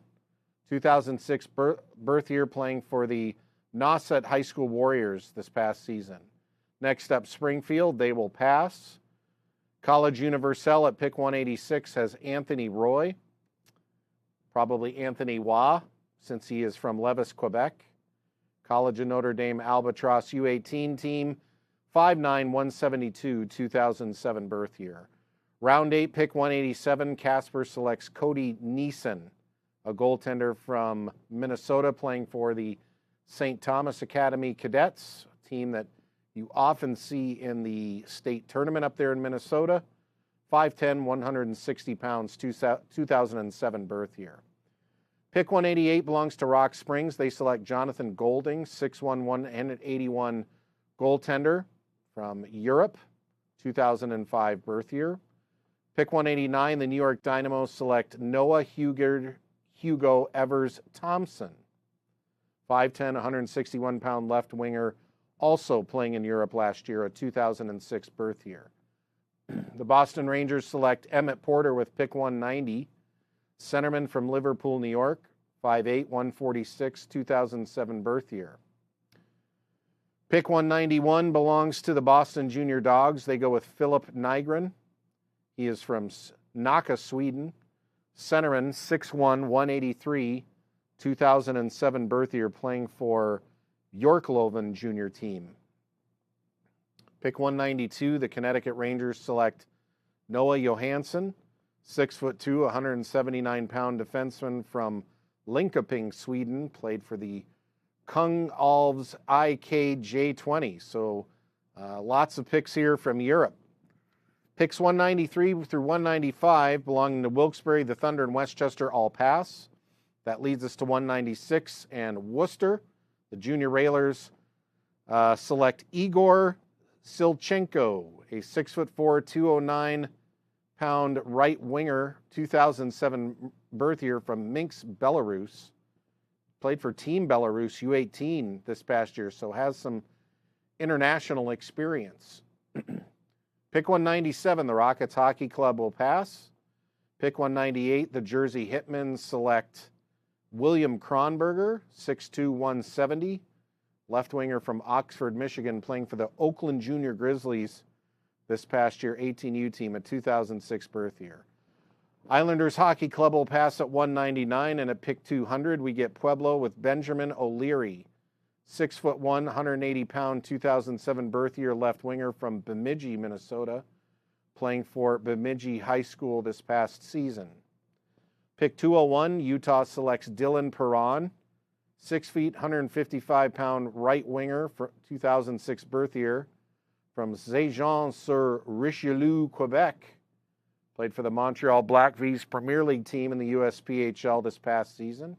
2006 birth year, playing for the Nauset High School Warriors this past season. Next up, Springfield, they will pass. College Universelle at pick 186 has Anthony Roy, probably Anthony Waugh, since he is from Levis, Quebec. College of Notre Dame Albatross U18 team, 5'9", 172, 2007 birth year. Round 8, pick 187, Casper selects Cody Neeson, a goaltender from Minnesota, playing for the St. Thomas Academy Cadets, a team that you often see in the state tournament up there in Minnesota. 5'10", 160 pounds, 2007 birth year. Pick 188 belongs to Rock Springs. They select Jonathan Golding, 6'1", 181 goaltender from Europe, 2005 birth year. Pick 189, the New York Dynamo select Noah Hugo Evers Thompson, 5'10", 161-pound left winger, also playing in Europe last year, a 2006 birth year. The Boston Rangers select Emmett Porter with pick 190, centerman from Liverpool, New York, 5'8", 146, 2007 birth year. Pick 191 belongs to the Boston Junior Dogs. They go with Philip Nygren. He is from Nacka, Sweden. Centerman, 6'1", 183, 2007 birth year, playing for Yorkloven Junior team. Pick 192, the Connecticut Rangers select Noah Johansson, 6'2", 179-pound defenseman from Linkoping, Sweden, played for the Kung Alves IKJ20. So lots of picks here from Europe. Picks 193 through 195 belonging to Wilkes-Barre, the Thunder, and Westchester all pass. That leads us to 196 and Worcester. The Junior Railers select Igor Silchenko, a 6'4", 209-pound right winger, 2007 birth year from Minsk, Belarus. Played for Team Belarus U18 this past year, so has some international experience. Pick 197, the Rockets Hockey Club will pass. Pick 198, the Jersey Hitmen select William Kronberger, 6'2", 170, left winger from Oxford, Michigan, playing for the Oakland Junior Grizzlies this past year, 18U team, a 2006 birth year. Islanders Hockey Club will pass at 199, and at pick 200, we get Pueblo with Benjamin O'Leary, 6'1", 180-pound, 2007 birth year left winger from Bemidji, Minnesota, playing for Bemidji High School this past season. Pick 201, Utah selects Dylan Perron, 6 feet, 155-pound right winger for 2006 birth year from Saint-Jean-sur-Richelieu, Quebec. Played for the Montreal Blackvies Premier League team in the USPHL this past season.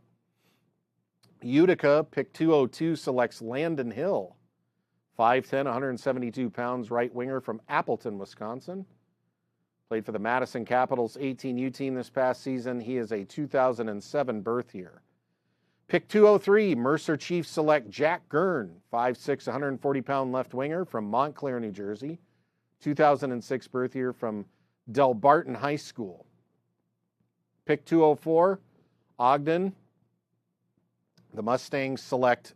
Utica, pick 202, selects Landon Hill, 5'10", 172 pounds, right winger from Appleton, Wisconsin. Played for the Madison Capitals 18U team this past season. He is a 2007 birth year. Pick 203, Mercer Chiefs select Jack Gurn, 5'6", 140-pound left winger from Montclair, New Jersey. 2006 birth year from Del Barton High School. Pick 204, Ogden. The Mustangs select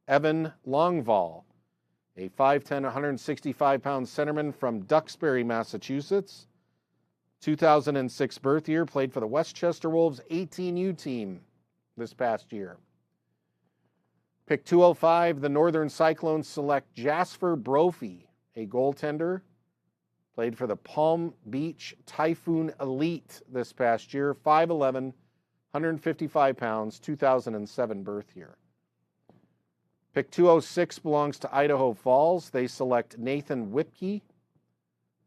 Evan Longval, a 5'10", 165-pound centerman from Duxbury, Massachusetts. 2006 birth year, played for the Westchester Wolves 18U team this past year. Pick 205, the Northern Cyclones select Jasper Brophy, a goaltender. Played for the Palm Beach Typhoon Elite this past year, 5'11", 155 pounds, 2007 birth year. Pick 206 belongs to Idaho Falls. They select Nathan Whipke,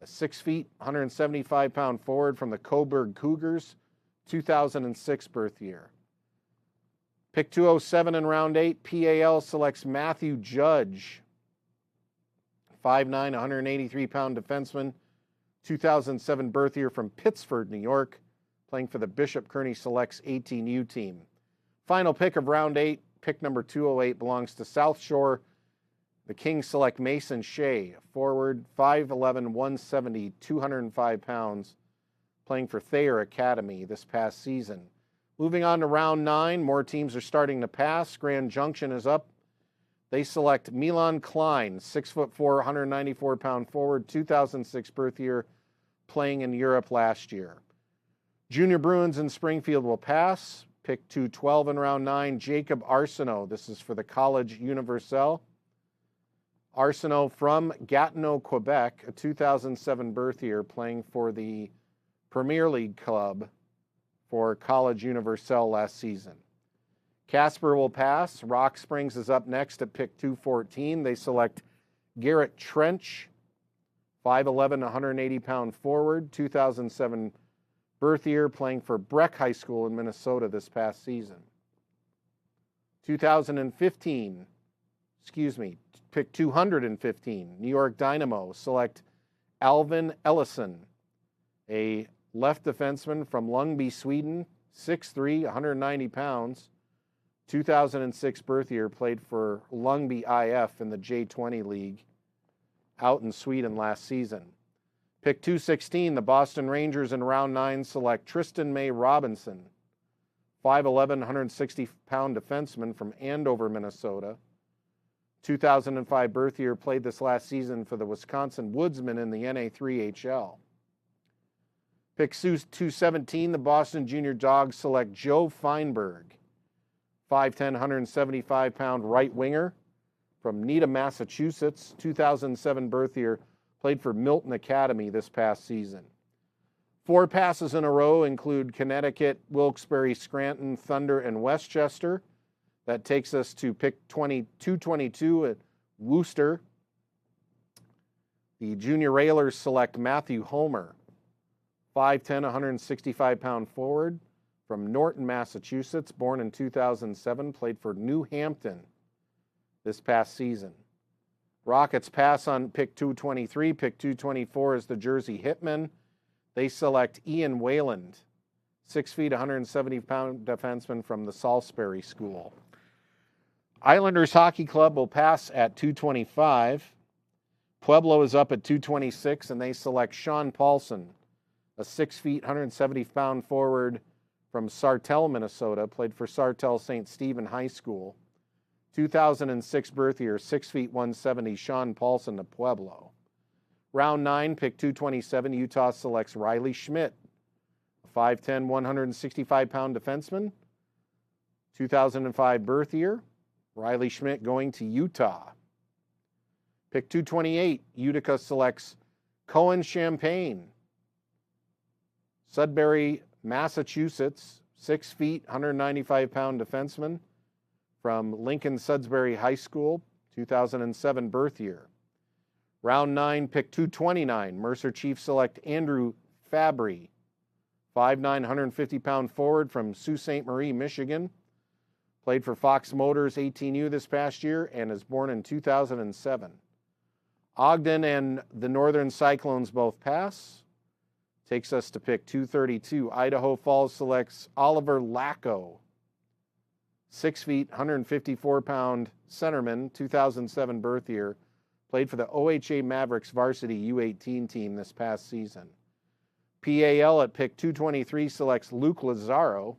a 6 feet, 175-pound forward from the Coburg Cougars, 2006 birth year. Pick 207 in round 8, PAL selects Matthew Judge, 5'9", 183-pound defenseman, 2007 birth year from Pittsford, New York, playing for the Bishop Kearney Selects 18U team. Final pick of round 8, pick number 208, belongs to South Shore. The Kings select Mason Shea, forward, 5'11", 170, 205 pounds, playing for Thayer Academy this past season. Moving on to round 9, more teams are starting to pass. Grand Junction is up. They select Milan Klein, 6'4", 194-pound forward, 2006 birth year, playing in Europe last year. Junior Bruins in Springfield will pass. Pick 212 in round 9, Jacob Arsenault. This is for the College Universelle. Arsenault from Gatineau, Quebec, a 2007 birth year, playing for the Premier League club for College Universelle last season. Casper will pass. Rock Springs is up next at pick 214. They select Garrett Trench, 5'11", 180-pound forward, 2007 birth year, playing for Breck High School in Minnesota this past season. 215, pick 215, New York Dynamo select Alvin Ellison, a left defenseman from Ljungby, Sweden, 6'3", 190 pounds, 2006 birth year, played for Ljungby IF in the J20 League out in Sweden last season. Pick 216, the Boston Rangers in round 9 select Tristan May Robinson, 5'11", 160-pound defenseman from Andover, Minnesota. 2005 birth year, played this last season for the Wisconsin Woodsmen in the NA3HL. Pick 217, the Boston Junior Dogs select Joe Feinberg, 5'10", 175-pound right winger from Needham, Massachusetts, 2007 birth year, played for Milton Academy this past season. 4 passes in a row include Connecticut, Wilkes-Barre, Scranton, Thunder, and Westchester. That takes us to pick 222 at Worcester. The Junior Railers select Matthew Homer, 5'10", 165-pound forward from Norton, Massachusetts, born in 2007, played for New Hampton this past season. Rockets pass on pick 223. Pick 224 is the Jersey Hitmen. They select Ian Wayland, 6 feet, 170-pound defenseman from the Salisbury School. Islanders Hockey Club will pass at 225. Pueblo is up at 226, and they select Sean Paulson, a 6 feet, 170-pound forward from Sartell, Minnesota, played for Sartell St. Stephen High School. 2006 birth year, 6 feet, 170, Sean Paulson to Pueblo. Round 9, pick 227, Utah selects Riley Schmidt, a 5'10", 165-pound defenseman. 2005 birth year, Riley Schmidt going to Utah. Pick 228, Utica selects Cohen Champagne, Sudbury, Massachusetts, 6 feet, 195-pound defenseman from Lincoln Sudbury High School, 2007 birth year. Round 9, pick 229, Mercer Chiefs select Andrew Fabry, 5'9", 150-pound forward from Sault Ste. Marie, Michigan. Played for Fox Motors 18U this past year and is born in 2007. Ogden and the Northern Cyclones both pass. Takes us to pick 232. Idaho Falls selects Oliver Lacko. 6 feet, 154-pound centerman, 2007 birth year. Played for the OHA Mavericks varsity U18 team this past season. PAL at pick 223 selects Luke Lazaro.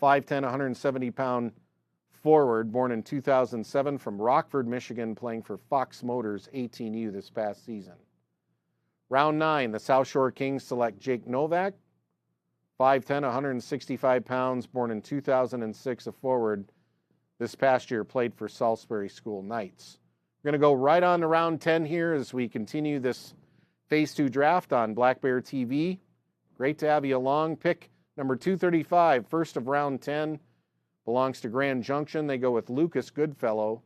5'10", 170-pound forward, born in 2007 from Rockford, Michigan, playing for Fox Motors 18U this past season. Round 9, the South Shore Kings select Jake Novak. 5'10", 165 pounds, born in 2006, a forward. This past year played for Salisbury School Knights. We're going to go right on to round 10 here as we continue this Phase 2 draft on Black Bear TV. Great to have you along. Pick number 235, first of round 10, belongs to Grand Junction. They go with Lucas Goodfellow,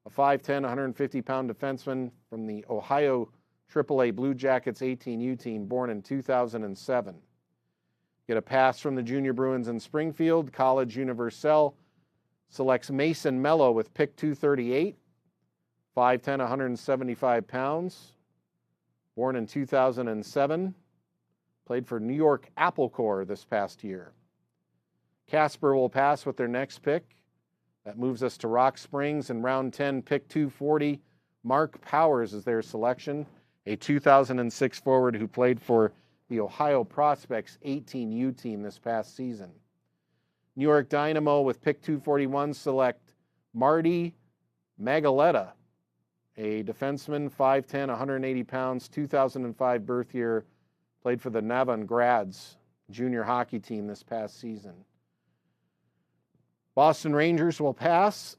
a 5'10", 150-pound defenseman from the Ohio AAA Blue Jackets 18U team, born in 2007. Get a pass from the Junior Bruins in Springfield. College Universal selects Mason Mello with pick 238, 5'10", 175 pounds, born in 2007. Played for New York Apple Corps this past year. Casper will pass with their next pick. That moves us to Rock Springs in round 10, pick 240. Mark Powers is their selection, a 2006 forward who played for the Ohio Prospects 18U team this past season. New York Dynamo with pick 241 select Marty Magaletta, a defenseman, 5'10", 180 pounds, 2005 birth year, played for the Navan Grads junior hockey team this past season. Boston Rangers will pass.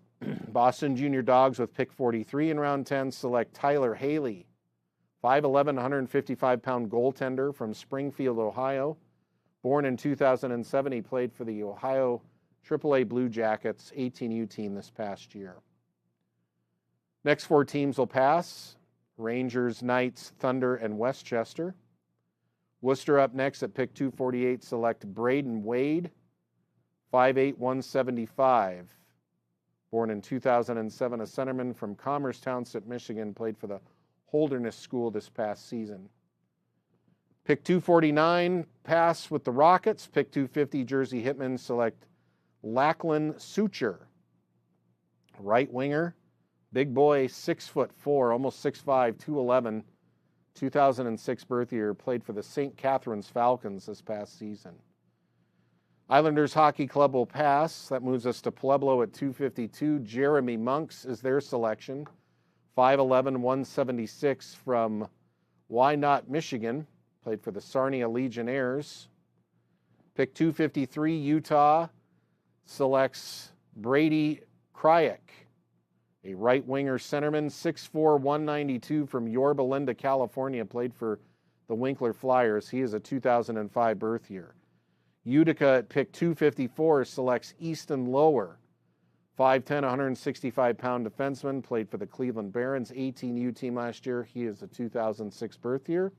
Boston Junior Dogs with pick 43 in round 10 select Tyler Haley, 5'11", 155-pound goaltender from Springfield, Ohio. Born in 2007, he played for the Ohio AAA Blue Jackets 18U team this past year. Next 4 teams will pass: Rangers, Knights, Thunder, and Westchester. Worcester up next at pick 248 select Braden Wade, 5'8", 175. Born in 2007, a centerman from Commerce Township, Michigan, played for the Holderness School this past season. Pick 249, pass with the Rockets. Pick 250, Jersey Hitmen select Lachlan Suture, right winger, big boy, 6'4", almost 6'5", 211, 2006 birth year, played for the St. Catharines Falcons this past season. Islanders Hockey Club will pass. That moves us to Pueblo at 252. Jeremy Monks is their selection, 5'11", 176 from Wynot, Michigan. Played for the Sarnia Legionnaires. Pick 253, Utah selects Brady Kryek, a right winger centerman, 6'4", 192 from Yorba Linda, California. Played for the Winkler Flyers. He is a 2005 birth year. Utica at pick 254 selects Easton Lower, 5'10", 165-pound defenseman. Played for the Cleveland Barons 18U team last year. He is a 2006 birth year.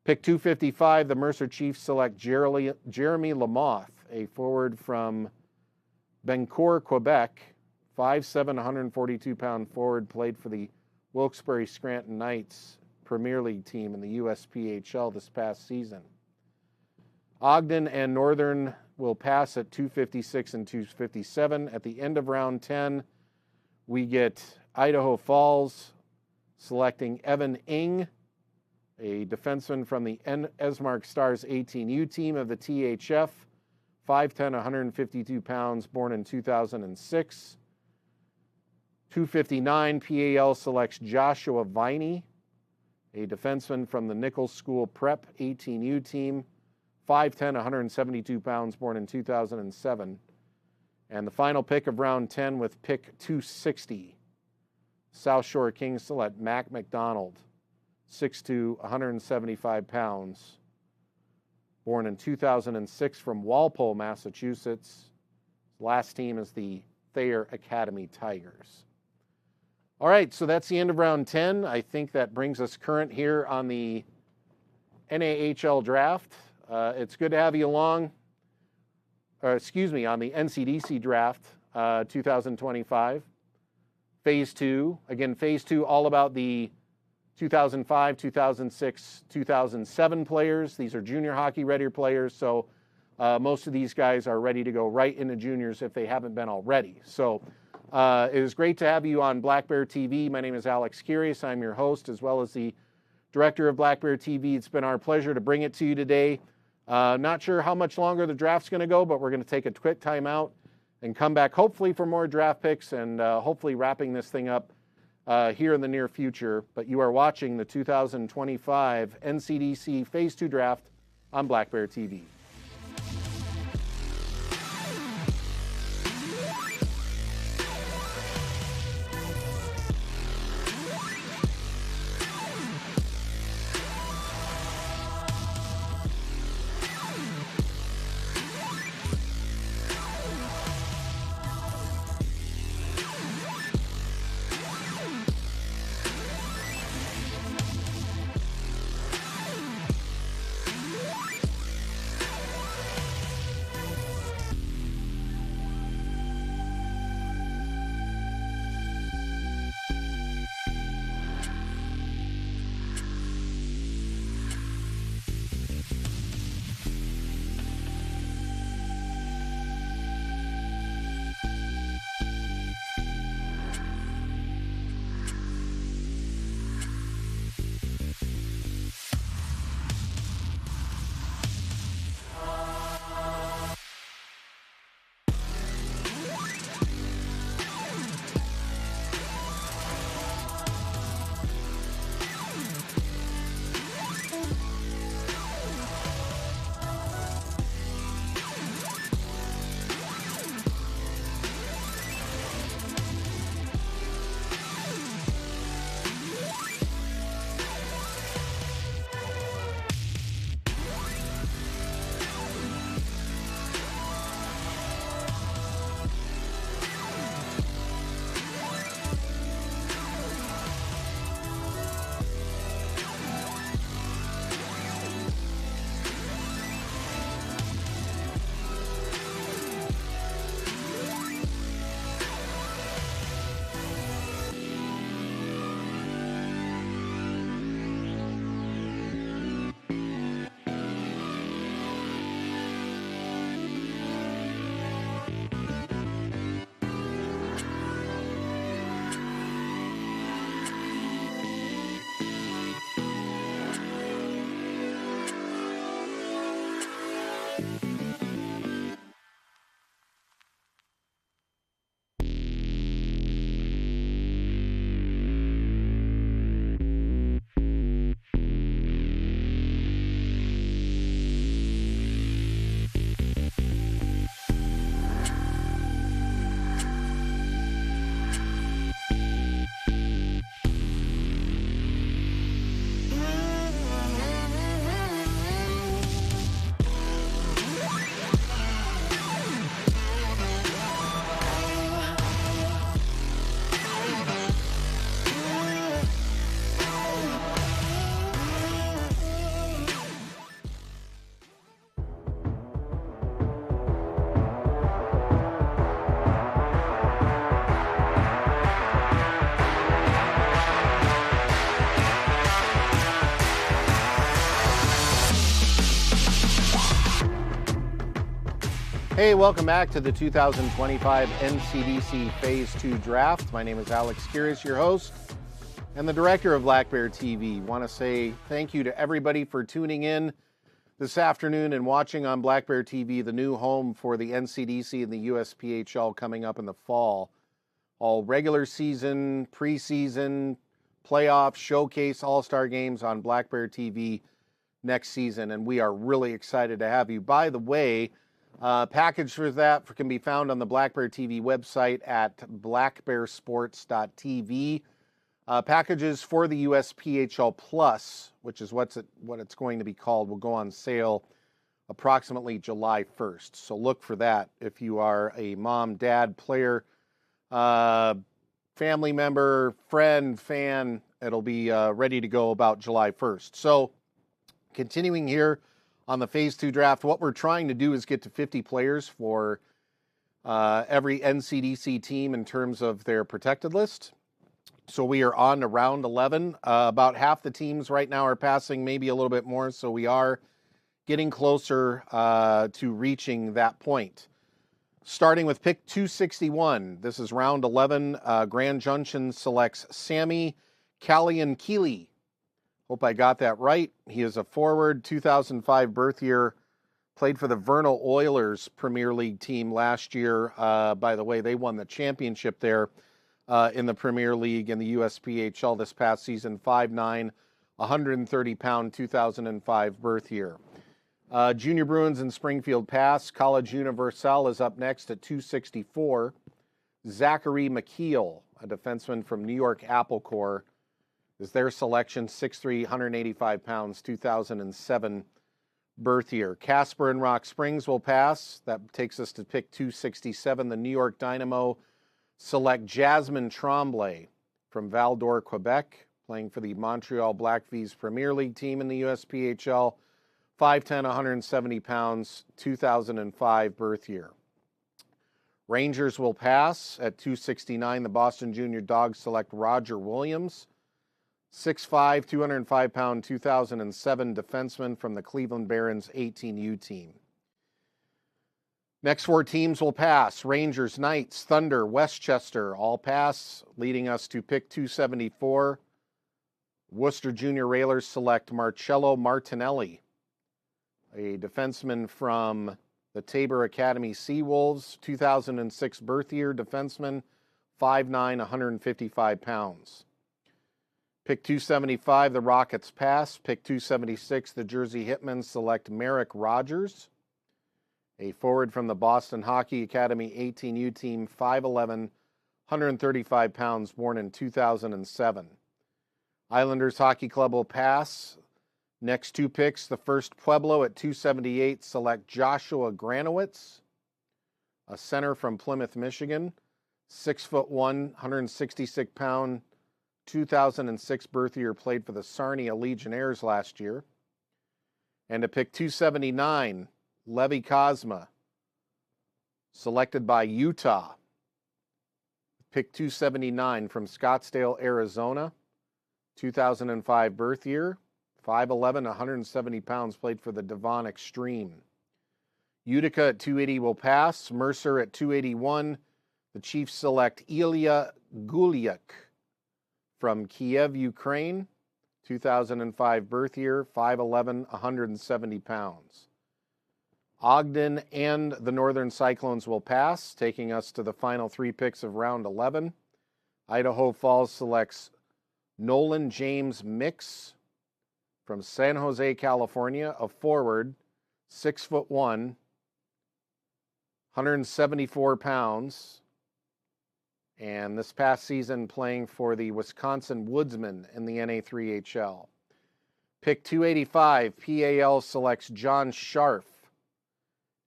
Pick 255, the Mercer Chiefs select Jeremy Lamoth, a forward from Bencourt, Quebec, 5'7", 142-pound forward. Played for the Wilkes-Barre Scranton Knights Premier League team in the USPHL this past season. Ogden and Northern will pass at 256 and 257. At the end of round 10, we get Idaho Falls selecting Evan Ing, a defenseman from the Esmark Stars 18U team of the THF, 5'10", 152 pounds, born in 2006. 259, PAL selects Joshua Viney, a defenseman from the Nichols School Prep 18U team, 5'10", 172 pounds, born in 2007. And the final pick of round 10 with pick 260. South Shore Kings select Mac McDonald, 6'2", 175 pounds, born in 2006 from Walpole, Massachusetts. Last team is the Thayer Academy Tigers. All right, so that's the end of round 10. I think that brings us current here on the NAHL draft. It's good to have you along, on the NCDC draft 2025. Phase 2. Again, Phase 2, all about the 2005, 2006, 2007 players. These are junior hockey ready players, so most of these guys are ready to go right into juniors if they haven't been already. So it is great to have you on Black Bear TV. My name is Alex Kyrias. I'm your host as well as the director of Black Bear TV. It's been our pleasure to bring it to you today. Not sure how much longer the draft's going to go, but we're going to take a quick time out and come back hopefully for more draft picks and hopefully wrapping this thing up here in the near future. But you are watching the 2025 NCDC Phase 2 Draft on Black Bear TV. Hey, welcome back to the 2025 NCDC Phase 2 Draft. My name is Alex Kyrias, your host and the director of Black Bear TV. Want to say thank you to everybody for tuning in this afternoon and watching on Black Bear TV, the new home for the NCDC and the USPHL coming up in the fall. All regular season, preseason, playoff, showcase, all-star games on Black Bear TV next season, and we are really excited to have you. By the way, package for that can be found on the Black Bear TV website at blackbearsports.tv. Packages for the USPHL Plus, which is what it's going to be called, will go on sale approximately July 1st. So look for that if you are a mom, dad, player, family member, friend, fan. It'll be ready to go about July 1st. So continuing here on the Phase 2 draft, what we're trying to do is get to 50 players for every NCDC team in terms of their protected list. So we are on to round 11. About half the teams right now are passing, maybe a little bit more. So we are getting closer to reaching that point. Starting with pick 261. This is round 11. Grand Junction selects Sammy Kallian-Keeley. Hope I got that right. He is a forward, 2005 birth year. Played for the Vernal Oilers Premier League team last year. By the way, they won the championship there in the Premier League in the USPHL this past season. 5'9", 130-pound, 2005 birth year. Junior Bruins in Springfield pass. College Universal is up next at 264. Zachary McKeel, a defenseman from New York Apple Corps, is their selection. 6'3", 185 pounds, 2007 birth year. Casper and Rock Springs will pass. That takes us to pick 267. The New York Dynamo select Jasmine Tremblay from Val-d'Or, Quebec, playing for the Montreal Blackfees Premier League team in the USPHL. 5'10", 170 pounds, 2005 birth year. Rangers will pass at 269. The Boston Junior Dogs select Roger Williams, 6'5", 205-pound, 2007 defenseman from the Cleveland Barons 18U team. Next four teams will pass. Rangers, Knights, Thunder, Westchester, all pass, leading us to pick 274. Worcester Junior Railers select Marcello Martinelli, a defenseman from the Tabor Academy Seawolves, 2006 birth year defenseman, 5'9", 155 pounds. Pick 275, the Rockets pass. Pick 276, the Jersey Hitmen select Merrick Rogers, a forward from the Boston Hockey Academy 18U team, 5'11", 135 pounds, born in 2007. Islanders Hockey Club will pass. Next two picks, the first Pueblo at 278 select Joshua Granowitz, a center from Plymouth, Michigan, 6'1", 166-pound, 2006 birth year, played for the Sarnia Legionnaires last year. And to pick 279, Levi Kozma, selected by Utah. Pick 279 from Scottsdale, Arizona, 2005 birth year. 5'11", 170 pounds, played for the Devon Extreme. Utica at 280 will pass. Mercer at 281. The Chiefs select Ilya Guliak from Kiev, Ukraine, 2005 birth year, 5'11", 170 pounds. Ogden and the Northern Cyclones will pass, taking us to the final three picks of round 11. Idaho Falls selects Nolan James Mix from San Jose, California, a forward, 6'1", 174 pounds, and this past season playing for the Wisconsin Woodsmen in the NA3HL. Pick 285, PAL selects John Scharf,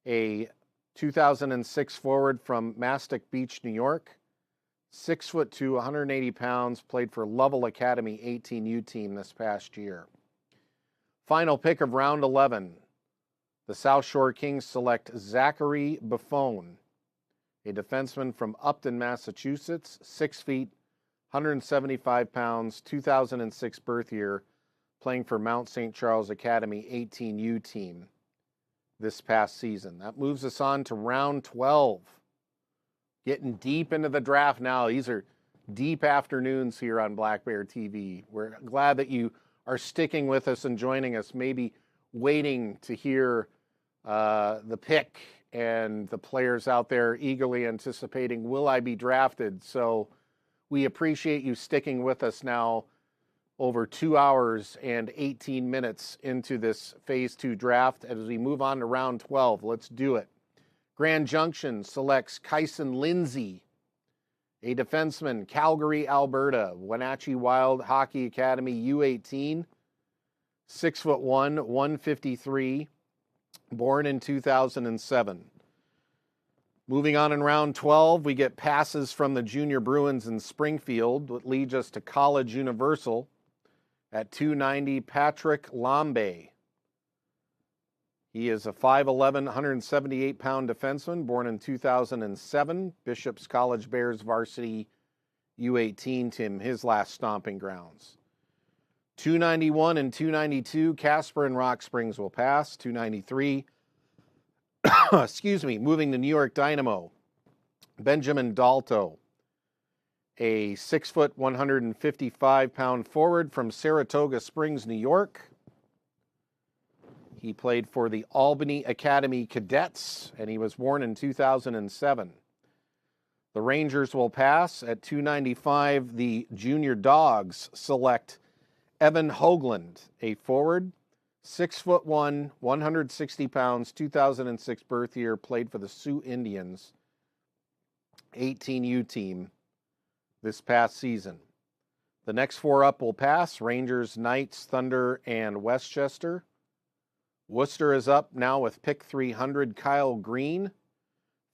a 2006 forward from Mastic Beach, New York, 6'2", 180 pounds, played for Lovell Academy 18U team this past year. Final pick of round 11. The South Shore Kings select Zachary Buffon, a defenseman from Upton, Massachusetts, 6 feet, 175 pounds, 2006 birth year, playing for Mount St. Charles Academy 18U team this past season. That moves us on to round 12. Getting deep into the draft now. These are deep afternoons here on Black Bear TV. We're glad that you are sticking with us and joining us, maybe waiting to hear the pick and the players out there eagerly anticipating, will I be drafted? So we appreciate you sticking with us now over 2 hours and 18 minutes into this Phase 2 draft. As we move on to round 12, let's do it. Grand Junction selects Kyson Lindsay, a defenseman, Calgary, Alberta, Wenatchee Wild Hockey Academy U18, 6'1", 153, born in 2007. Moving on in round 12, we get passes from the Junior Bruins in Springfield, which leads us to College Universal at 290, Patrick Lambe. He is a 5'11", 178-pound defenseman, born in 2007, Bishop's College Bears varsity U18 team, his last stomping grounds. 291 and 292, Casper and Rock Springs will pass. 293, excuse me, moving to New York Dynamo, Benjamin Dalto, a 6-foot, 155-pound forward from Saratoga Springs, New York. He played for the Albany Academy Cadets, and he was born in 2007. The Rangers will pass. At 295, the Junior Dogs select Evan Hoagland, a forward, 6'1", 160 pounds, 2006 birth year, played for the Sioux Indians, 18U team this past season. The next four up will pass: Rangers, Knights, Thunder, and Westchester. Worcester is up now with pick 300, Kyle Green,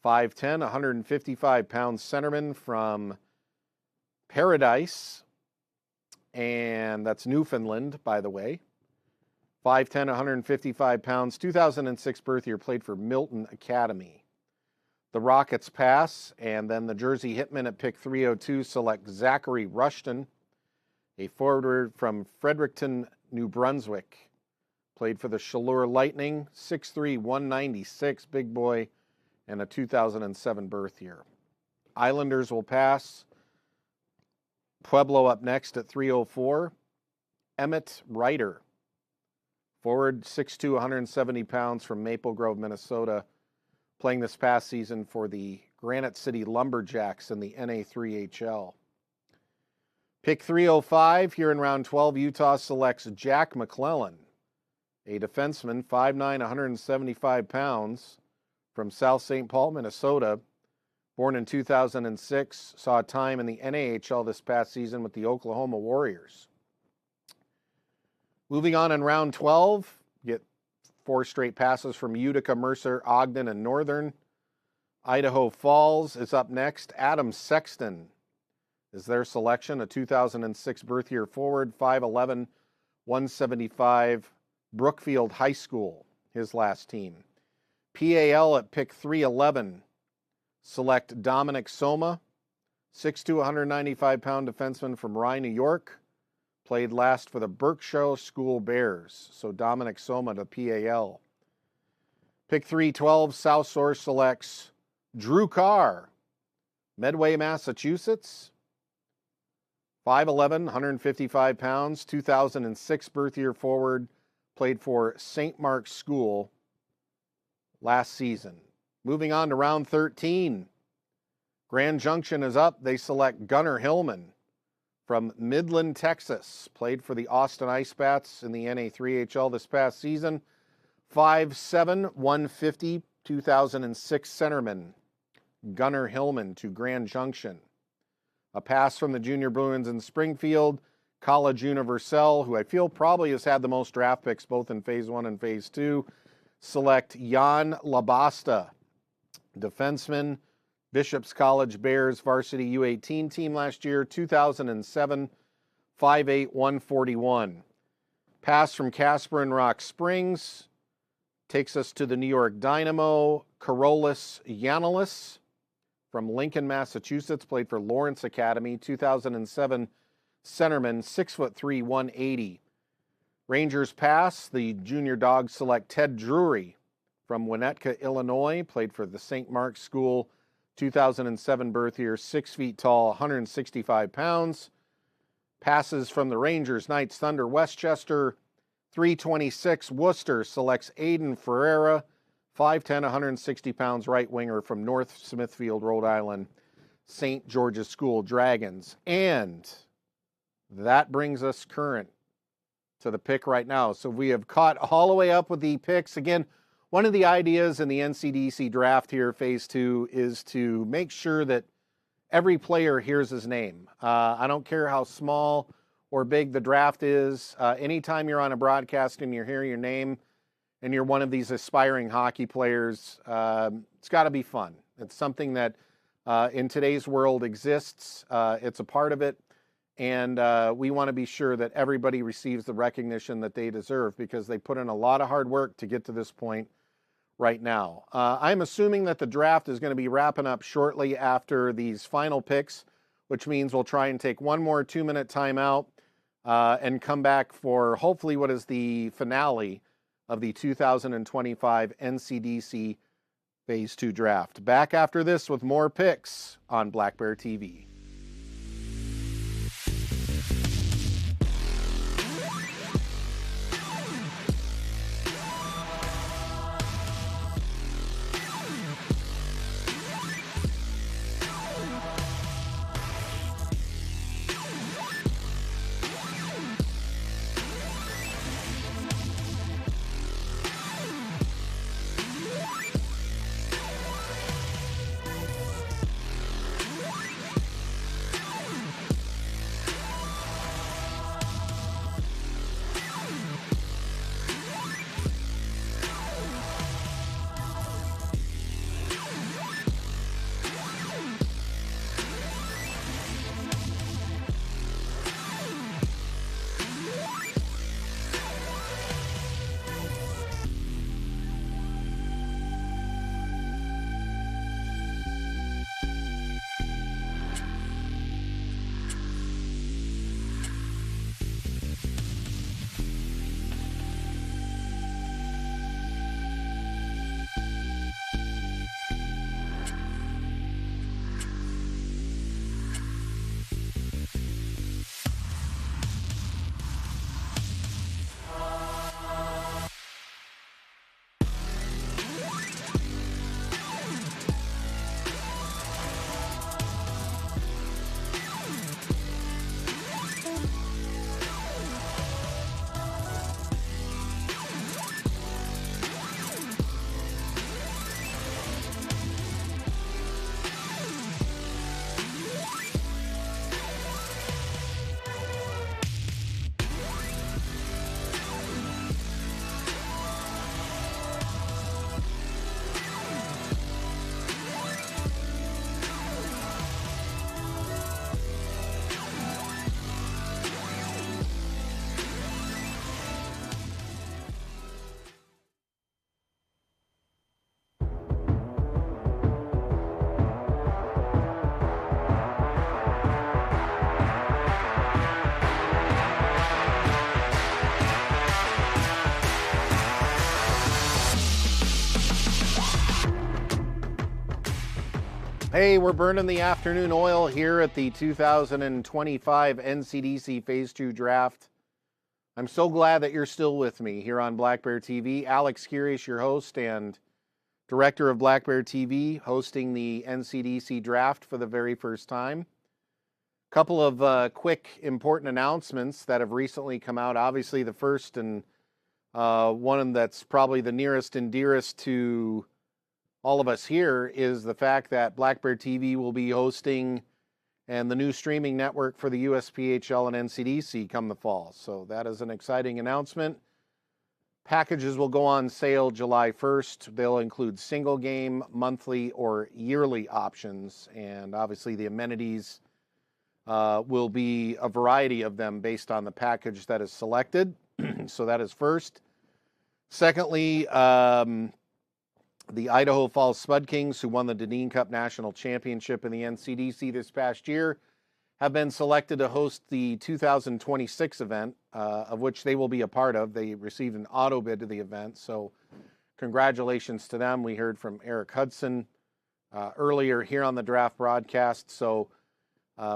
5'10", 155-pound centerman from Paradise, and that's Newfoundland, by the way. 5'10", 155 pounds, 2006 birth year, played for Milton Academy. The Rockets pass, and then the Jersey Hitmen at pick 302 select Zachary Rushton, a forward from Fredericton, New Brunswick. Played for the Chaleur Lightning, 6'3", 196, big boy, and a 2007 birth year. Islanders will pass. Pueblo up next at 304. Emmett Ryder, forward, 6'2", 170 pounds from Maple Grove, Minnesota, playing this past season for the Granite City Lumberjacks in the NA3HL. Pick 305 here in round 12, Utah selects Jack McClellan, a defenseman, 5'9", 175 pounds from South St. Paul, Minnesota, born in 2006, saw time in the NAHL this past season with the Oklahoma Warriors. Moving on in round 12, get 4 straight passes from Utica, Mercer, Ogden, and Northern. Idaho Falls is up next. Adam Sexton is their selection, a 2006 birth year forward, 5'11", 175, Brookfield High School, his last team. PAL at pick 311, select Dominic Soma, 6'2", 195-pound defenseman from Rye, New York. Played last for the Berkshire School Bears, so Dominic Soma to PAL. Pick 312, South Shore selects Drew Carr, Medway, Massachusetts. 5'11", 155 pounds, 2006 birth year forward, played for St. Mark's School last season. Moving on to round 13. Grand Junction is up. They select Gunnar Hillman from Midland, Texas. Played for the Austin Ice Bats in the NA3HL this past season. 5'7", 150, 2006 centerman. Gunnar Hillman to Grand Junction. A pass from the Junior Bruins in Springfield. College Universal, who I feel probably has had the most draft picks both in Phase 1 and Phase 2. Select Jan Labasta, defenseman, Bishop's College Bears varsity U18 team last year, 2007, 5'8", 141. Pass from Casper and Rock Springs takes us to the New York Dynamo. Carolus Yanolis from Lincoln, Massachusetts, played for Lawrence Academy, 2007 centerman, 6'3", 180. Rangers pass. The Junior Dogs select Ted Drury from Winnetka, Illinois, played for the St. Mark's School, 2007 birth year, 6 feet tall, 165 pounds. Passes from the Rangers, Knights, Thunder, Westchester. 326, Worcester selects Aiden Ferreira, 5'10", 160 pounds, right winger from North Smithfield, Rhode Island, St. George's School Dragons. And that brings us current to the pick right now. So we have caught all the way up with the picks. Again, one of the ideas in the NCDC draft here, Phase 2, is to make sure that every player hears his name. I don't care how small or big the draft is. Anytime you're on a broadcast and you're hearing your name and you're one of these aspiring hockey players, it's got to be fun. It's something that in today's world exists. It's a part of it. And we want to be sure that everybody receives the recognition that they deserve because they put in a lot of hard work to get to this point right now. I'm assuming that the draft is going to be wrapping up shortly after these final picks which means we'll try and take one more 2-minute timeout and come back for hopefully what is the finale of the 2025 NCDC Phase 2 draft. Back after this with more picks on Black Bear TV. Hey, we're burning the afternoon oil here at the 2025 NCDC Phase 2 draft. I'm so glad that you're still with me here on Black Bear TV. Alex Kyrias, your host and director of Black Bear TV, hosting the NCDC draft for the very first time. A couple of quick, important announcements that have recently come out. Obviously, the first and one that's probably the nearest and dearest to all of us here is the fact that Black Bear TV will be hosting and the new streaming network for the USPHL and NCDC come the fall. So that is an exciting announcement. Packages will go on sale July 1st. They'll include single game, monthly, or yearly options. And obviously the amenities will be a variety of them based on the package that is selected. So that is first. Secondly, the Idaho Falls Spud Kings, who won the Deneen Cup National Championship in the NCDC this past year, have been selected to host the 2026 event, of which they will be a part of. They received an auto bid to the event, so congratulations to them. We heard from Eric Hudson earlier here on the draft broadcast, so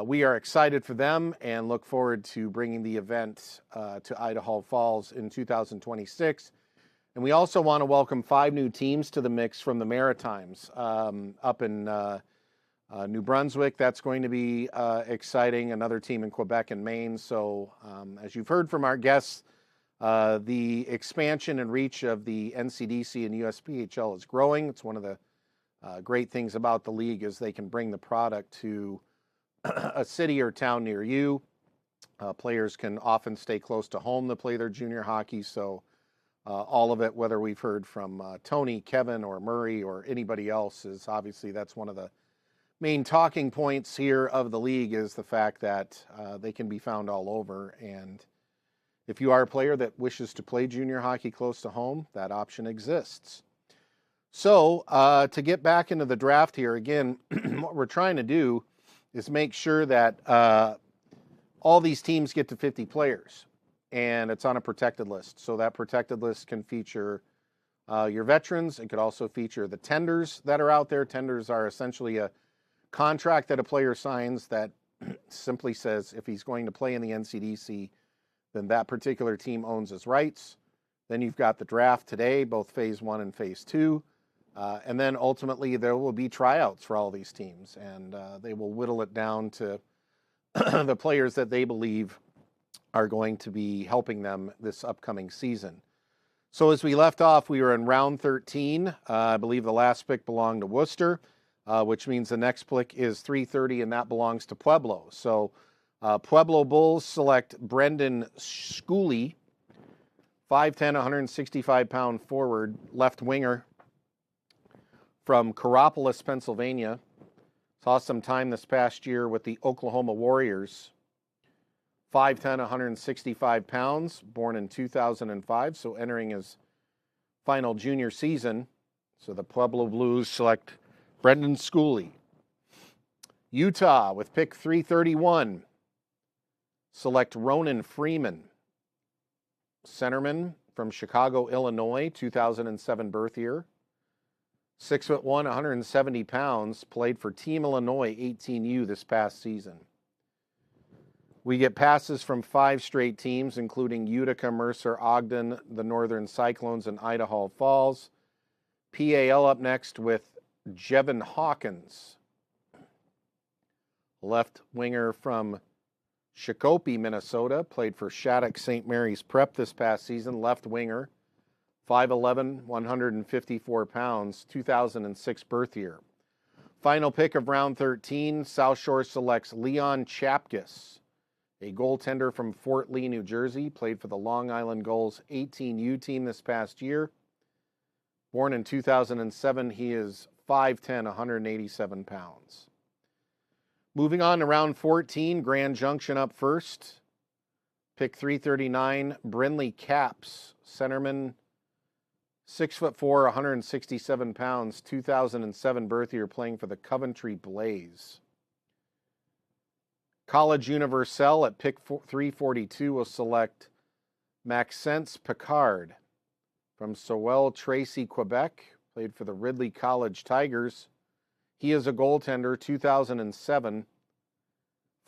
we are excited for them and look forward to bringing the event to Idaho Falls in 2026. And we also want to welcome 5 new teams to the mix from the Maritimes up in New Brunswick. That's going to be exciting. Another team in Quebec and Maine. So as you've heard from our guests, the expansion and reach of the NCDC and USPHL is growing. It's one of the great things about the league is they can bring the product to a city or town near you. Players can often stay close to home to play their junior hockey. So all of it, whether we've heard from Tony, Kevin, or Murray, or anybody else, is obviously that's one of the main talking points here of the league is the fact that they can be found all over. And if you are a player that wishes to play junior hockey close to home, that option exists. So to get back into the draft here, again, what we're trying to do is make sure that all these teams get to 50 players, and it's on a protected list. So that protected list can feature your veterans. It could also feature the tenders that are out there. Tenders are essentially a contract that a player signs that simply says if he's going to play in the NCDC, then that particular team owns his rights. Then you've got the draft today, both phase 1 and phase 2. And then ultimately there will be tryouts for all these teams, and they will whittle it down to the players that they believe are going to be helping them this upcoming season. So as we left off, we were in round 13. I believe the last pick belonged to Worcester, which means the next pick is 330, and that belongs to Pueblo. So Pueblo Bulls select Brendan Schooley, 5'10", 165-pound forward, left winger from Coropolis, Pennsylvania. Saw some time this past year with the Oklahoma Warriors. 5'10", 165 pounds, born in 2005, so entering his final junior season. So the Pueblo Blues select Brendan Schooley. Utah, with pick 331, select Ronan Freeman, centerman from Chicago, Illinois, 2007 birth year. 6'1", 170 pounds, played for Team Illinois 18U this past season. We get passes from 5 straight teams, including Utica, Mercer, Ogden, the Northern Cyclones, and Idaho Falls. PAL up next with Jevin Hawkins, left winger from Shakopee, Minnesota, played for Shattuck St. Mary's Prep this past season, left winger, 5'11", 154 pounds, 2006 birth year. Final pick of round 13, South Shore selects Leon Chapkus, a goaltender from Fort Lee, New Jersey, played for the Long Island Gulls 18U team this past year. Born in 2007, he is 5'10", 187 pounds. Moving on to round 14, Grand Junction up first. Pick 339, Brinley Caps, centerman, 6'4", 167 pounds, 2007 birth year, playing for the Coventry Blaze. College Universelle at pick 342 will select Maxence Picard from Sorel Tracy, Quebec, played for the Ridley College Tigers. He is a goaltender, 2007,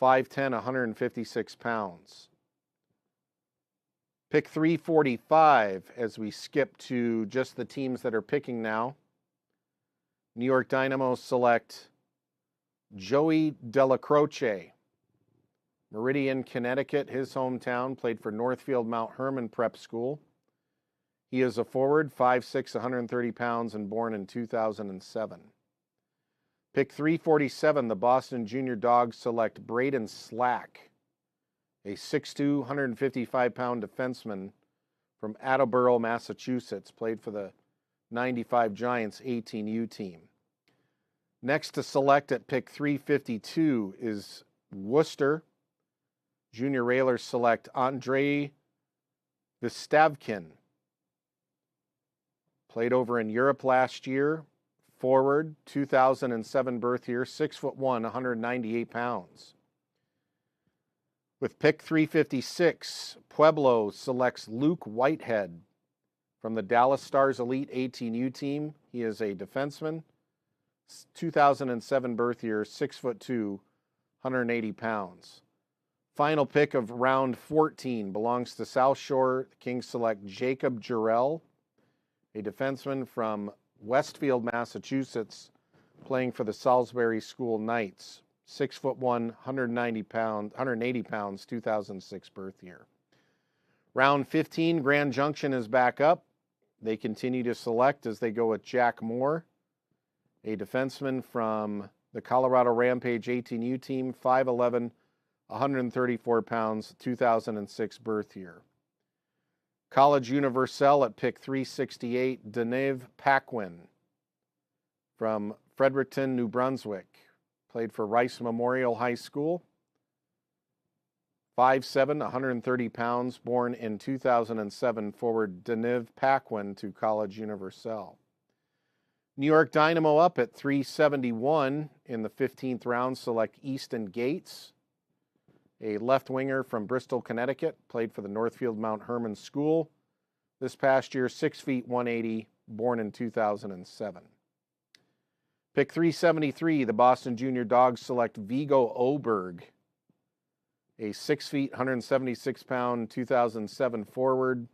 5'10", 156 pounds. Pick 345 as we skip to just the teams that are picking now. New York Dynamo select Joey Delacroce, Meridian, Connecticut, his hometown, played for Northfield Mount Herman Prep School. He is a forward, 5'6", 130 pounds, and born in 2007. Pick 347, the Boston Junior Dogs select Braden Slack, a 6'2", 155-pound defenseman from Attleboro, Massachusetts, played for the 95 Giants 18U team. Next to select at pick 352 is Worcester. Junior Railers select Andrei Vistavkin. Played over in Europe last year. Forward, 2007 birth year, 6'1", 198 pounds. With pick 356, Pueblo selects Luke Whitehead from the Dallas Stars Elite 18U team. He is a defenseman, 2007 birth year, 6'2", 180 pounds. Final pick of round 14 belongs to South Shore. The Kings select Jacob Jarrell, a defenseman from Westfield, Massachusetts, playing for the Salisbury School Knights. 6'1", 180 pounds, 2006 birth year. Round 15, Grand Junction is back up. They continue to select as they go with Jack Moore, a defenseman from the Colorado Rampage 18U team, 5'11", 134 pounds, 2006 birth year. College Universelle at pick 368, Daniv Paquin from Fredericton, New Brunswick. Played for Rice Memorial High School. 5'7", 130 pounds, born in 2007, forward Daniv Paquin to College Universelle. New York Dynamo up at 371 in the 15th round. Select Easton Gates, a left winger from Bristol, Connecticut, played for the Northfield Mount Herman School. This past year, 6 feet 180, born in 2007. Pick 373, the Boston Junior Dogs select Vigo Oberg, a 6 feet 176 pound 2007 forward,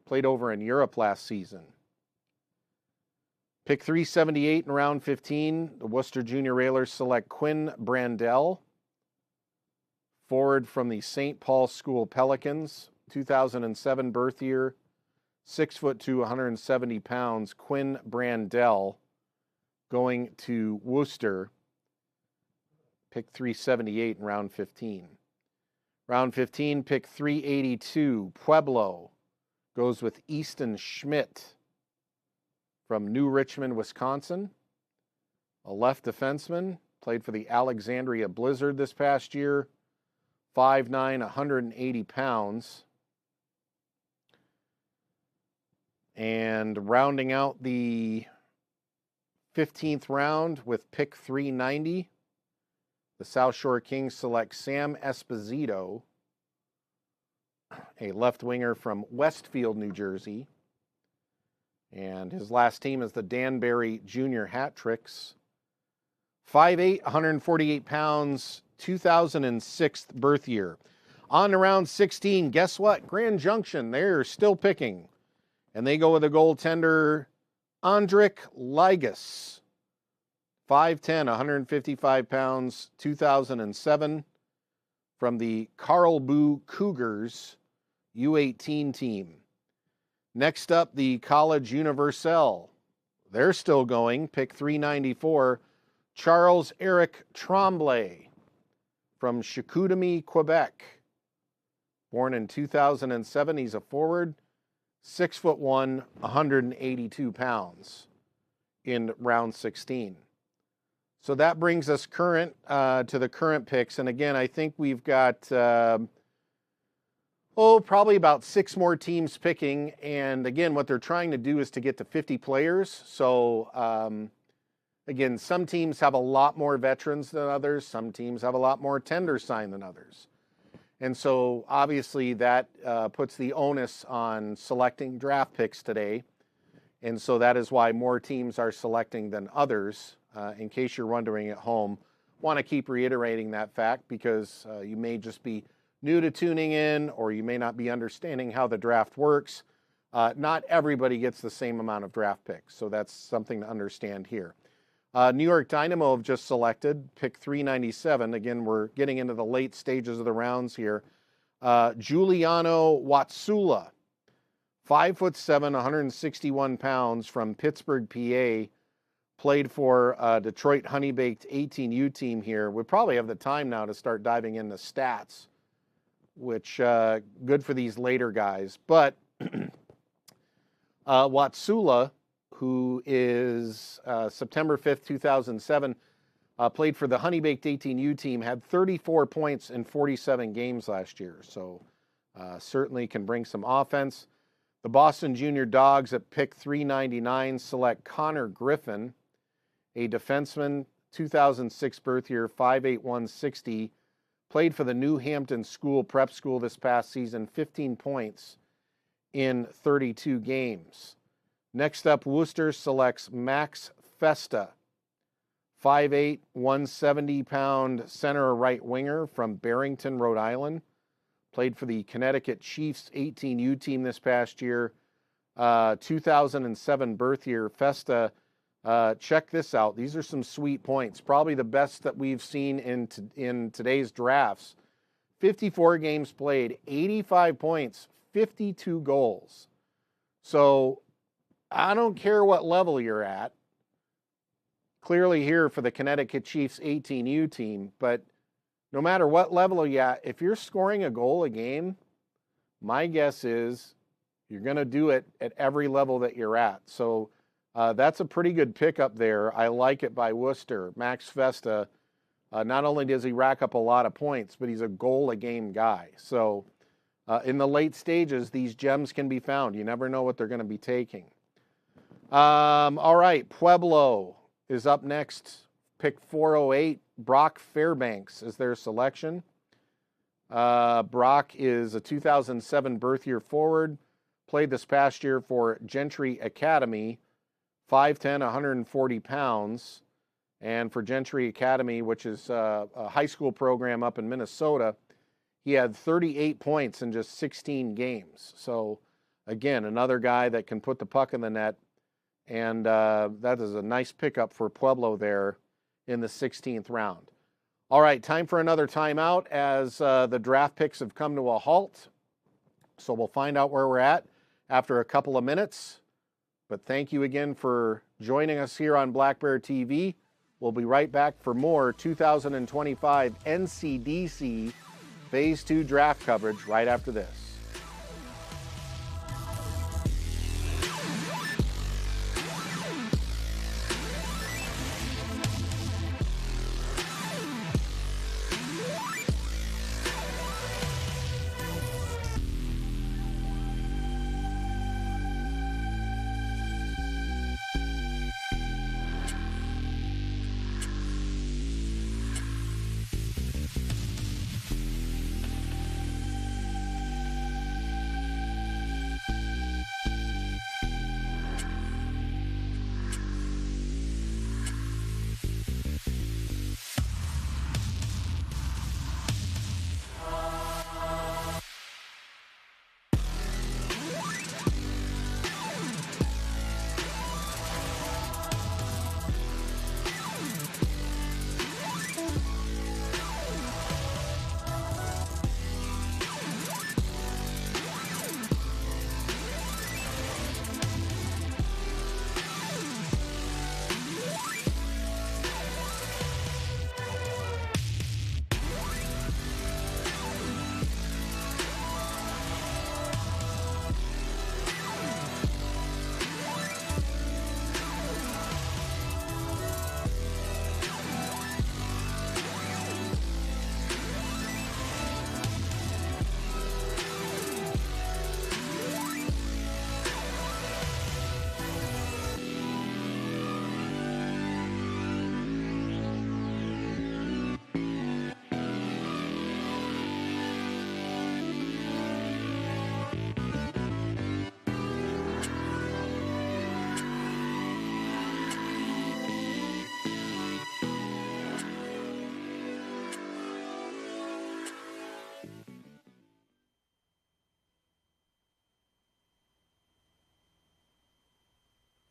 played over in Europe last season. Pick 378 in round 15, the Worcester Junior Railers select Quinn Brandell, forward from the St. Paul School Pelicans, 2007 birth year, 6'2", 170 pounds. Quinn Brandell going to Worcester, pick 378 in round 15. Round 15, pick 382, Pueblo goes with Easton Schmidt from New Richmond, Wisconsin, a left defenseman, played for the Alexandria Blizzard this past year, 5'9", 180 pounds. And rounding out the 15th round with pick 390, the South Shore Kings select Sam Esposito, a left winger from Westfield, New Jersey. And his last team is the Danbury Junior Hat Tricks. 5'8", 148 pounds, 2006 birth year. On to round 16, guess what? Grand Junction, they're still picking. And they go with a goaltender, Andrik Ligas. 5'10", 155 pounds, 2007, from the Carlsbad Cougars U18 team. Next up, the College Universelle. They're still going. Pick 394, Charles-Eric Tremblay from Chicoutimi, Quebec. Born in 2007, he's a forward, 6'1", 182 pounds in round 16. So that brings us current to the current picks. And again, I think we've got, probably about 6 more teams picking. And again, what they're trying to do is to get to 50 players. So again, some teams have a lot more veterans than others. Some teams have a lot more tenders signed than others. And so obviously that puts the onus on selecting draft picks today. And so that is why more teams are selecting than others. In case you're wondering at home, want to keep reiterating that fact because you may just be new to tuning in or you may not be understanding how the draft works. Not everybody gets the same amount of draft picks, so that's something to understand here. New York Dynamo have just selected pick 397. Again, we're getting into the late stages of the rounds here. Giuliano Watsula, 5'7", 161 pounds from Pittsburgh, PA. Played for Detroit Honey Baked 18U team here. We probably have the time now to start diving into stats, which good for these later guys. But Watsula, who is September 5th, 2007, played for the Honey Baked 18U team, had 34 points in 47 games last year. So certainly can bring some offense. The Boston Junior Dogs at pick 399 select Connor Griffin, a defenseman, 2006 birth year, 5'8", 160, played for the New Hampton School Prep School this past season, 15 points in 32 games. Next up, Worcester selects Max Festa, 5'8", 170-pound center or right winger from Barrington, Rhode Island. Played for the Connecticut Chiefs 18U team this past year, 2007 birth year. Festa, check this out. These are some sweet points. Probably the best that we've seen in today's drafts. 54 games played, 85 points, 52 goals. So I don't care what level you're at. Clearly here for the Connecticut Chiefs 18U team, but no matter what level you're at, if you're scoring a goal a game, my guess is you're going to do it at every level that you're at. So that's a pretty good pickup there. I like it by Worcester. Max Festa, not only does he rack up a lot of points, but he's a goal-a-game guy. So in the late stages, these gems can be found. You never know what they're going to be taking. All right, Pueblo is up next. Pick 408. Brock Fairbanks is their selection. Brock is a 2007 birth year forward. Played this past year for Gentry Academy. 5'10", 140 pounds. And for Gentry Academy, which is a high school program up in Minnesota, he had 38 points in just 16 games. So, again, another guy that can put the puck in the net. And that is a nice pickup for Pueblo there in the 16th round. All right, time for another timeout as the draft picks have come to a halt. So we'll find out where we're at after a couple of minutes. But thank you again for joining us here on Black Bear TV. We'll be right back for more 2025 NCDC Phase 2 draft coverage right after this.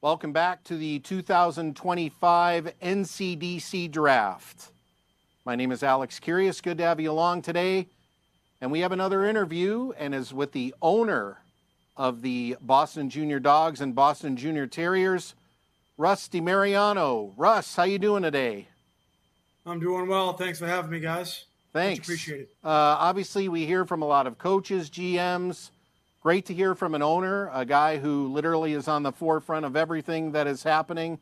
Welcome back to the 2025 NCDC Draft. My name is Alex Kyrias. Good to have you along today. And we have another interview, and is with the owner of the Boston Junior Dogs and Boston Junior Terriers, Russ DiMariano. Russ, how you doing today? I'm doing well. Thanks for having me, guys. Thanks. Much appreciated. Obviously, we hear from a lot of coaches, GMs. Great to hear from an owner, a guy who literally is on the forefront of everything that is happening.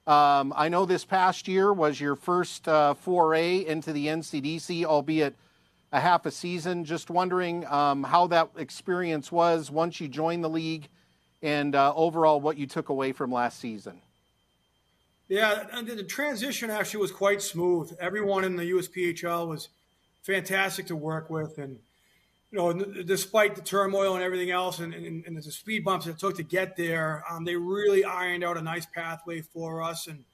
I know this past year was your first foray into the NCDC, albeit a half a season. Just wondering how that experience was once you joined the league, and overall what you took away from last season. Yeah, and the transition actually was quite smooth. Everyone in the USPHL was fantastic to work with, and despite the turmoil and everything else and the speed bumps it took to get there, they really ironed out a nice pathway for us. And,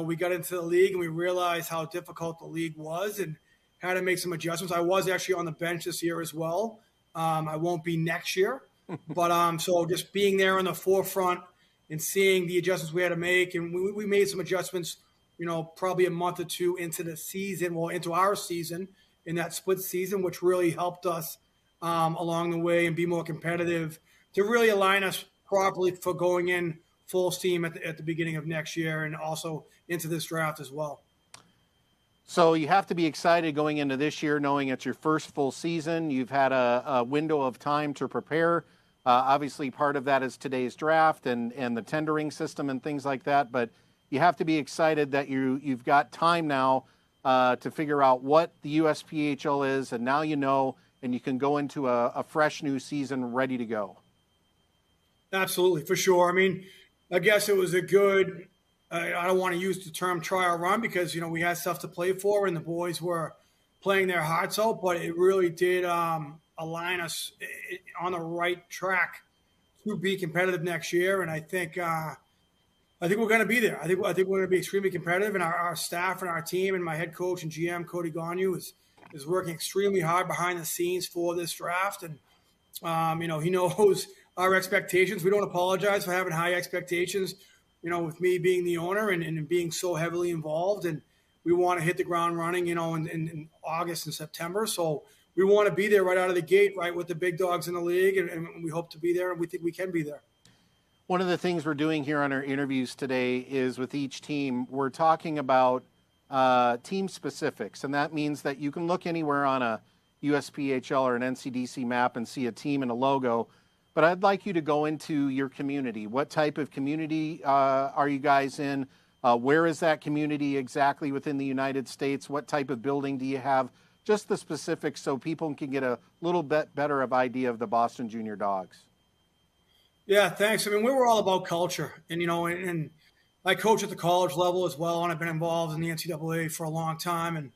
we got into the league and we realized how difficult the league was and had to make some adjustments. I was actually on the bench this year as well. I won't be next year. But so just being there in the forefront and seeing the adjustments we had to make. And we made some adjustments, probably a month or two into the season, into our season, in that split season, which really helped us along the way and be more competitive to really align us properly for going in full steam at the beginning of next year and also into this draft as well. So you have to be excited going into this year, knowing it's your first full season. You've had a window of time to prepare. Obviously, part of that is today's draft and the tendering system and things like that. But you have to be excited that you've got time now to figure out what the USPHL is, and now and you can go into a fresh new season ready to go. Absolutely, for sure. I mean, I guess it was a good, I don't want to use the term trial run because, we had stuff to play for and the boys were playing their hearts out, but it really did align us on the right track to be competitive next year. And I think we're going to be there. I think we're going to be extremely competitive, and our staff and our team and my head coach and GM Cody Gonyu is working extremely hard behind the scenes for this draft. And he knows our expectations. We don't apologize for having high expectations. With me being the owner and being so heavily involved, and we want to hit the ground running. In August and September. So we want to be there right out of the gate, right with the big dogs in the league, and we hope to be there, and we think we can be there. One of the things we're doing here on our interviews today is with each team, we're talking about team specifics. And that means that you can look anywhere on a USPHL or an NCDC map and see a team and a logo. But I'd like you to go into your community. What type of community are you guys in? Where is that community exactly within the United States? What type of building do you have? Just the specifics so people can get a little bit better of idea of the Boston Junior Dogs. Yeah, thanks. I mean, we were all about culture, and and I coach at the college level as well, and I've been involved in the NCAA for a long time. And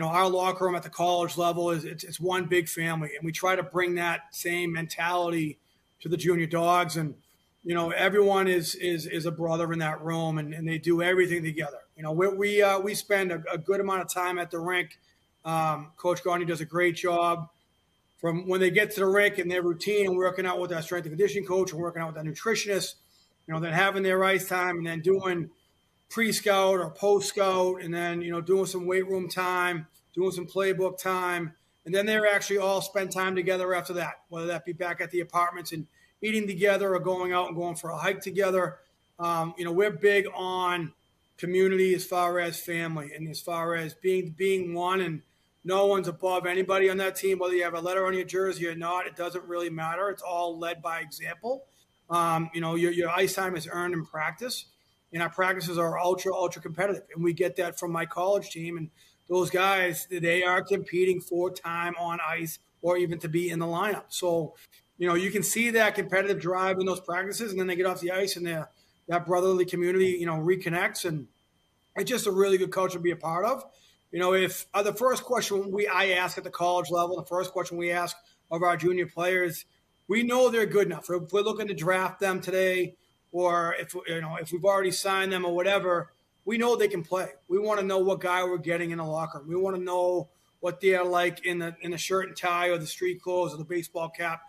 our locker room at the college level it's one big family, and we try to bring that same mentality to the Junior Dogs. And everyone is a brother in that room, and they do everything together. We spend a good amount of time at the rink. Coach Garney does a great job. From when they get to the rink and their routine and working out with our strength and conditioning coach and working out with our nutritionist, then having their ice time and then doing pre-scout or post-scout and then, doing some weight room time, doing some playbook time. And then they're actually all spend time together after that, whether that be back at the apartments and eating together or going out and going for a hike together. We're big on community as far as family and as far as being one, and no one's above anybody on that team, whether you have a letter on your jersey or not. It doesn't really matter. It's all led by example. Your ice time is earned in practice, and our practices are ultra competitive. And we get that from my college team. And those guys, they are competing for time on ice or even to be in the lineup. So, you can see that competitive drive in those practices, and then they get off the ice and that brotherly community, reconnects. And it's just a really good culture to be a part of. If the first question I ask at the college level, the first question we ask of our junior players, we know they're good enough. If we're looking to draft them today, or if we've already signed them or whatever, we know they can play. We want to know what guy we're getting in the locker room. We want to know what they're like in the shirt and tie or the street clothes or the baseball cap.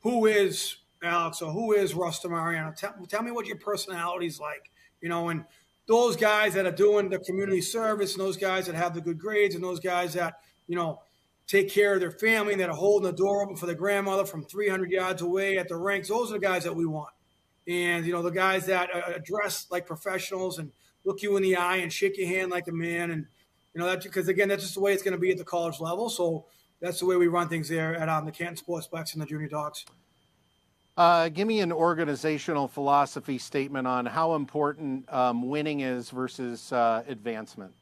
Who is Alex or who is Russ Mariano? Tell me what your personality's like. And those guys that are doing the community service and those guys that have the good grades and those guys that, take care of their family and that are holding the door open for their grandmother from 300 yards away at the rinks, those are the guys that we want. And, the guys that are dressed like professionals and look you in the eye and shake your hand like a man. And, that's because, again, that's just the way it's going to be at the college level. So that's the way we run things there at the Canton Sportsplex and the Junior Dogs. Give me an organizational philosophy statement on how important winning is versus advancement.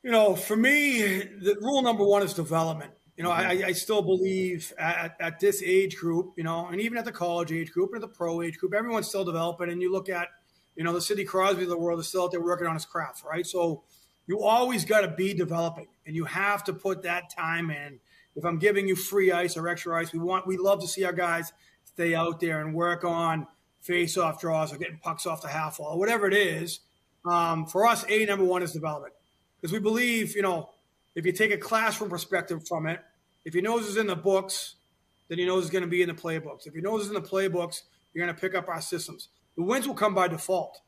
For me, the rule number one is development. I still believe at this age group, and even at the college age group and at the pro age group, everyone's still developing. And you look at, the Sidney Crosby of the world is still out there working on his craft, right? So you always got to be developing, and you have to put that time in. If I'm giving you free ice or extra ice, we love to see our guys stay out there and work on face-off draws or getting pucks off the half wall, or whatever it is. For us, number one is development. Because we believe, if you take a classroom perspective from it, if your nose is in the books, then your nose is going to be in the playbooks. If your nose is in the playbooks, you're going to pick up our systems. The wins will come by default.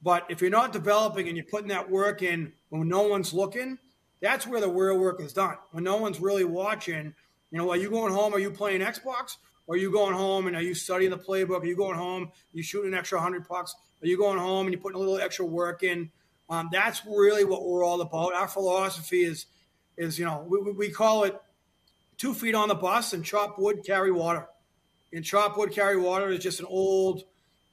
But if you're not developing and you're putting that work in when no one's looking, that's where the real work is done. When no one's really watching, are you going home? Are you playing Xbox? Or are you going home and are you studying the playbook? Are you going home? Are you shooting an extra 100 pucks? Are you going home and you're putting a little extra work in? That's really what we're all about. Our philosophy is we call it 2 feet on the bus and chop wood, carry water. And chop wood, carry water is just an old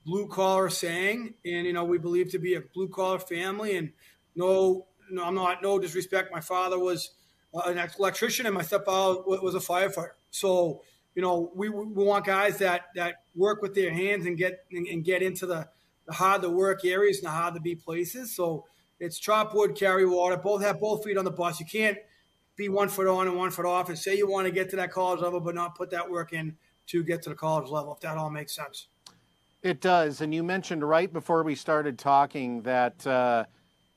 blue-collar saying. And, we believe to be a blue-collar family. And no disrespect. My father was an electrician and my stepfather was a firefighter. So we want guys that work with their hands and get into the hard to work areas and the hard to be places. So it's chop wood, carry water, have both feet on the bus. You can't be 1 foot on and 1 foot off and say you want to get to that college level, but not put that work in to get to the college level, if that all makes sense. It does. And you mentioned right before we started talking that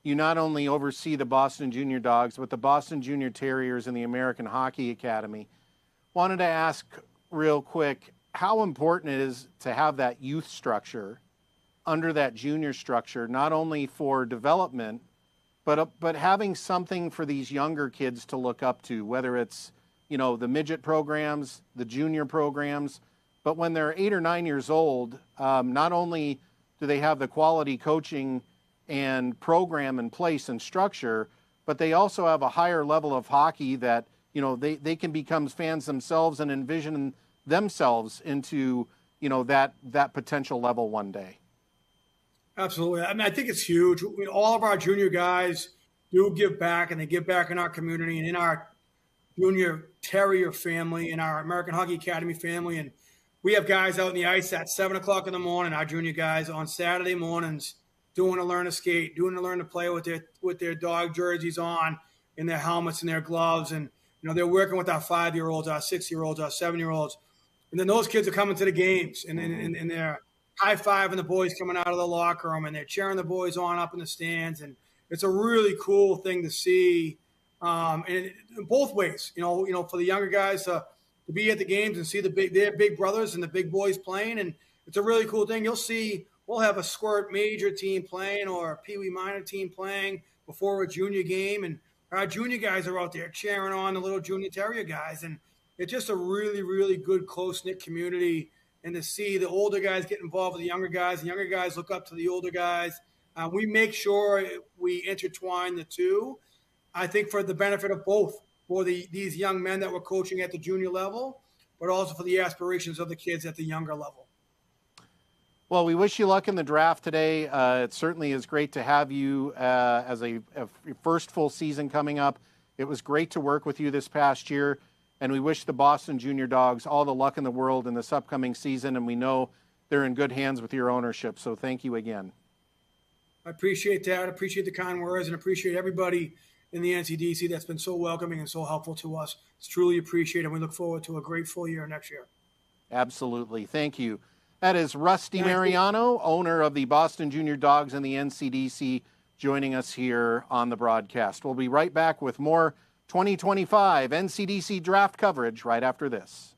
you not only oversee the Boston Junior Dogs, but the Boston Junior Terriers and the American Hockey Academy. Wanted to ask real quick how important it is to have that youth structure under that junior structure, not only for development, but having something for these younger kids to look up to, whether it's, the midget programs, the junior programs, but when they're 8 or 9 years old, not only do they have the quality coaching and program in place and structure, but they also have a higher level of hockey that, they can become fans themselves and envision themselves into, that potential level one day. Absolutely. I mean, I think it's huge. All of our junior guys do give back, and they give back in our community and in our junior Terrier family, in our American Hockey Academy family. And we have guys out in the ice at 7 o'clock in the morning, our junior guys on Saturday mornings doing a learn to skate, doing a learn to play with their dog jerseys on and their helmets and their gloves. And, they're working with our 5-year-olds, our 6-year-olds, our 7-year-olds. And then those kids are coming to the games and they're high-fiving the boys coming out of the locker room, and they're cheering the boys on up in the stands. And it's a really cool thing to see. And in both ways, for the younger guys to be at the games and see their big brothers and the big boys playing. And it's a really cool thing. You'll see we'll have a Squirt major team playing or a Pee Wee minor team playing before a junior game. And our junior guys are out there cheering on the little junior Terrier guys. And it's just a really, really good, close-knit community. And to see the older guys get involved with the younger guys look up to the older guys. We make sure we intertwine the two, I think, for the benefit of both, for these young men that we're coaching at the junior level, but also for the aspirations of the kids at the younger level. Well, we wish you luck in the draft today. It certainly is great to have you as a first full season coming up. It was great to work with you this past year, and we wish the Boston Junior Dogs all the luck in the world in this upcoming season, and we know they're in good hands with your ownership, so thank you again. I appreciate that. I appreciate the kind words and appreciate everybody in the NCDC that's been so welcoming and so helpful to us. It's truly appreciated, and we look forward to a great full year next year. Absolutely. Thank you. That is Rusty Mariano, owner of the Boston Junior Dogs and the NCDC, joining us here on the broadcast. We'll be right back with more 2025 NCDC draft coverage right after this.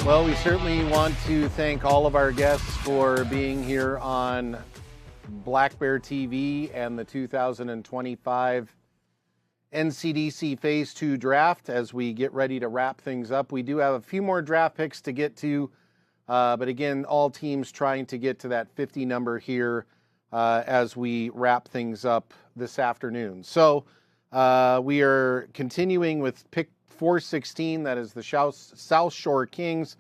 Well, we certainly want to thank all of our guests for being here on Black Bear TV and the 2025 NCDC Phase 2 draft. As we get ready to wrap things up, we do have a few more draft picks to get to, but again, all teams trying to get to that 50 number here as we wrap things up this afternoon. So we are continuing with pick 416, that is the South Shore Kings.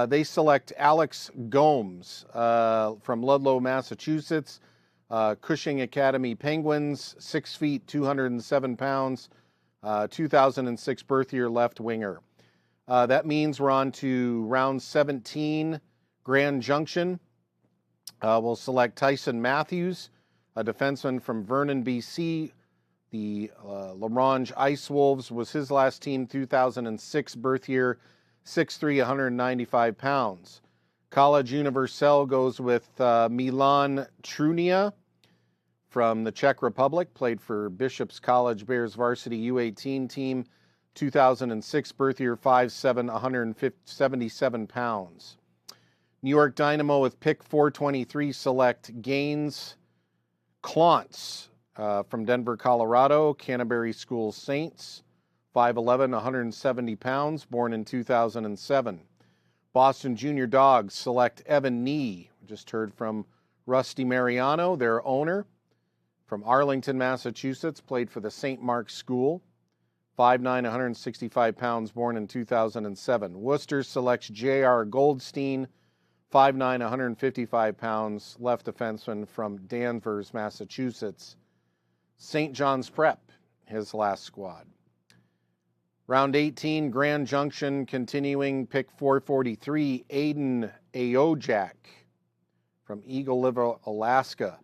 They select Alex Gomes from Ludlow, Massachusetts. Cushing Academy Penguins, 6 feet, 207 pounds, 2006 birth year left winger. That means we're on to round 17, Grand Junction. We'll select Tyson Matthews, a defenseman from Vernon, BC. The LaRange Ice Wolves was his last team, 2006 birth year, 6'3", 195 pounds. College Universelle goes with Milan Trunia from the Czech Republic, played for Bishop's College Bears varsity U18 team, 2006 birth year, 5'7", 177 pounds. New York Dynamo with pick 423 select Gaines Klontz. From Denver, Colorado, Canterbury School Saints, 5'11", 170 pounds, born in 2007. Boston Junior Dogs select Evan Nee. We just heard from Rusty Mariano, their owner, from Arlington, Massachusetts, played for the St. Mark's School. 5'9", 165 pounds, born in 2007. Worcester selects J.R. Goldstein, 5'9", 155 pounds, left defenseman from Danvers, Massachusetts. St. John's Prep, his last squad. Round 18, Grand Junction continuing, pick 443, Aiden Aojak from Eagle River, Alaska.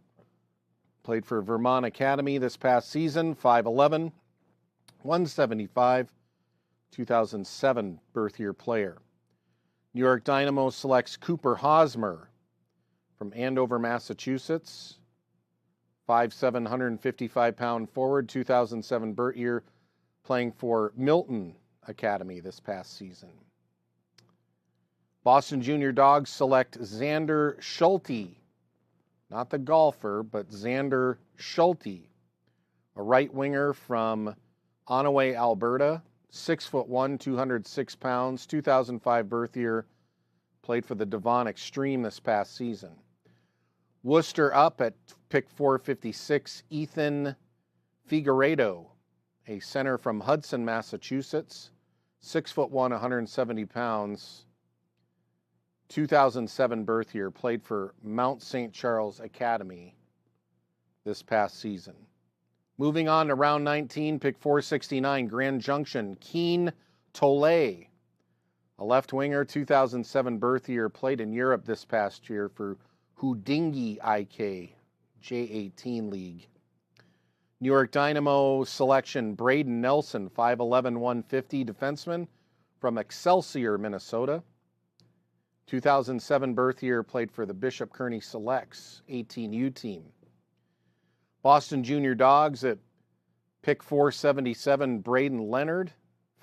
Played for Vermont Academy this past season, 5'11", 175, 2007 birth year player. New York Dynamo selects Cooper Hosmer from Andover, Massachusetts, 5'7", 155-pound forward, 2007 birth year, playing for Milton Academy this past season. Boston Junior Dogs select Xander Schulte, not the golfer, but Xander Schulte, a right winger from Onaway, Alberta, 6'1", 206 pounds, 2005 birth year, played for the Devon Extreme this past season. Worcester up at pick 456, Ethan Figueiredo, a center from Hudson, Massachusetts, 6'1", 170 pounds, 2007 birth year, played for Mount St. Charles Academy this past season. Moving on to round 19, pick 469, Grand Junction, Keen Tolle, a left winger, 2007 birth year, played in Europe this past year for Houdingi IK, J18 League. New York Dynamo selection, Braden Nelson, 5'11", 150 defenseman from Excelsior, Minnesota. 2007 birth year, played for the Bishop Kearney Selects, 18U team. Boston Junior Dogs at pick 477, Braden Leonard,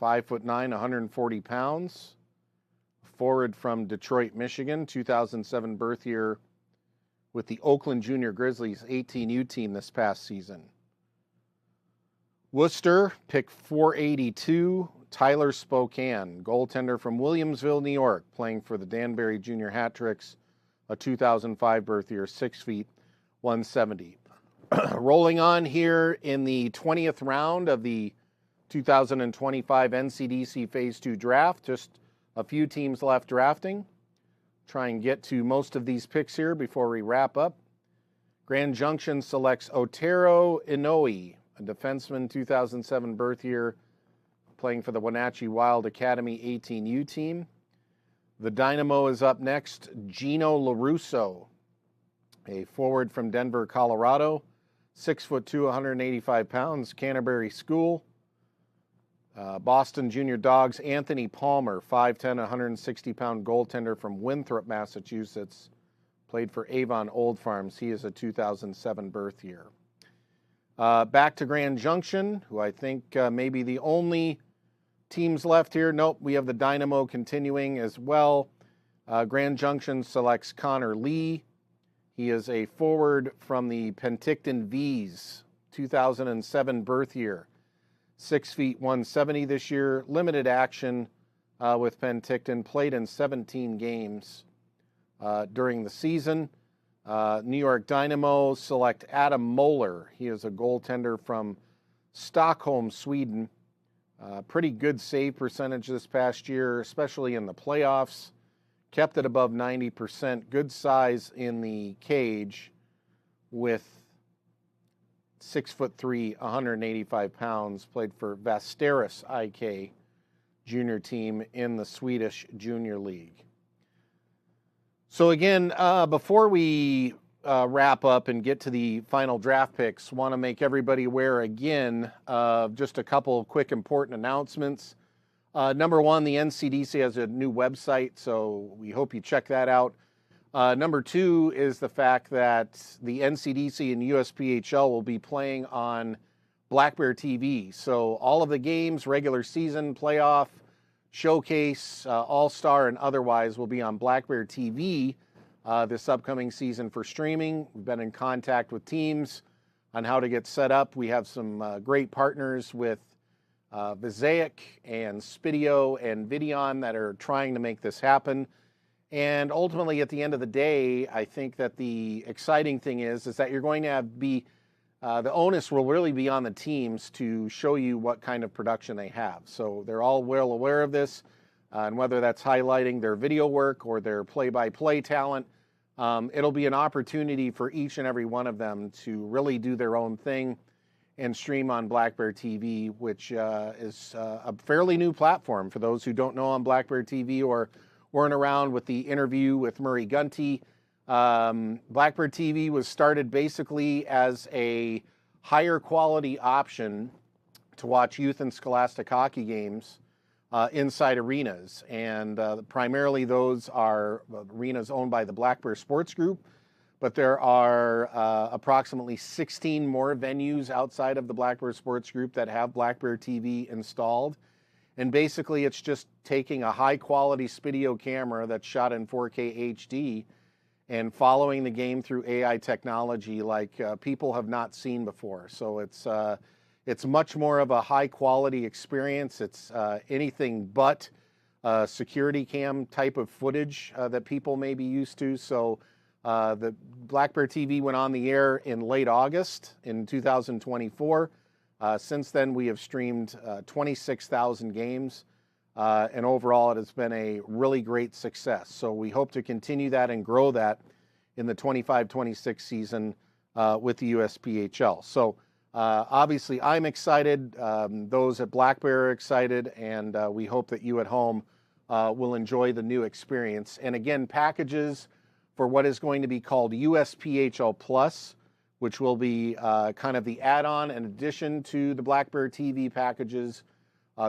5'9", 140 pounds. Forward from Detroit, Michigan, 2007 birth year with the Oakland Junior Grizzlies 18U team this past season. Worcester, pick 482, Tyler Spokane, goaltender from Williamsville, New York, playing for the Danbury Junior Hat-Tricks, a 2005 birth year, 6 feet, 170. Rolling on here in the 20th round of the 2025 NCDC Phase 2 draft. Just a few teams left drafting. Try and get to most of these picks here before we wrap up. Grand Junction selects Otero Inoue, a defenseman, 2007 birth year, playing for the Wenatchee Wild Academy 18U team. The Dynamo is up next. Gino LaRusso, a forward from Denver, Colorado, 6'2", 185 pounds, Canterbury School. Boston Junior Dogs, Anthony Palmer, 5'10", 160-pound goaltender from Winthrop, Massachusetts, played for Avon Old Farms. He is a 2007 birth year. Back to Grand Junction, who I think may be the only teams left here. Nope, we have the Dynamo continuing as well. Grand Junction selects Connor Lee. He is a forward from the Penticton V's, 2007 birth year. 6 feet 170 this year. Limited action with Penticton. Played in 17 games during the season. New York Dynamo select Adam Moeller. He is a goaltender from Stockholm, Sweden. Pretty good save percentage this past year, especially in the playoffs. Kept it above 90%. Good size in the cage with 6'3", 185 pounds. Played for Vasteras IK junior team in the Swedish Junior League. So again, before we wrap up and get to the final draft picks, want to make everybody aware again of just a couple of quick important announcements. Number one, the NCDC has a new website, so we hope you check that out. Number two is the fact that the NCDC and USPHL will be playing on Black Bear TV. So all of the games, regular season, playoff, showcase, all-star, and otherwise will be on Black Bear TV this upcoming season for streaming. We've been in contact with teams on how to get set up. We have some great partners with Visaic and Spidio and Videon that are trying to make this happen. And ultimately, at the end of the day, I think that the exciting thing is that you're going to be the onus will really be on the teams to show you what kind of production they have. So they're all well aware of this, and whether that's highlighting their video work or their play-by-play talent, it'll be an opportunity for each and every one of them to really do their own thing and stream on Black Bear TV, which is a fairly new platform for those who don't know on Black Bear TV or weren't around with the interview with Murray Gunty. Black Bear TV was started basically as a higher quality option to watch youth and scholastic hockey games inside arenas. And primarily those are arenas owned by the Black Bear Sports Group, but there are approximately 16 more venues outside of the Black Bear Sports Group that have Black Bear TV installed. And basically it's just taking a high quality Spidio camera that's shot in 4K HD and following the game through AI technology like people have not seen before. So it's much more of a high quality experience. It's anything but security cam type of footage that people may be used to. So the Black Bear TV went on the air in late August in 2024. Since then, we have streamed 26,000 games, and overall it has been a really great success. So we hope to continue that and grow that in the 25-26 season with the USPHL. So obviously I'm excited, those at Black Bear are excited, and we hope that you at home will enjoy the new experience. And again, packages for what is going to be called USPHL Plus, which will be kind of the add-on in addition to the Black Bear TV packages.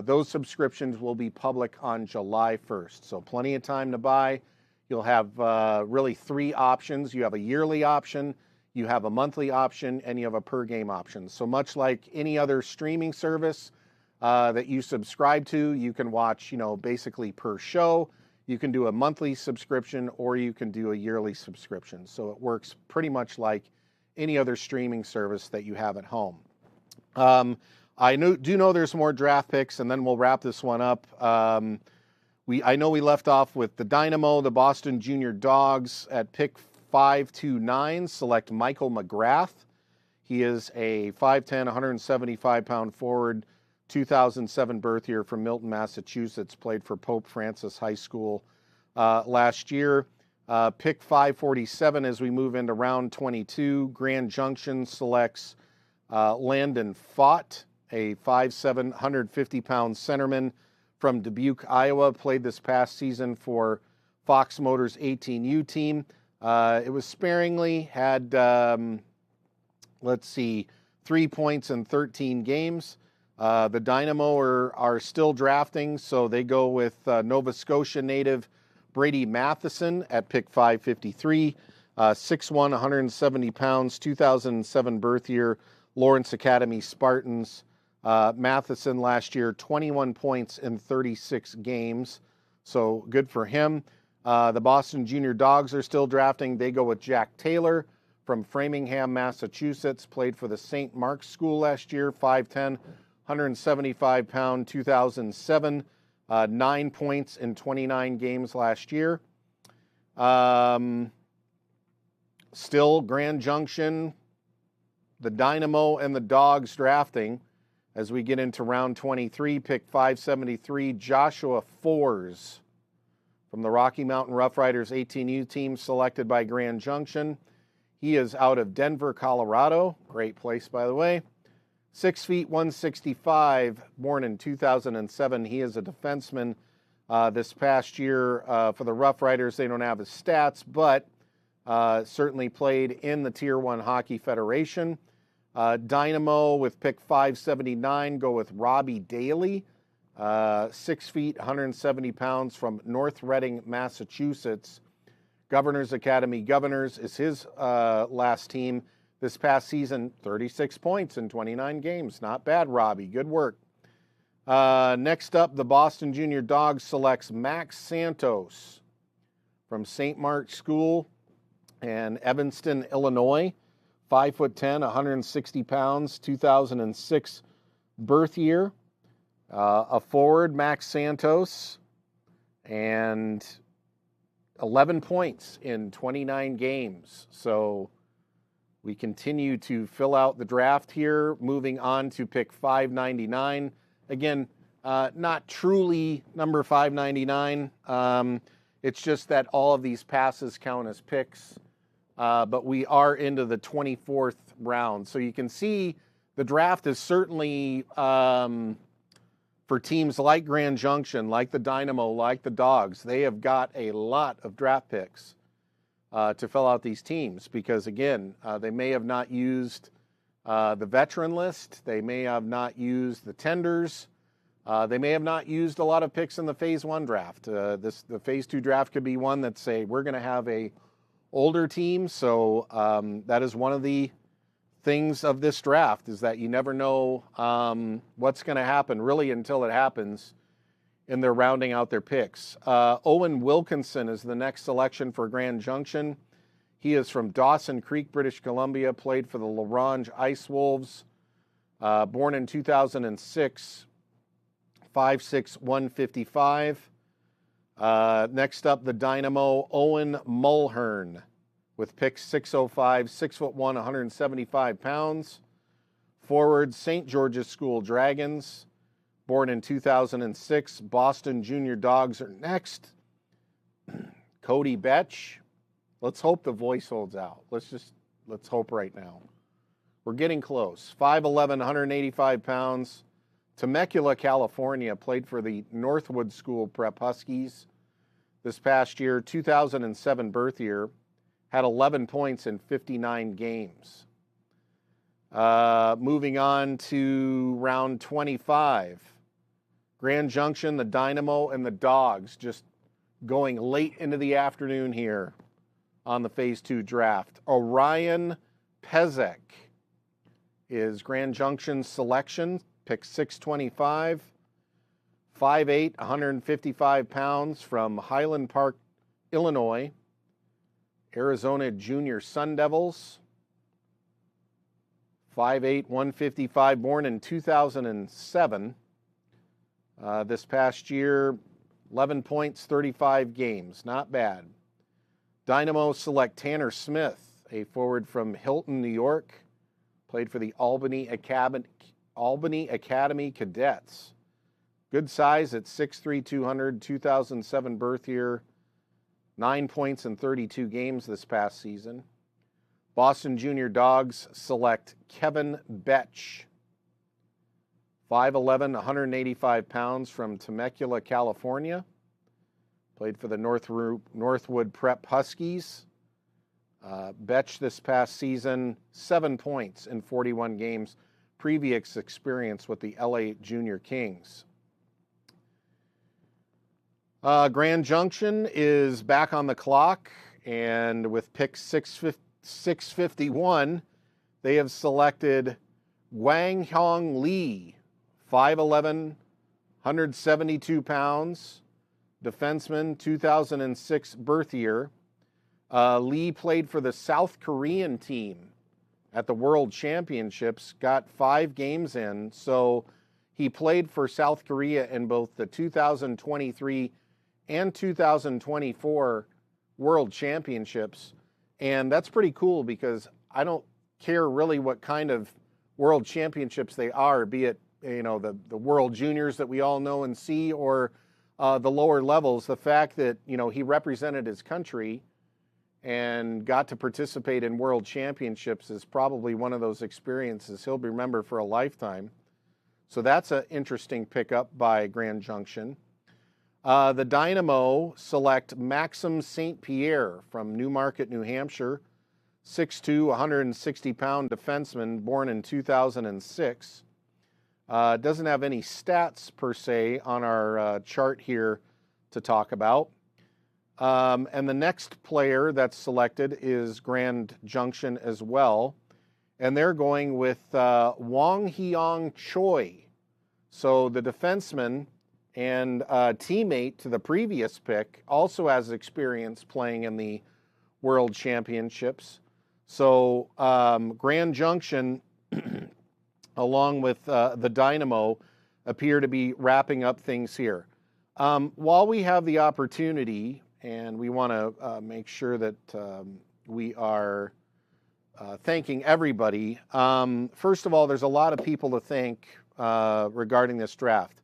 Those subscriptions will be public on July 1st. So plenty of time to buy. You'll have really three options. You have a yearly option, you have a monthly option, and you have a per game option. So much like any other streaming service that you subscribe to, you can watch, basically per show. You can do a monthly subscription or you can do a yearly subscription. So it works pretty much like any other streaming service that you have at home. I do know there's more draft picks, and then we'll wrap this one up. I know we left off with the Dynamo, the Boston Junior Dogs at pick 529, select Michael McGrath. He is a 5'10", 175-pound forward, 2007 birth year from Milton, Massachusetts, played for Pope Francis High School last year. Pick 547 as we move into round 22. Grand Junction selects Landon Fott, a 5'7", 150-pound centerman from Dubuque, Iowa, played this past season for Fox Motors 18U team. It was sparingly, had, 3 points in 13 games. The Dynamo are still drafting, so they go with Nova Scotia native Brady Matheson at pick 553, 6'1", 170 pounds, 2007 birth year, Lawrence Academy Spartans. Matheson last year, 21 points in 36 games, so good for him. The Boston Junior Dogs are still drafting. They go with Jack Taylor from Framingham, Massachusetts, played for the St. Mark's School last year, 5'10", 175-pound, 2007, 9 points in 29 games last year. Still Grand Junction, the Dynamo and the Dogs drafting. As we get into round 23, pick 573, Joshua Fours from the Rocky Mountain Rough Riders 18U team, selected by Grand Junction. He is out of Denver, Colorado. Great place, by the way. 6 feet, 165, born in 2007. He is a defenseman. This past year for the Rough Riders, they don't have his stats, but certainly played in the Tier 1 Hockey Federation. Dynamo with pick 579 go with Robbie Daly, 6 feet, 170 pounds from North Reading, Massachusetts. Governors Academy Governors is his last team. This past season, 36 points in 29 games. Not bad, Robbie. Good work. Next up, the Boston Junior Dogs selects Max Santos from St. Mark's School and Evanston, Illinois. 5'10", 160 pounds, 2006 birth year. A forward, Max Santos, and 11 points in 29 games. So We continue to fill out the draft here, moving on to pick 599. Again, not truly number 599. It's just that all of these passes count as picks, but we are into the 24th round. So you can see the draft is certainly, for teams like Grand Junction, like the Dynamo, like the Dogs, they have got a lot of draft picks to fill out these teams because, again, they may have not used the veteran list. They may have not used the tenders. They may have not used a lot of picks in the Phase 1 draft. The Phase 2 draft could be one that say we're going to have a older team. So that is one of the things of this draft is that you never know what's going to happen really until it happens, and they're rounding out their picks. Owen Wilkinson is the next selection for Grand Junction. He is from Dawson Creek, British Columbia, played for the LaRange Ice Wolves, born in 2006, 5'6", 155. Next up, the Dynamo, Owen Mulhern, with pick 605, 6'1", 175 pounds. Forward, St. George's School Dragons, born in 2006. Boston Junior Dogs are next. Cody Betch. Let's hope the voice holds out. Let's hope right now. We're getting close. 5'11", 185 pounds. Temecula, California, played for the Northwood School Prep Huskies this past year, 2007 birth year, had 11 points in 59 games. Moving on to round 25. Grand Junction, the Dynamo, and the Dogs just going late into the afternoon here on the Phase 2 draft. Orion Pezek is Grand Junction's selection, pick 625, 5'8", 155 pounds from Highland Park, Illinois, Arizona Junior Sun Devils. 5'8", 155, born in 2007. This past year, 11 points, 35 games. Not bad. Dynamo select Tanner Smith, a forward from Hilton, New York. Played for the Albany Academy Cadets. Good size at 6'3", 200, 2007 birth year. 9 points in 32 games this past season. Boston Junior Dogs select Kevin Betch, 5'11", 185 pounds from Temecula, California. Played for the Northwood Prep Huskies. Betch this past season, 7 points in 41 games. Previous experience with the LA Junior Kings. Grand Junction is back on the clock, and with pick 651, they have selected Wang Hong Lee, 5'11", 172 pounds, defenseman, 2006 birth year. Lee played for the South Korean team at the World Championships, got 5 games in, so he played for South Korea in both the 2023 and 2024 World Championships. And that's pretty cool because I don't care really what kind of World Championships they are, be it, the World Juniors that we all know and see, or the lower levels. The fact that, he represented his country and got to participate in World Championships is probably one of those experiences he'll remember for a lifetime. So that's an interesting pickup by Grand Junction. The Dynamo select Maxim St. Pierre from Newmarket, New Hampshire, 6'2", 160-pound defenseman, born in 2006. Doesn't have any stats per se on our chart here to talk about. And the next player that's selected is Grand Junction as well. And they're going with Wong Heong Choi. So the defenseman and teammate to the previous pick also has experience playing in the World Championships. So Grand Junction, along with the Dynamo, appear to be wrapping up things here. While we have the opportunity, and we want to make sure that we are thanking everybody. First of all, there's a lot of people to thank regarding this draft.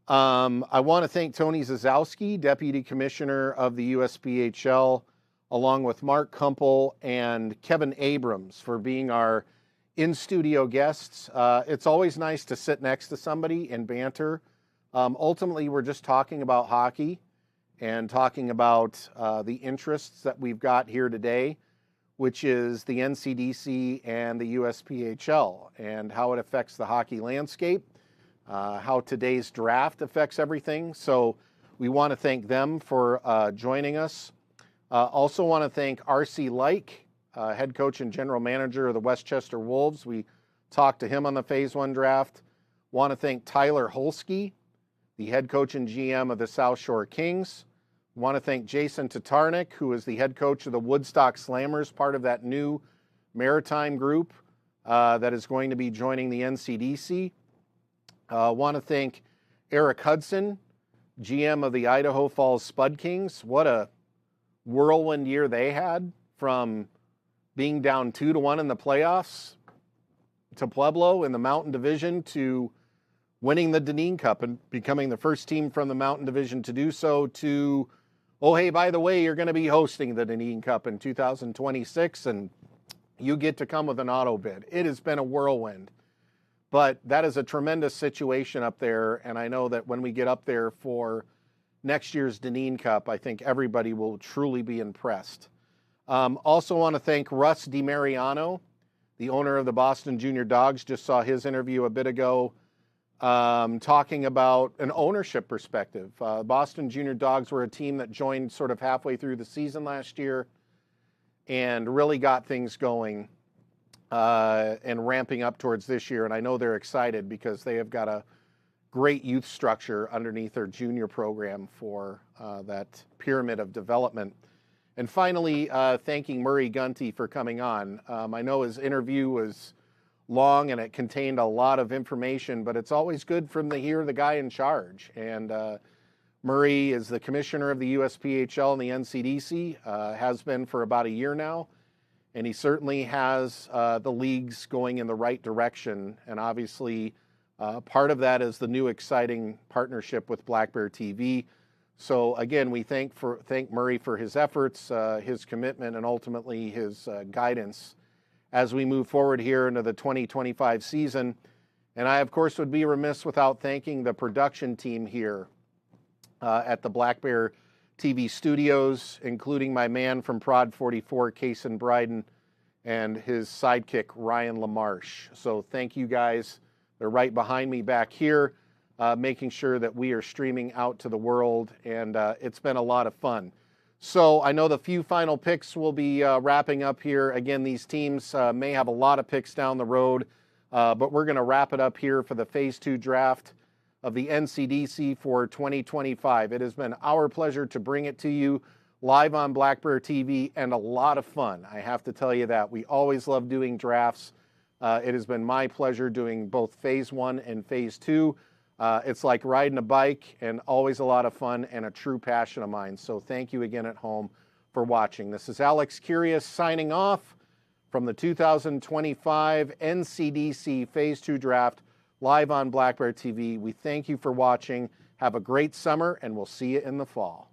I want to thank Tony Zazowski, Deputy Commissioner of the USPHL, along with Mark Kumpel and Kevin Abrams for being our in-studio guests. It's always nice to sit next to somebody and banter. Ultimately, we're just talking about hockey and talking about the interests that we've got here today, which is the NCDC and the USPHL and how it affects the hockey landscape, how today's draft affects everything. So we want to thank them for joining us. Also want to thank R.C. Like, head coach and general manager of the Westchester Wolves. We talked to him on the Phase 1 draft. Want to thank Tyler Holsky, the head coach and GM of the South Shore Kings. Want to thank Jason Tatarnik, who is the head coach of the Woodstock Slammers, part of that new maritime group that is going to be joining the NCDC. Want to thank Eric Hudson, GM of the Idaho Falls Spud Kings. What a whirlwind year they had, from being down 2-1 in the playoffs to Pueblo in the Mountain Division to winning the Deneen Cup and becoming the first team from the Mountain Division to do so, to, oh, hey, by the way, you're going to be hosting the Deneen Cup in 2026 and you get to come with an auto bid. It has been a whirlwind. But that is a tremendous situation up there, and I know that when we get up there for next year's Deneen Cup, I think everybody will truly be impressed. Also want to thank Russ DiMariano, the owner of the Boston Junior Dogs. Just saw his interview a bit ago, talking about an ownership perspective. Boston Junior Dogs were a team that joined sort of halfway through the season last year and really got things going and ramping up towards this year. And I know they're excited because they have got a great youth structure underneath their junior program for that pyramid of development. And finally, thanking Murray Gunty for coming on. I know his interview was long and it contained a lot of information, but it's always good from to hear the guy in charge. And Murray is the commissioner of the USPHL and the NCDC, has been for about a year now. And he certainly has the leagues going in the right direction. And obviously, part of that is the new exciting partnership with Black Bear TV. So again, we thank Murray for his efforts, his commitment, and ultimately his guidance as we move forward here into the 2025 season. And I, of course, would be remiss without thanking the production team here at the Black Bear TV studios, including my man from Prod 44, Kason Bryden, and his sidekick, Ryan LaMarche. So thank you guys. They're right behind me back here, making sure that we are streaming out to the world, and it's been a lot of fun. So I know the few final picks will be wrapping up here. Again, these teams may have a lot of picks down the road, but we're going to wrap it up here for the Phase 2 draft of the NCDC for 2025. It has been our pleasure to bring it to you live on Black Bear TV, and a lot of fun. I have to tell you that. We always love doing drafts. It has been my pleasure doing both Phase 1 and Phase 2. It's like riding a bike, and always a lot of fun and a true passion of mine. So thank you again at home for watching. This is Alex Kyrias signing off from the 2025 NCDC Phase 2 draft live on Black Bear TV. We thank you for watching. Have a great summer, and we'll see you in the fall.